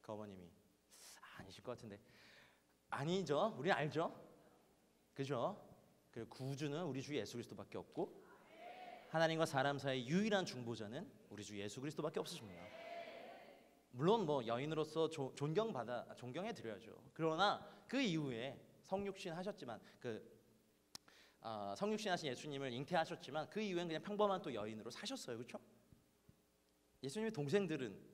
그 어머님이. 아니실 것 같은데. 아니죠. 우리 알죠. 그죠? 그리고 구주는 우리 주 예수 그리스도밖에 없고, 하나님과 사람 사이의 유일한 중보자는 우리 주 예수 그리스도밖에 없으십니다. 물론 뭐 여인으로서 존경해 드려야죠. 그러나 그 이후에 성육신 하셨지만 성육신 하신 예수님을 잉태하셨지만 그 이후엔 그냥 평범한 또 여인으로 사셨어요. 그렇죠? 예수님의 동생들은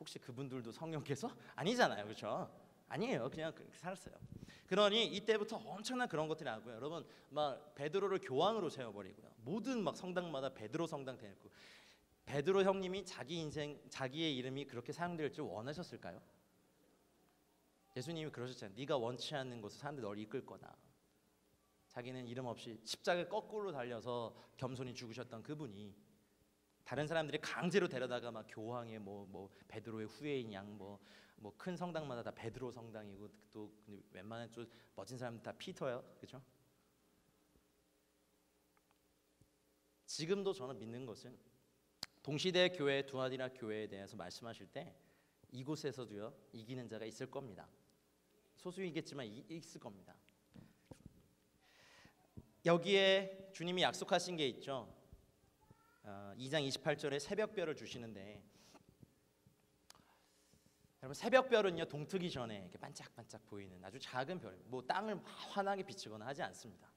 혹시 그분들도 성령께서? 아니잖아요. 그렇죠? 아니에요. 그냥 그렇게 살았어요. 그러니 이때부터 엄청난 그런 것들이 나고요. 여러분 막 베드로를 교황으로 세워버리고요. 모든 막 성당마다 베드로 성당 대놓고, 베드로 형님이 자기의 이름이 그렇게 사용될 줄 원하셨을까요? 예수님이 그러셨잖아요. 네가 원치 않는 곳에 사람들이 널 이끌 거다. 자기는 이름 없이 십자가에 거꾸로 달려서 겸손히 죽으셨던 그분이 다른 사람들이 강제로 데려다가 막 교황의 뭐 베드로의 후예인 양 뭐 큰 성당마다 다 베드로 성당이고, 또 웬만한 좀 멋진 사람들 다 피터예요. 그렇죠? 지금도 저는 믿는 것은 동시대 교회 두아디라 교회에 대해서 말씀하실 때 이곳에서도요 이기는 자가 있을 겁니다. 소수이겠지만 있을 겁니다. 여기에 주님이 약속하신 게 있죠. 2장 28절에 새벽별을 주시는데, 여러분 새벽별은요 동트기 전에 이렇게 반짝반짝 보이는 아주 작은 별입니다. 뭐 땅을 환하게 비추거나 하지 않습니다.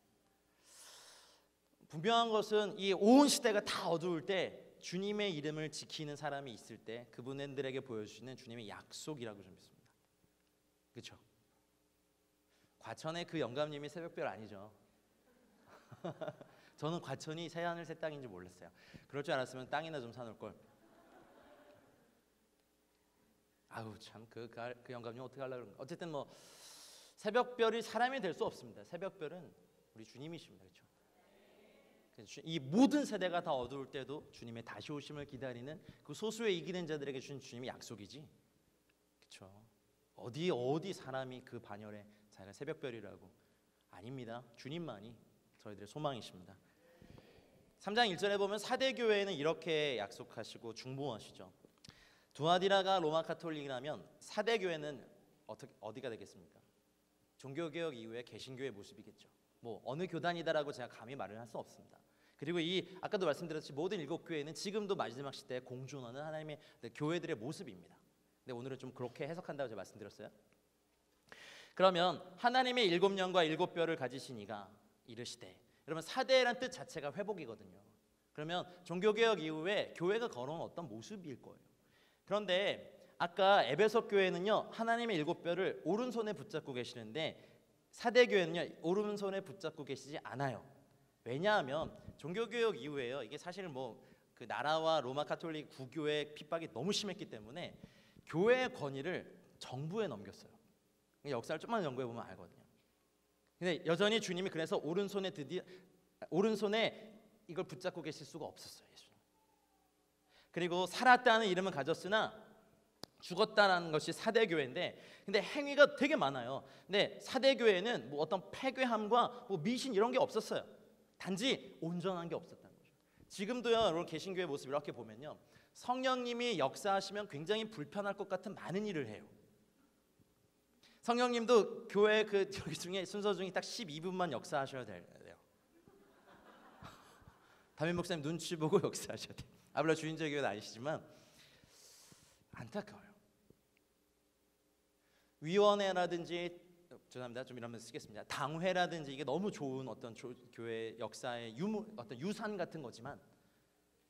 분명한 것은 이 온 시대가 다 어두울 때 주님의 이름을 지키는 사람이 있을 때 그분들에게 보여주시는 주님의 약속이라고 좀 믿습니다. 그렇죠? 과천의 그 영감님이 새벽별 아니죠. 저는 과천이 새하늘 새 땅인지 몰랐어요. 그럴 줄 알았으면 땅이나 좀 사놓을 걸. 아우 참 그 영감님 어떻게 하려고 그런가. 어쨌든 뭐 새벽별이 사람이 될 수 없습니다. 새벽별은 우리 주님이십니다. 그렇죠? 이 모든 세대가 다 어두울 때도 주님의 다시 오심을 기다리는 그 소수의 이기는 자들에게 주신 주님의 약속이지. 그렇죠? 어디 사람이 그 반열에 자기가 새벽별이라고. 아닙니다. 주님만이 저희들의 소망이십니다. 3장 1절에 보면 사대교회는 이렇게 약속하시고 중보하시죠. 두아디라가 로마 카톨릭이라면 사대교회는 어디가 되겠습니까? 종교개혁 이후에 개신교의 모습이겠죠. 뭐 어느 교단이다라고 제가 감히 말을 할 수 없습니다. 그리고 이 아까도 말씀드렸듯이 모든 일곱 교회는 지금도 마지막 시대에 공존하는 하나님의 교회들의 모습입니다. 근데 오늘은 좀 그렇게 해석한다고 제가 말씀드렸어요. 그러면 하나님의 7영과 7뼈를 가지신 이가 이르시되, 여러분 사대라는 뜻 자체가 회복이거든요. 그러면 종교개혁 이후에 교회가 걸어온 어떤 모습일 거예요. 그런데 아까 에베소 교회는요, 하나님의 7뼈를 오른손에 붙잡고 계시는데 사대교회는요, 오른손에 붙잡고 계시지 않아요. 왜냐하면 종교개혁 이후에요, 이게 사실 그 나라와 로마 가톨릭 구교의 핍박이 너무 심했기 때문에 교회의 권위를 정부에 넘겼어요. 역사를 좀만 연구해 보면 알거든요. 근데 여전히 주님이 그래서 오른손에 이걸 붙잡고 계실 수가 없었어요, 예수님. 그리고 살았다는 이름은 가졌으나 죽었다는 것이 사대교회인데, 근데 행위가 되게 많아요. 근데 사대교회는 어떤 폐괴함과 미신 이런 게 없었어요. 단지 온전한 게 없었다는 거죠. 지금도요, 여러분 개신교회 모습 이렇게 보면요, 성령님이 역사하시면 굉장히 불편할 것 같은 많은 일을 해요. 성령님도 교회 저기 중에 순서 중에 딱 12분만 역사하셔야 돼요. 담임 목사님 눈치 보고 역사하셔야 돼요. 물론 주인적 교회는 아니시지만 안타까워요. 위원회라든지, 죄송합니다, 좀 이러면서 쓰겠습니다. 당회라든지 이게 너무 좋은 어떤 교회 역사의 어떤 유산 같은 거지만,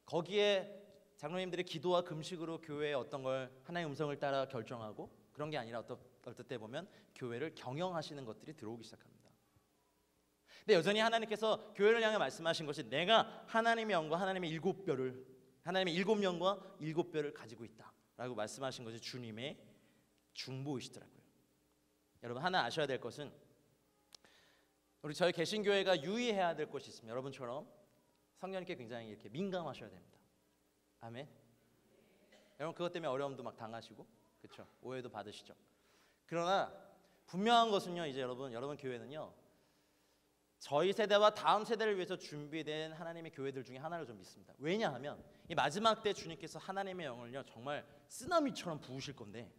거기에 장로님들의 기도와 금식으로 교회의 어떤 걸 하나님의 음성을 따라 결정하고 그런 게 아니라 어떨 때 보면 교회를 경영하시는 것들이 들어오기 시작합니다. 근데 여전히 하나님께서 교회를 향해 말씀하신 것이, 내가 하나님의 영과 하나님의 7뼈를, 하나님의 7영과 7뼈를 가지고 있다라고 말씀하신 것이 주님의 중보이시더라고요. 여러분 하나 아셔야 될 것은, 저희 개신교회가 유의해야 될 것이 있습니다. 여러분처럼 성령님께 굉장히 이렇게 민감하셔야 됩니다. 아멘. 여러분 그것 때문에 어려움도 막 당하시고, 그렇죠? 오해도 받으시죠. 그러나 분명한 것은요, 이제 여러분 교회는요, 저희 세대와 다음 세대를 위해서 준비된 하나님의 교회들 중에 하나를 좀 믿습니다. 왜냐하면 이 마지막 때 주님께서 하나님의 영을요, 정말 쓰나미처럼 부으실 건데,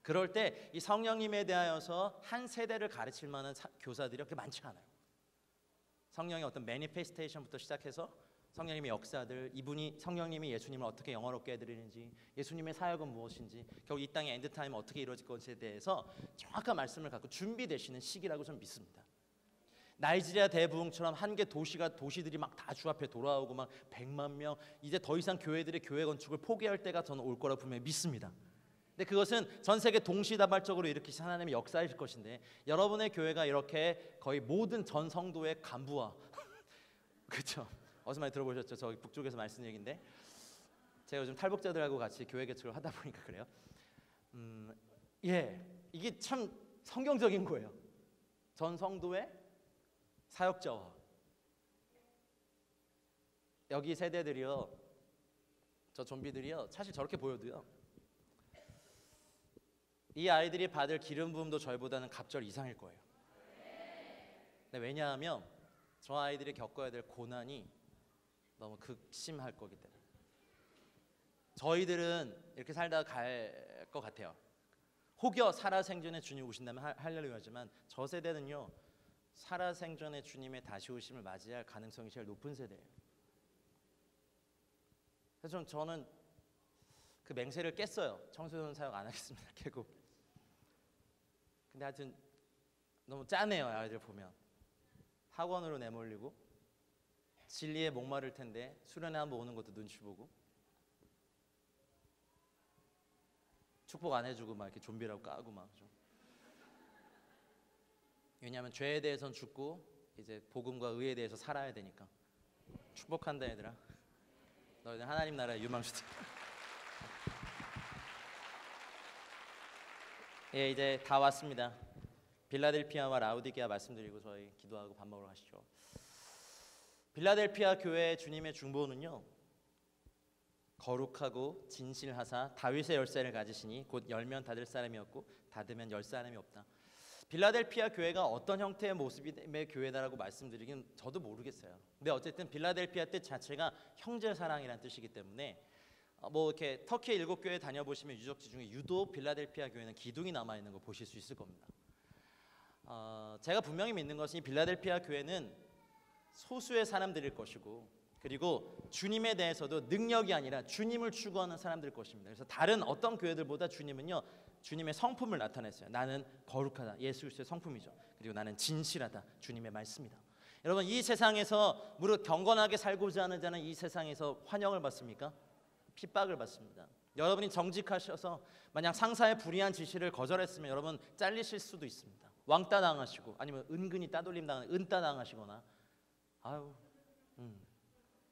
그럴 때 이 성령님에 대하여서 한 세대를 가르칠 만한 교사들이 그렇게 많지 않아요. 성령의 어떤 매니페스테이션부터 시작해서 성령님의 역사들, 성령님이 예수님을 어떻게 영화롭게 해드리는지, 예수님의 사역은 무엇인지, 결국 이 땅의 엔드타임은 어떻게 이루어질 것에 대해서 정확한 말씀을 갖고 준비되시는 시기라고 저는 믿습니다. 나이지리아 대부흥처럼 한 개 도시들이 막 다 주 앞에 돌아오고 막 100만 명, 이제 더 이상 교회들의 교회 건축을 포기할 때가 저는 올 거라고 분명히 믿습니다. 근데 그것은 전 세계 동시다발적으로 일으키신 하나님의 역사일 것인데, 여러분의 교회가 이렇게 거의 모든 전 성도의 간부와 그렇죠? 어디서 많이 들어보셨죠? 저기 북쪽에서 말씀 얘기인데, 제가 요즘 탈북자들하고 같이 교회 개척을 하다 보니까 그래요. 이게 참 성경적인 거예요. 전 성도의 사역자와, 여기 세대들이요, 저 좀비들이요, 사실 저렇게 보여도요, 이 아이들이 받을 기름 부음도 저희보다는 갑절 이상일 거예요. 근데 왜냐하면 저 아이들이 겪어야 될 고난이 너무 극심할 거기 때문에. 저희들은 이렇게 살다가 갈 것 같아요. 혹여 살아생전에 주님 오신다면 할렐루야지만, 저 세대는요, 살아생전에 주님의 다시 오심을 맞이할 가능성이 제일 높은 세대예요. 그래서 저는 그 맹세를 깼어요. 청소년 사역 안 하겠습니다. 결국. 근데 하여튼 너무 짠해요. 아이들 보면 학원으로 내몰리고, 진리에 목마를 텐데 수련회 한번 오는 것도 눈치 보고, 축복 안 해주고 막 이렇게 좀비라고 까고 막 좀. 왜냐하면 죄에 대해서는 죽고 이제 복음과 의에 대해서 살아야 되니까. 축복한다 얘들아. 너희들 하나님 나라의 유망주들. 예, 이제 다 왔습니다. 빌라델피아와 라우디게아 말씀드리고 저희 기도하고 밥 먹으러 가시죠. 빌라델피아 교회 주님의 중보는요, 거룩하고 진실하사 다윗의 열쇠를 가지시니 곧 열면 닫을 사람이었고 닫으면 열 사람이 없다. 빌라델피아 교회가 어떤 형태의 모습의 교회다라고 말씀드리긴 저도 모르겠어요. 근데 어쨌든 빌라델피아 뜻 자체가 형제 사랑이라는 뜻이기 때문에 이렇게 터키 7교회 다녀보시면 유적지 중에 유독 빌라델피아 교회는 기둥이 남아있는 거 보실 수 있을 겁니다. 제가 분명히 믿는 것은 이 빌라델피아 교회는 소수의 사람들일 것이고, 그리고 주님에 대해서도 능력이 아니라 주님을 추구하는 사람들 것입니다. 그래서 다른 어떤 교회들보다 주님은요, 주님의 성품을 나타냈어요. 나는 거룩하다, 예수 그리스도의 성품이죠. 그리고 나는 진실하다, 주님의 말씀이다. 여러분, 이 세상에서 무릇 경건하게 살고자 하는 자는 이 세상에서 환영을 받습니까? 핍박을 받습니다. 여러분이 정직하셔서 만약 상사의 불의한 지시를 거절했으면 여러분 잘리실 수도 있습니다. 왕따 당하시고 아니면 은근히 따돌림 당하는 은따 당하시거나,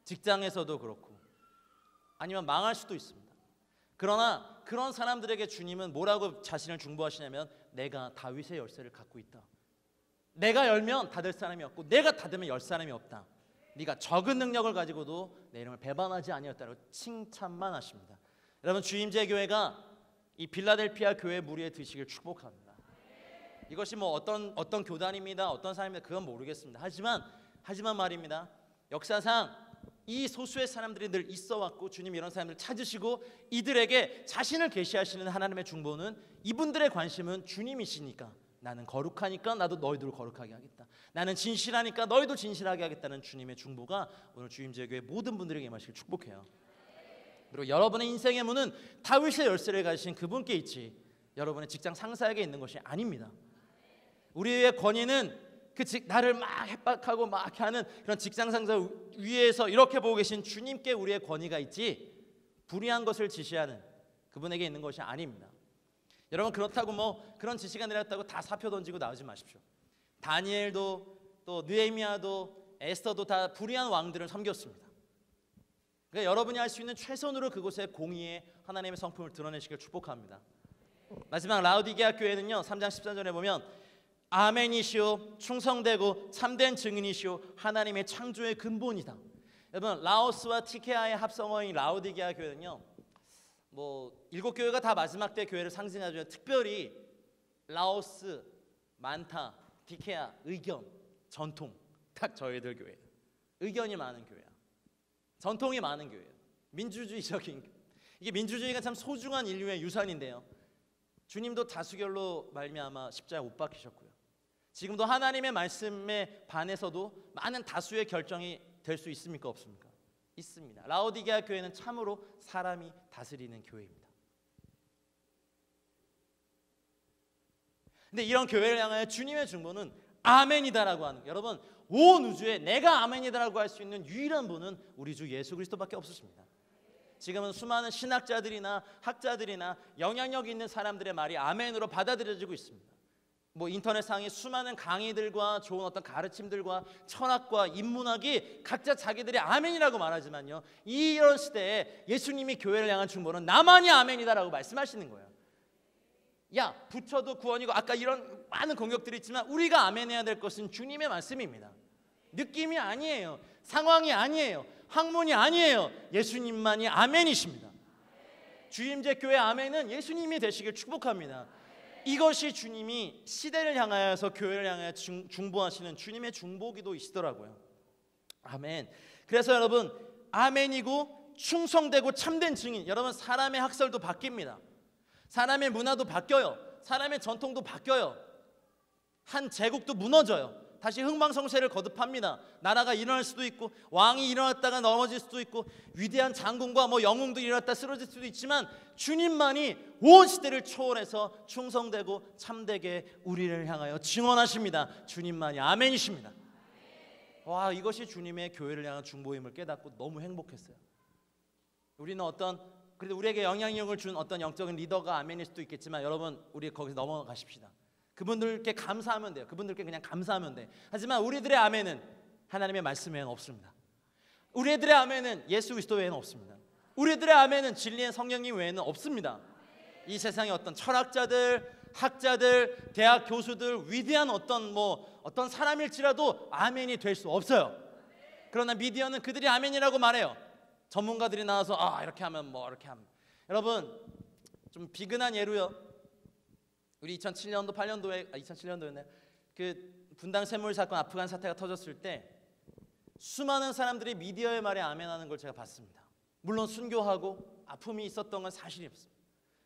직장에서도 그렇고 아니면 망할 수도 있습니다. 그러나 그런 사람들에게 주님은 뭐라고 자신을 중보하시냐면, 내가 다윗의 열쇠를 갖고 있다. 내가 열면 닫을 사람이 없고 내가 닫으면 열 사람이 없다. 네가 적은 능력을 가지고도 내 이름을 배반하지 아니었다고 칭찬만 하십니다. 여러분, 주임제 교회가 이 빌라델피아 교회 무리에 드시길 축복합니다. 이것이 뭐 어떤 교단입니다, 어떤 사람입니다, 그건 모르겠습니다. 하지만 말입니다, 역사상 이 소수의 사람들이 늘 있어 왔고 주님이 이런 사람들을 찾으시고 이들에게 자신을 계시하시는 하나님의 중보는, 이분들의 관심은 주님이시니까 나는 거룩하니까 나도 너희들을 거룩하게 하겠다, 나는 진실하니까 너희도 진실하게 하겠다는 주님의 중보가 오늘 주임제교회 모든 분들에게 임하시길 축복해요. 그리고 여러분의 인생의 문은 다윗의 열쇠를 가지신 그분께 있지 여러분의 직장 상사에게 있는 것이 아닙니다. 우리의 권위는 나를 막 협박하고 막 이렇게 하는 그런 직장 상사 위에서 이렇게 보고 계신 주님께 우리의 권위가 있지, 불의한 것을 지시하는 그분에게 있는 것이 아닙니다. 여러분, 그렇다고 뭐 그런 지시가 내렸다고 다 사표 던지고 나오지 마십시오. 다니엘도 또 느헤미야도 에스더도 다 불의한 왕들을 섬겼습니다. 그러니까 여러분이 할 수 있는 최선으로 그곳에 공의의 하나님의 성품을 드러내시길 축복합니다. 마지막 라우디게아 교회는요, 3장 14절에 보면 아멘이시오, 충성되고 참된 증인이시오, 하나님의 창조의 근본이다. 여러분, 라오스와 티케아의 합성어인 라우디게아 교회는요, 뭐 7교회가 다 마지막 때 교회를 상징하죠. 특별히 라오스, 만타, 티케아, 의견, 전통, 딱 저희들 교회. 의견이 많은 교회야. 전통이 많은 교회예요. 민주주의적인 교회. 이게 민주주의가 참 소중한 인류의 유산인데요, 주님도 다수결로 말미암아 십자가에 못 박히셨고요, 지금도 하나님의 말씀에 반해서도 많은 다수의 결정이 될 수 있습니까? 없습니까? 있습니다. 라오디게아 교회는 참으로 사람이 다스리는 교회입니다. 근데 이런 교회를 향하여 주님의 중보는 아멘이다라고 하는 거예요. 여러분, 온 우주에 내가 아멘이다라고 할 수 있는 유일한 분은 우리 주 예수 그리스도밖에 없으십니다. 지금은 수많은 신학자들이나 학자들이나 영향력 있는 사람들의 말이 아멘으로 받아들여지고 있습니다. 뭐 인터넷상의 수많은 강의들과 좋은 어떤 가르침들과 철학과 인문학이 각자 자기들이 아멘이라고 말하지만요, 이런 시대에 예수님이 교회를 향한 중보는 나만이 아멘이다라고 말씀하시는 거예요. 야, 부처도 구원이고 아까 이런 많은 공격들이 있지만 우리가 아멘해야 될 것은 주님의 말씀입니다. 느낌이 아니에요, 상황이 아니에요, 학문이 아니에요. 예수님만이 아멘이십니다. 주임제 교회 아멘은 예수님이 되시길 축복합니다. 이것이 주님이 시대를 향하여서 교회를 향하여 중보하시는 주님의 중보기도이시더라고요. 아멘. 그래서 여러분, 아멘이고 충성되고 참된 증인. 여러분, 사람의 학설도 바뀝니다. 사람의 문화도 바뀌어요. 사람의 전통도 바뀌어요. 한 제국도 무너져요. 다시 흥망성쇠를 거듭합니다. 나라가 일어날 수도 있고, 왕이 일어났다가 넘어질 수도 있고, 위대한 장군과 뭐 영웅도 일어났다 쓰러질 수도 있지만 주님만이 온 시대를 초월해서 충성되고 참되게 우리를 향하여 증언하십니다. 주님만이 아멘이십니다. 와, 이것이 주님의 교회를 향한 중보임을 깨닫고 너무 행복했어요. 우리는 그래도 우리에게 영향력을 준 어떤 영적인 리더가 아멘일 수도 있겠지만, 여러분, 우리 거기서 넘어가십시다. 그분들께 감사하면 돼요. 그분들께 그냥 감사하면 돼. 하지만 우리들의 아멘은 하나님의 말씀 외에는 없습니다. 우리들의 아멘은 예수 그리스도 외에는 없습니다. 우리들의 아멘은 진리의 성령님 외에는 없습니다. 이 세상의 어떤 철학자들, 학자들, 대학 교수들, 위대한 어떤 사람일지라도 아멘이 될 수 없어요. 그러나 미디어는 그들이 아멘이라고 말해요. 전문가들이 나와서 이렇게 하면 이렇게 하면. 여러분, 좀 비근한 예로요. 우리 2007년도 8년도에 2007년도였나요? 그 분당 샘물 사건, 아프간 사태가 터졌을 때 수많은 사람들이 미디어의 말에 아멘하는 걸 제가 봤습니다. 물론 순교하고 아픔이 있었던 건 사실이었습니다.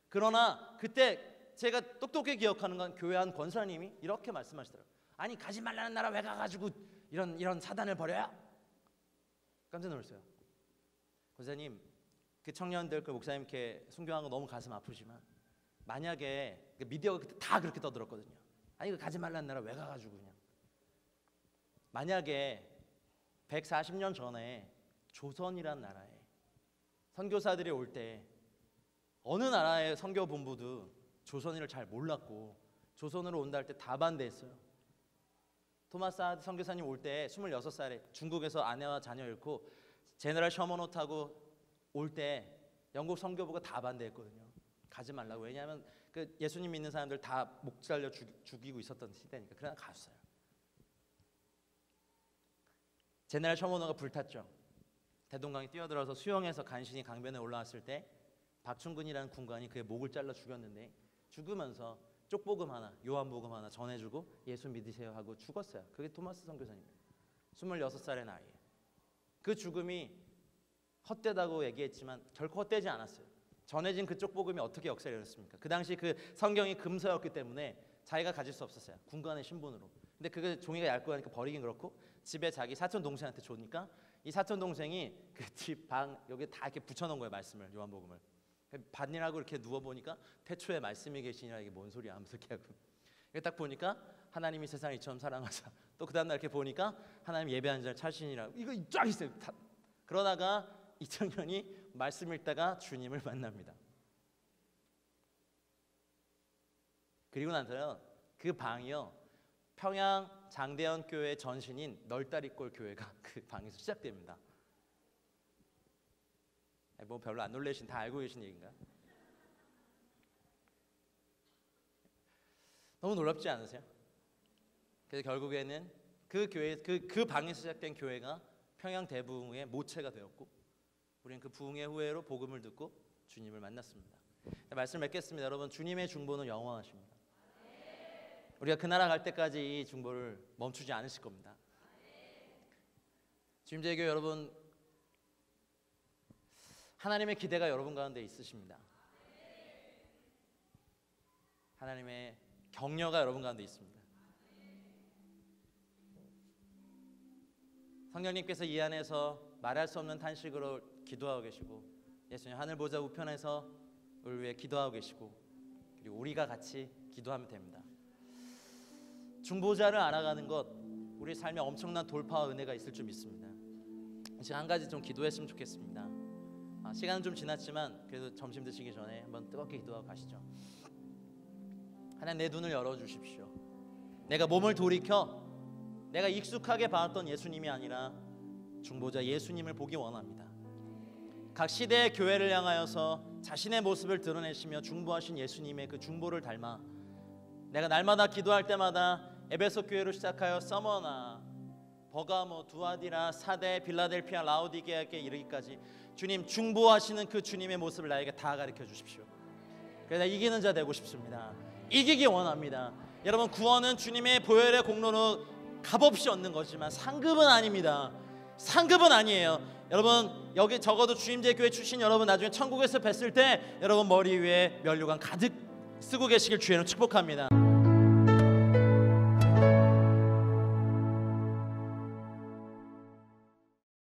그러나 그때 제가 똑똑히 기억하는 건 교회 한 권사님이 이렇게 말씀하시더라고요. 아니, 가지 말라는 나라 왜 가가지고 이런 사단을 벌여요? 깜짝 놀랐어요. 권사님, 그 청년들 그 목사님께 순교한 거 너무 가슴 아프지만 만약에 미디어가 그때 다 그렇게 떠들었거든요. 아니 그 가지 말라는 나라 왜 가가지고 그냥. 만약에 140년 전에 조선이란 나라에 선교사들이 올 때 어느 나라의 선교 본부도 조선인을 잘 몰랐고 조선으로 온다 할 때 다 반대했어요. 토마스 하드 선교사님 올 때 26살에 중국에서 아내와 자녀 잃고 제너럴 셔먼호 타고 올 때 영국 선교부가 다 반대했거든요. 가지 말라고. 왜냐하면 그 예수님 믿는 사람들 다 목 잘려 죽이고 있었던 시대니까. 그러나 갔어요. 제너럴 셔먼호가 불탔죠. 대동강에 뛰어들어서 수영해서 간신히 강변에 올라왔을 때 박충근이라는 군관이 그의 목을 잘라 죽였는데 죽으면서 쪽복음 하나, 요한복음 하나 전해주고 예수 믿으세요 하고 죽었어요. 그게 토마스 선교사입니다. 26살의 나이에. 그 죽음이 헛되다고 얘기했지만 결코 헛되지 않았어요. 전해진 그 쪽복음이 어떻게 역사를 이뤘습니까? 그 당시 그 성경이 금서였기 때문에 자기가 가질 수 없었어요. 군관의 신분으로. 근데 그게 종이가 얇고 하니까 버리긴 그렇고 집에 자기 사촌 동생한테 줬으니까 이 사촌 동생이 그 집 방 여기 다 이렇게 붙여놓은 거예요. 말씀을, 요한복음을. 반일하고 이렇게 누워보니까 태초에 말씀이 계시니라. 이게 뭔 소리야 하면서 이렇게 하고 딱 보니까 하나님이 세상을 이처럼 사랑하사 또 그 다음날 이렇게 보니까 하나님 예배하는 자를 찾으시니라. 이거 쫙 있어요. 그러다가 이 청년이 말씀 읽다가 주님을 만납니다. 그리고 나서요 그 방이요 평양 장대현 교회 전신인 널다리골 교회가 그 방에서 시작됩니다. 뭐 별로 안 놀라신, 다 알고 계신 얘기인가요? 너무 놀랍지 않으세요? 그래서 결국에는 그 교회, 그 방에서 시작된 교회가 평양 대부흥의 모체가 되었고, 우리는 그 부흥의 후예로 복음을 듣고 주님을 만났습니다. 말씀을 맺겠습니다. 여러분, 주님의 중보는 영원하십니다. 우리가 그 나라 갈 때까지 이 중보를 멈추지 않으실 겁니다. 주님제교 여러분, 하나님의 기대가 여러분 가운데 있으십니다. 하나님의 격려가 여러분 가운데 있습니다. 성령님께서 이 안에서 말할 수 없는 탄식으로 기도하고 계시고, 예수님 하늘 보좌 우편에서 우리 위해 기도하고 계시고, 그리고 우리가 같이 기도하면 됩니다. 중보자를 알아가는 것, 우리 삶에 엄청난 돌파와 은혜가 있을 줄 믿습니다. 지금 한 가지 좀 기도했으면 좋겠습니다. 시간은 좀 지났지만 그래도 점심 드시기 전에 한번 뜨겁게 기도하고 가시죠. 하나님, 내 눈을 열어주십시오. 내가 몸을 돌이켜 내가 익숙하게 봐왔던 예수님이 아니라 중보자 예수님을 보기 원합니다. 각 시대의 교회를 향하여서 자신의 모습을 드러내시며 중보하신 예수님의 그 중보를 닮아 내가 날마다 기도할 때마다 에베소 교회로 시작하여 서머나, 버가모, 두아디라, 사대, 빌라델피아, 라오디게아에 이르기까지 주님 중보하시는 그 주님의 모습을 나에게 다 가르쳐 주십시오. 그래서 이기는 자 되고 싶습니다. 이기기 원합니다. 여러분, 구원은 주님의 보혈의 공로로 값없이 얻는 거지만 상급은 아닙니다. 상급은 아니에요. 여러분, 여기 적어도 주임제 교회 출신 여러분 나중에 천국에서 뵀을 때 여러분 머리 위에 면류관 가득 쓰고 계시길 주의는 축복합니다.